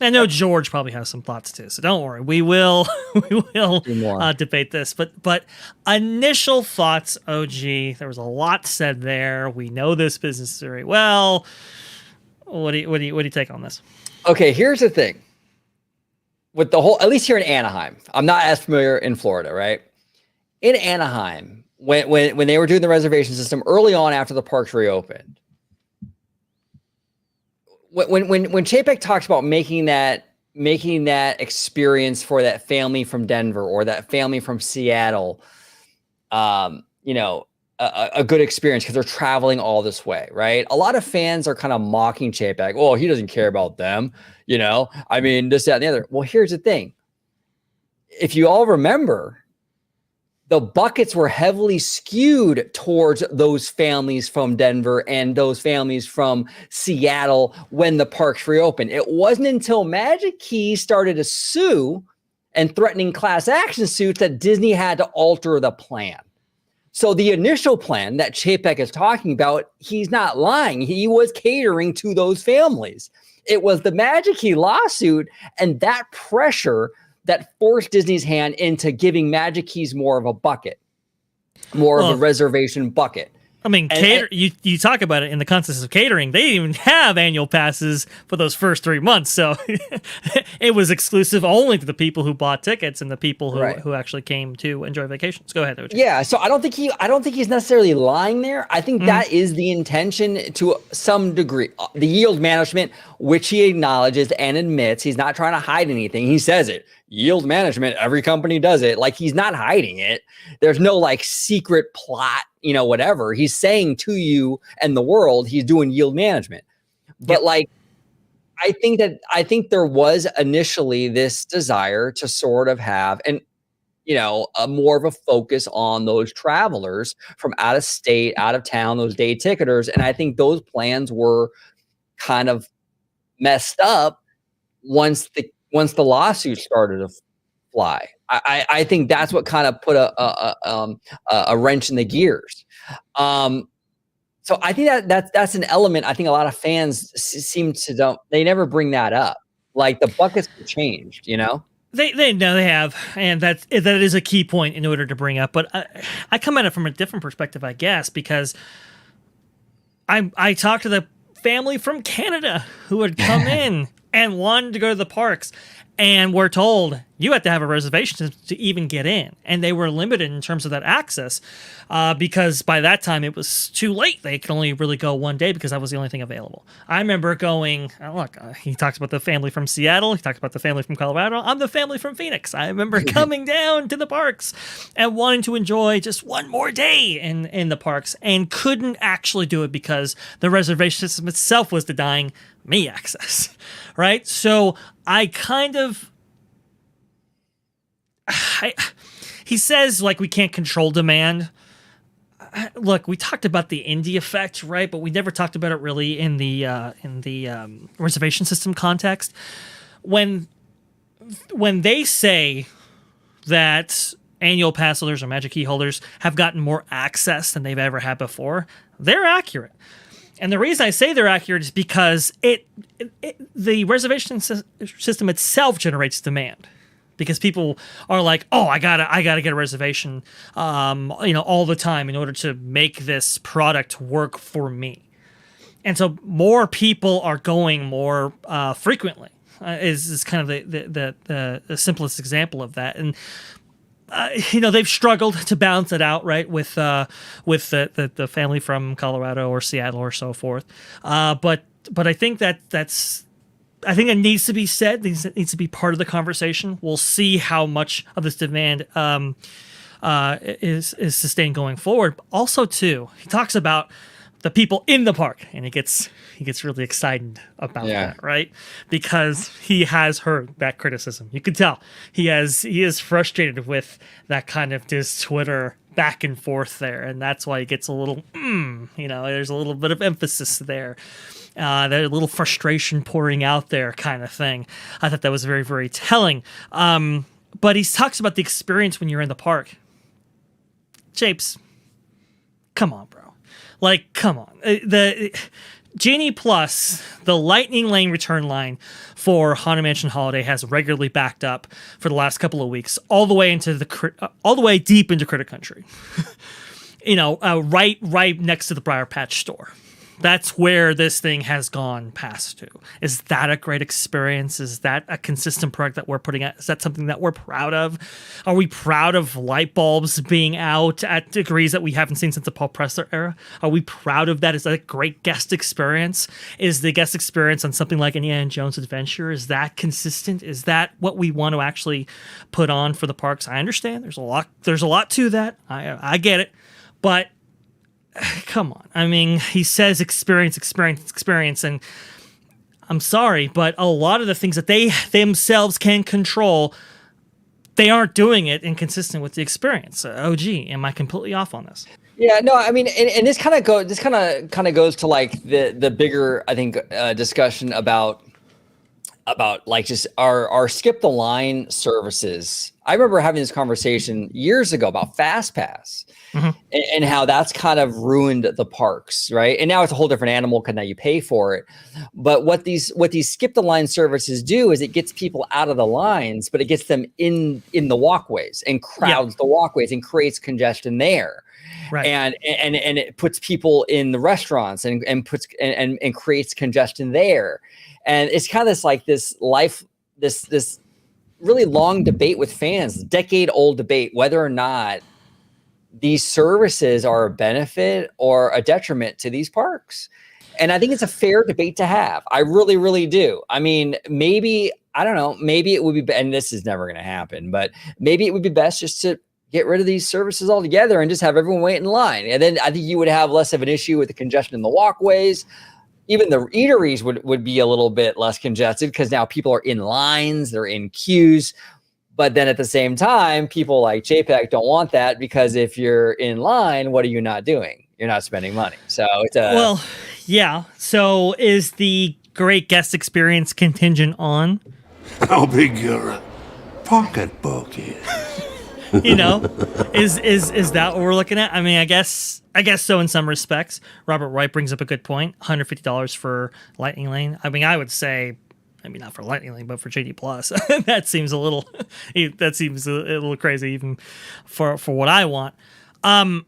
[SPEAKER 2] I know George probably has some thoughts too, so don't worry. We will debate this, but initial thoughts, OG. There was a lot said there. We know this business very well. What do you take on this?
[SPEAKER 1] Okay, here's the thing. With the whole, at least here in Anaheim, I'm not as familiar in Florida, right? In Anaheim, when they were doing the reservation system early on after the parks reopened, when Chapek talks about making that experience for that family from Denver or that family from Seattle, a good experience because they're traveling all this way, right? A lot of fans are kind of mocking Chapek. Oh, he doesn't care about them. I mean, this, that, and the other. Well, here's the thing. If you all remember, the buckets were heavily skewed towards those families from Denver and those families from Seattle when the parks reopened. It wasn't until Magic Key started to sue and threatening class action suits that Disney had to alter the plan. So the initial plan that Chapek is talking about, he's not lying. He was catering to those families. It was the Magic Key lawsuit and that pressure that forced Disney's hand into giving Magic Keys more of a bucket, more of a reservation bucket.
[SPEAKER 2] I mean, you talk about it in the context of catering. They didn't even have annual passes for those first 3 months, so it was exclusive only to the people who bought tickets and the people who actually came to enjoy vacations. Go ahead, OJ.
[SPEAKER 1] Yeah, so I don't think he's necessarily lying there. I think that is the intention to some degree. The yield management, which he acknowledges and admits, he's not trying to hide anything. He says it. Yield management, every company does it. Like, he's not hiding it. There's no like secret plot, whatever. He's saying to you and the world, he's doing yield management. But like, I think there was initially this desire to sort of have a more of a focus on those travelers from out of state, out of town, those day ticketers. And I think those plans were kind of messed up once the lawsuit started to fly. I think that's what kind of put a wrench in the gears. So I think that's an element. I think a lot of fans seem to they never bring that up. Like, the buckets have changed,
[SPEAKER 2] They know they have, and that is a key point in order to bring up. But I come at it from a different perspective, I guess, because I talked to the family from Canada who had come in and wanted to go to the parks, and were told you have to have a reservation to even get in, and they were limited in terms of that access because by that time it was too late. They could only really go one day because that was the only thing available. I remember going, he talks about the family from Seattle, he talks about the family from Colorado. I'm the family from Phoenix. I remember coming down to the parks and wanting to enjoy just one more day in the parks, and couldn't actually do it because the reservation system itself was denying me access, right? So I kind of, he says, like, we can't control demand. Look, we talked about the indie effect, right? But we never talked about it really in the reservation system context. When they say that annual pass holders or Magic Key holders have gotten more access than they've ever had before, they're accurate. And the reason I say they're accurate is because the reservation system itself generates demand. Because people are like, oh, I gotta get a reservation, all the time in order to make this product work for me. And so more people are going more frequently. Is kind of the simplest example of that. And they've struggled to balance it out, right, with the family from Colorado or Seattle or so forth. But I think I think it needs to be said. It needs to be part of the conversation. We'll see how much of this demand is sustained going forward. Also, too, he talks about the people in the park, and he gets really excited about that, right? Because he has heard that criticism. You can tell he is frustrated with that kind of Twitter back and forth there, and that's why he gets a little, there's a little bit of emphasis there. There's a little frustration pouring out there kind of thing. I thought that was very, very telling. But he talks about the experience when you're in the park. Japes, come on, bro. Like, come on. The Genie Plus, the Lightning Lane return line for Haunted Mansion Holiday has regularly backed up for the last couple of weeks, all the way deep into Critter Country. Right next to the Briar Patch store. That's where this thing has gone past to. Is that a great experience? Is that a consistent product that we're putting out? Is that something that we're proud of? Are we proud of light bulbs being out at degrees that we haven't seen since the Paul Pressler era? Are we proud of that? Is that a great guest experience? Is the guest experience on something like Indiana Jones Adventure, is that consistent? Is that what we want to actually put on for the parks? I understand there's a lot to that. I get it. But come on. I mean, he says experience, and I'm sorry, but a lot of the things that they themselves can control, they aren't doing it inconsistent with the experience. OG, am I completely off on this?
[SPEAKER 1] Yeah, no, I mean, and this kind of goes to like the bigger, I think, discussion about like just our skip the line services. I remember having this conversation years ago about FastPass. Mm-hmm. And how that's kind of ruined the parks, right? And now it's a whole different animal because now you pay for it. But what these skip the line services do is it gets people out of the lines, but it gets them in the walkways and crowds the walkways and creates congestion there. Right. And it puts people in the restaurants and creates congestion there. And it's kind of this really long debate with fans, decade-old debate, whether or not these services are a benefit or a detriment to these parks. And I think it's a fair debate to have. I really, really do. I mean, maybe it would be, and this is never going to happen, but maybe it would be best just to get rid of these services altogether and just have everyone wait in line. And then I think you would have less of an issue with the congestion in the walkways. Even the eateries would be a little bit less congested because now people are in lines, they're in queues. But then at the same time, people like Chapek don't want that because if you're in line, what are you not doing? You're not spending money. So it's
[SPEAKER 2] So is the great guest experience contingent on
[SPEAKER 9] how big your pocketbook is?
[SPEAKER 2] Is that what we're looking at? I mean, I guess so in some respects. Robert Wright brings up a good point. $150 for Lightning Lane. I mean, I would say, maybe not for Lightning Lane, but for JD Plus. that seems a little crazy even for what I want. I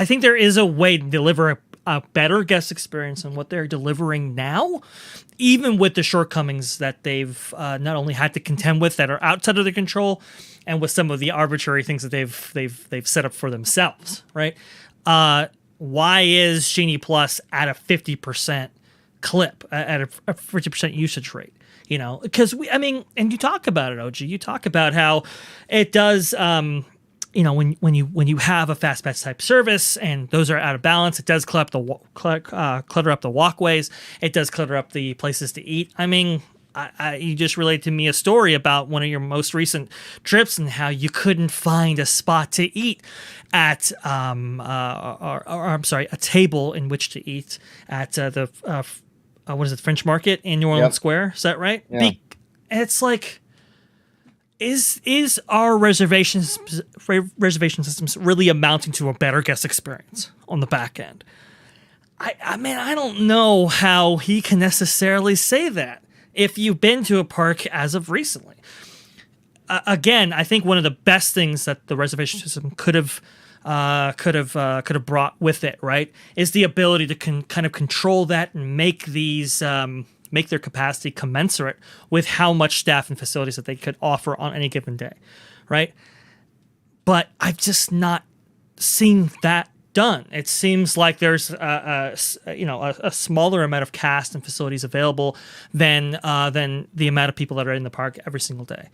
[SPEAKER 2] think there is a way to deliver a better guest experience than what they're delivering now, even with the shortcomings that they've not only had to contend with that are outside of their control, and with some of the arbitrary things that they've set up for themselves. Right? Why is Genie Plus at a 50% clip, at a 50% usage rate? Because and you talk about it, OG. You talk about how it does. When you have a FastPass type service and those are out of balance, it does clutter up the walkways. It does clutter up the places to eat. I mean, you just relayed to me a story about one of your most recent trips and how you couldn't find a spot to eat at, a table in which to eat at the French Market in New Orleans Square. Is that right?
[SPEAKER 1] Yeah.
[SPEAKER 2] It's like, is our reservation systems really amounting to a better guest experience on the back end? I mean, I don't know how he can necessarily say that if you've been to a park as of recently. Again, I think one of the best things that the reservation system could have brought with it, right, is the ability to kind of control that and make these make their capacity commensurate with how much staff and facilities that they could offer on any given day, right? But I've just not seen that done. It seems like there's a smaller amount of cast and facilities available than the amount of people that are in the park every single day,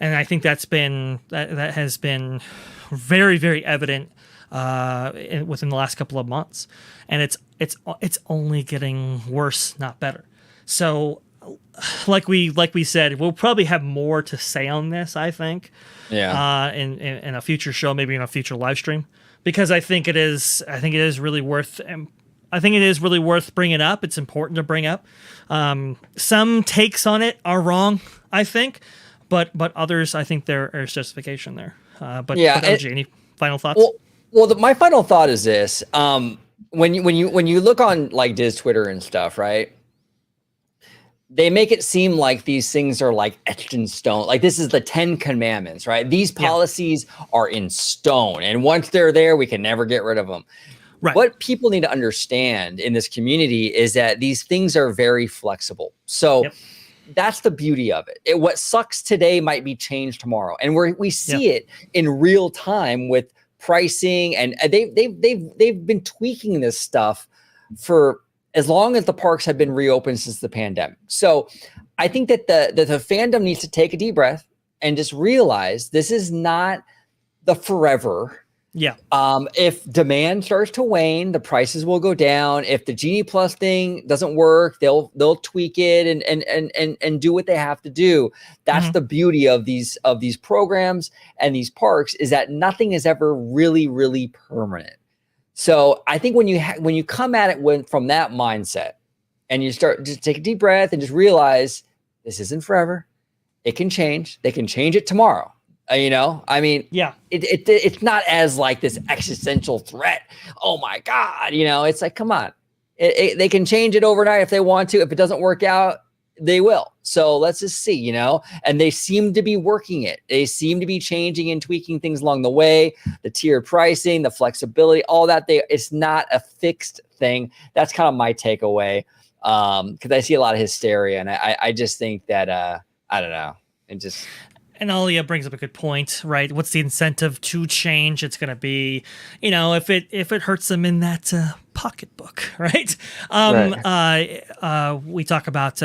[SPEAKER 2] and I think that has been very, very evident within the last couple of months, and it's only getting worse, not better. So, like we said, we'll probably have more to say on this, I think.
[SPEAKER 1] Yeah.
[SPEAKER 2] In a future show, maybe in a future live stream, because I think it is really worth. I think it is really worth bringing up. It's important to bring up. Some takes on it are wrong, I think, but others, I think there is justification there. But OG, any final thoughts?
[SPEAKER 1] My final thought is this: when you look on like Diz Twitter and stuff, right? They make it seem like these things are like etched in stone. Like this is the 10 commandments, right? These policies are in stone. And once they're there, we can never get rid of them.
[SPEAKER 2] Right.
[SPEAKER 1] What people need to understand in this community is that these things are very flexible. So that's the beauty of it. What sucks today might be changed tomorrow. And we see it in real time with pricing. And they've been tweaking this stuff for as long as the parks have been reopened since the pandemic. So I think that the fandom needs to take a deep breath and just realize this is not the forever.
[SPEAKER 2] Yeah.
[SPEAKER 1] If demand starts to wane, the prices will go down. If the Genie Plus thing doesn't work, they'll tweak it and do what they have to do. That's the beauty of these programs and these parks, is that nothing is ever really, really permanent. So I think when you come at it from that mindset, and you start to take a deep breath and just realize this isn't forever, it can change. They can change it tomorrow. I mean, it's not as like this existential threat. Oh my God, it's like, come on, they can change it overnight if they want to. If it doesn't work out, they will. So let's just see, and they seem to be working it. They seem to be changing and tweaking things along the way, the tiered pricing, the flexibility, all that. It's not a fixed thing. That's kind of my takeaway. Cause I see a lot of hysteria, and I just think that, I don't know.
[SPEAKER 2] And Alia brings up a good point, right? What's the incentive to change? It's going to be, if it hurts them in that pocketbook, right? We talk about,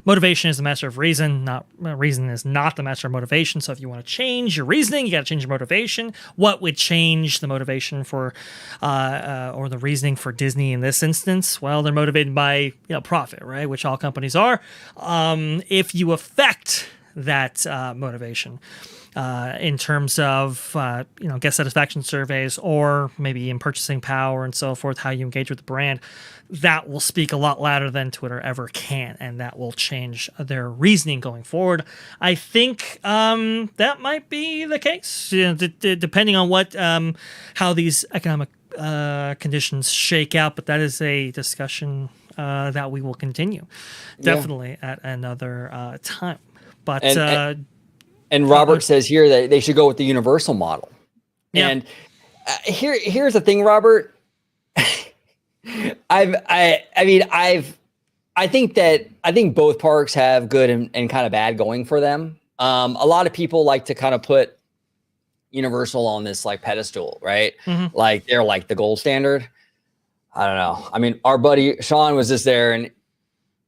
[SPEAKER 2] motivation is the master of reason. Reason is not the master of motivation. So if you want to change your reasoning, you got to change your motivation. What would change the motivation for, or the reasoning for Disney in this instance? Well, they're motivated by profit, right? Which all companies are. If you affect that motivation in terms of guest satisfaction surveys, or maybe in purchasing power and so forth, how you engage with the brand, that will speak a lot louder than Twitter ever can, and that will change their reasoning going forward. I think that might be the case, depending on what how these economic conditions shake out, but that is a discussion that we will continue definitely at another time. But
[SPEAKER 1] and Robert says here that they should go with the universal model.
[SPEAKER 2] Yeah.
[SPEAKER 1] And here's the thing, Robert. I think both parks have good and kind of bad going for them. A lot of people like to kind of put Universal on this like pedestal, right? Like they're like the gold standard. I don't know. I mean, our buddy Sean was just there, and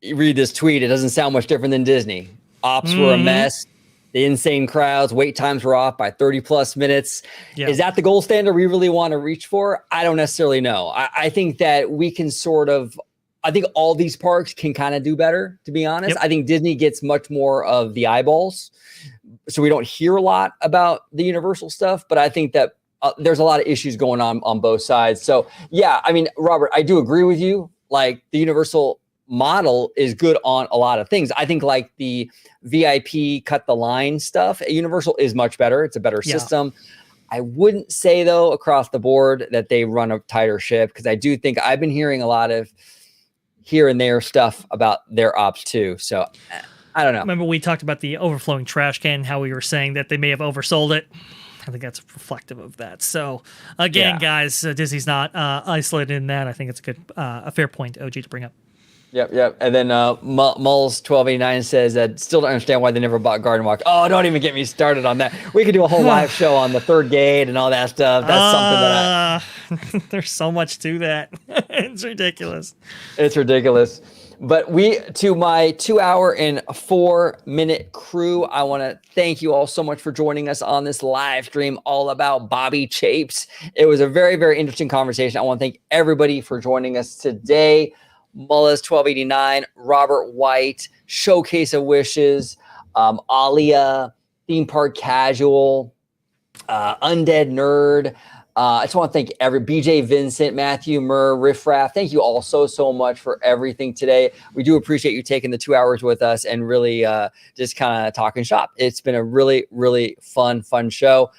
[SPEAKER 1] you read this tweet. It doesn't sound much different than Disney. Ops were a mess. The insane crowds, wait times were off by 30 plus minutes. Yeah. Is that the gold standard we really want to reach for? I don't necessarily know. I think that we can I think all these parks can kind of do better, to be honest. I think Disney gets much more of the eyeballs, so we don't hear a lot about the Universal stuff, but I think that there's a lot of issues going on both sides. So yeah, I mean, Robert, I do agree with you. Like the Universal model is good on a lot of things. I think like the VIP cut the line stuff at Universal is much better. It's a better system. I wouldn't say though across the board that they run a tighter ship, because I do think I've been hearing a lot of here and there stuff about their ops too. So I don't know.
[SPEAKER 2] Remember we talked about the overflowing trash can, how we were saying that they may have oversold it. I think that's reflective of that. So again, guys, Disney's not isolated in that. I think it's a fair point, OG, to bring up.
[SPEAKER 1] Yep. And then Mulls 1289 says that still don't understand why they never bought Garden Walk. Oh, don't even get me started on that. We could do a whole live show on the third gate and all that stuff. That's something that
[SPEAKER 2] there's so much to that. It's ridiculous.
[SPEAKER 1] It's ridiculous. But to my 2 hour and 4 minute crew, I want to thank you all so much for joining us on this live stream all about Bobby Chapes. It was a very, very interesting conversation. I want to thank everybody for joining us today. Mullis 1289, Robert White, Showcase of Wishes, Alia, Theme Park Casual, Undead Nerd. I just want to thank BJ Vincent, Matthew Murr, Riff Raff. Thank you all so much for everything today. We do appreciate you taking the 2 hours with us and really just kind of talking shop. It's been a really, really fun show.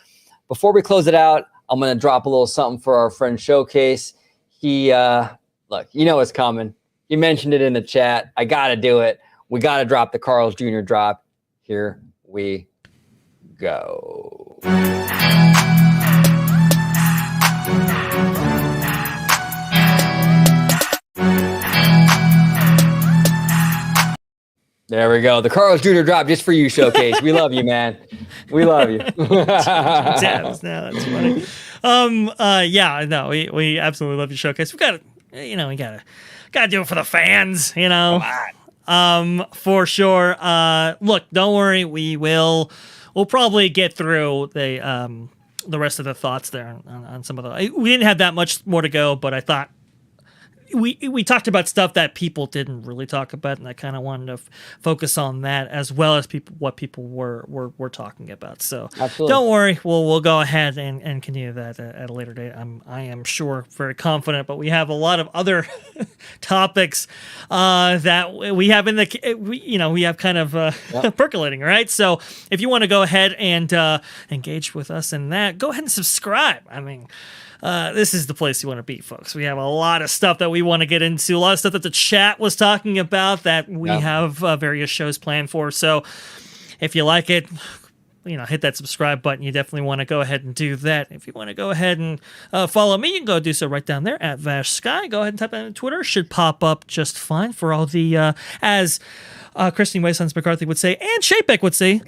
[SPEAKER 1] Before we close it out, I'm going to drop a little something for our friend Showcase. He, look, you know it's coming. You mentioned it in the chat. I got to do it. We got to drop the Carl's Jr. drop. Here we go. There we go. The Carl's Jr. drop just for you, Showcase. We love you, man. We love you.
[SPEAKER 2] That's funny. Yeah, no, we absolutely love you, Showcase. We got to, we gotta do it for the fans, for sure. Look, don't worry. We'll probably get through the rest of the thoughts there on some of the, we didn't have that much more to go, but I thought we talked about stuff that people didn't really talk about, and I kind of wanted to focus on that as well as what people were talking about. So absolutely. Don't worry, we'll go ahead and continue that at a later date. I am sure, very confident. But we have a lot of other topics that we have we have kind of percolating, right? So if you want to go ahead and engage with us in that, go ahead and subscribe. I mean, this is the place you want to be, folks. We have a lot of stuff that we want to get into, a lot of stuff that the chat was talking about that we have various shows planned for. So if you like it, hit that subscribe button. You definitely want to go ahead and do that. If you want to go ahead and follow me, you can go do so right down there at Vash Sky. Go ahead and type that in Twitter. Should pop up just fine for all the, as Christine Waysons McCarthy would say, and Chapek would say,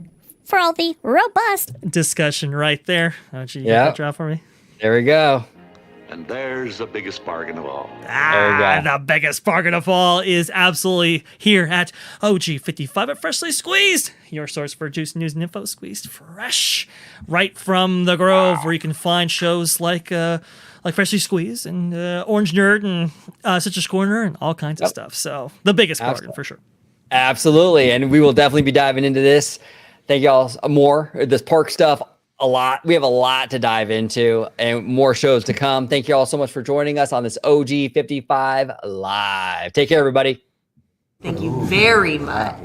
[SPEAKER 3] for all the robust
[SPEAKER 2] discussion right there. Oh, gee, you got that drop for me?
[SPEAKER 1] There we go.
[SPEAKER 4] And there's the biggest bargain of all.
[SPEAKER 2] The biggest bargain of all is absolutely here at OG55 at Freshly Squeezed, your source for juice, news, and info, squeezed fresh right from the Grove, where you can find shows like Freshly Squeezed and Orange Nerd and Citrus Corner and all kinds of stuff. So the biggest bargain for sure.
[SPEAKER 1] Absolutely, and we will definitely be diving into this. Thank y'all more. This park stuff. A lot. We have a lot to dive into and more shows to come. Thank you all so much for joining us on this OG55 Live. Take care, everybody.
[SPEAKER 10] Thank you very much.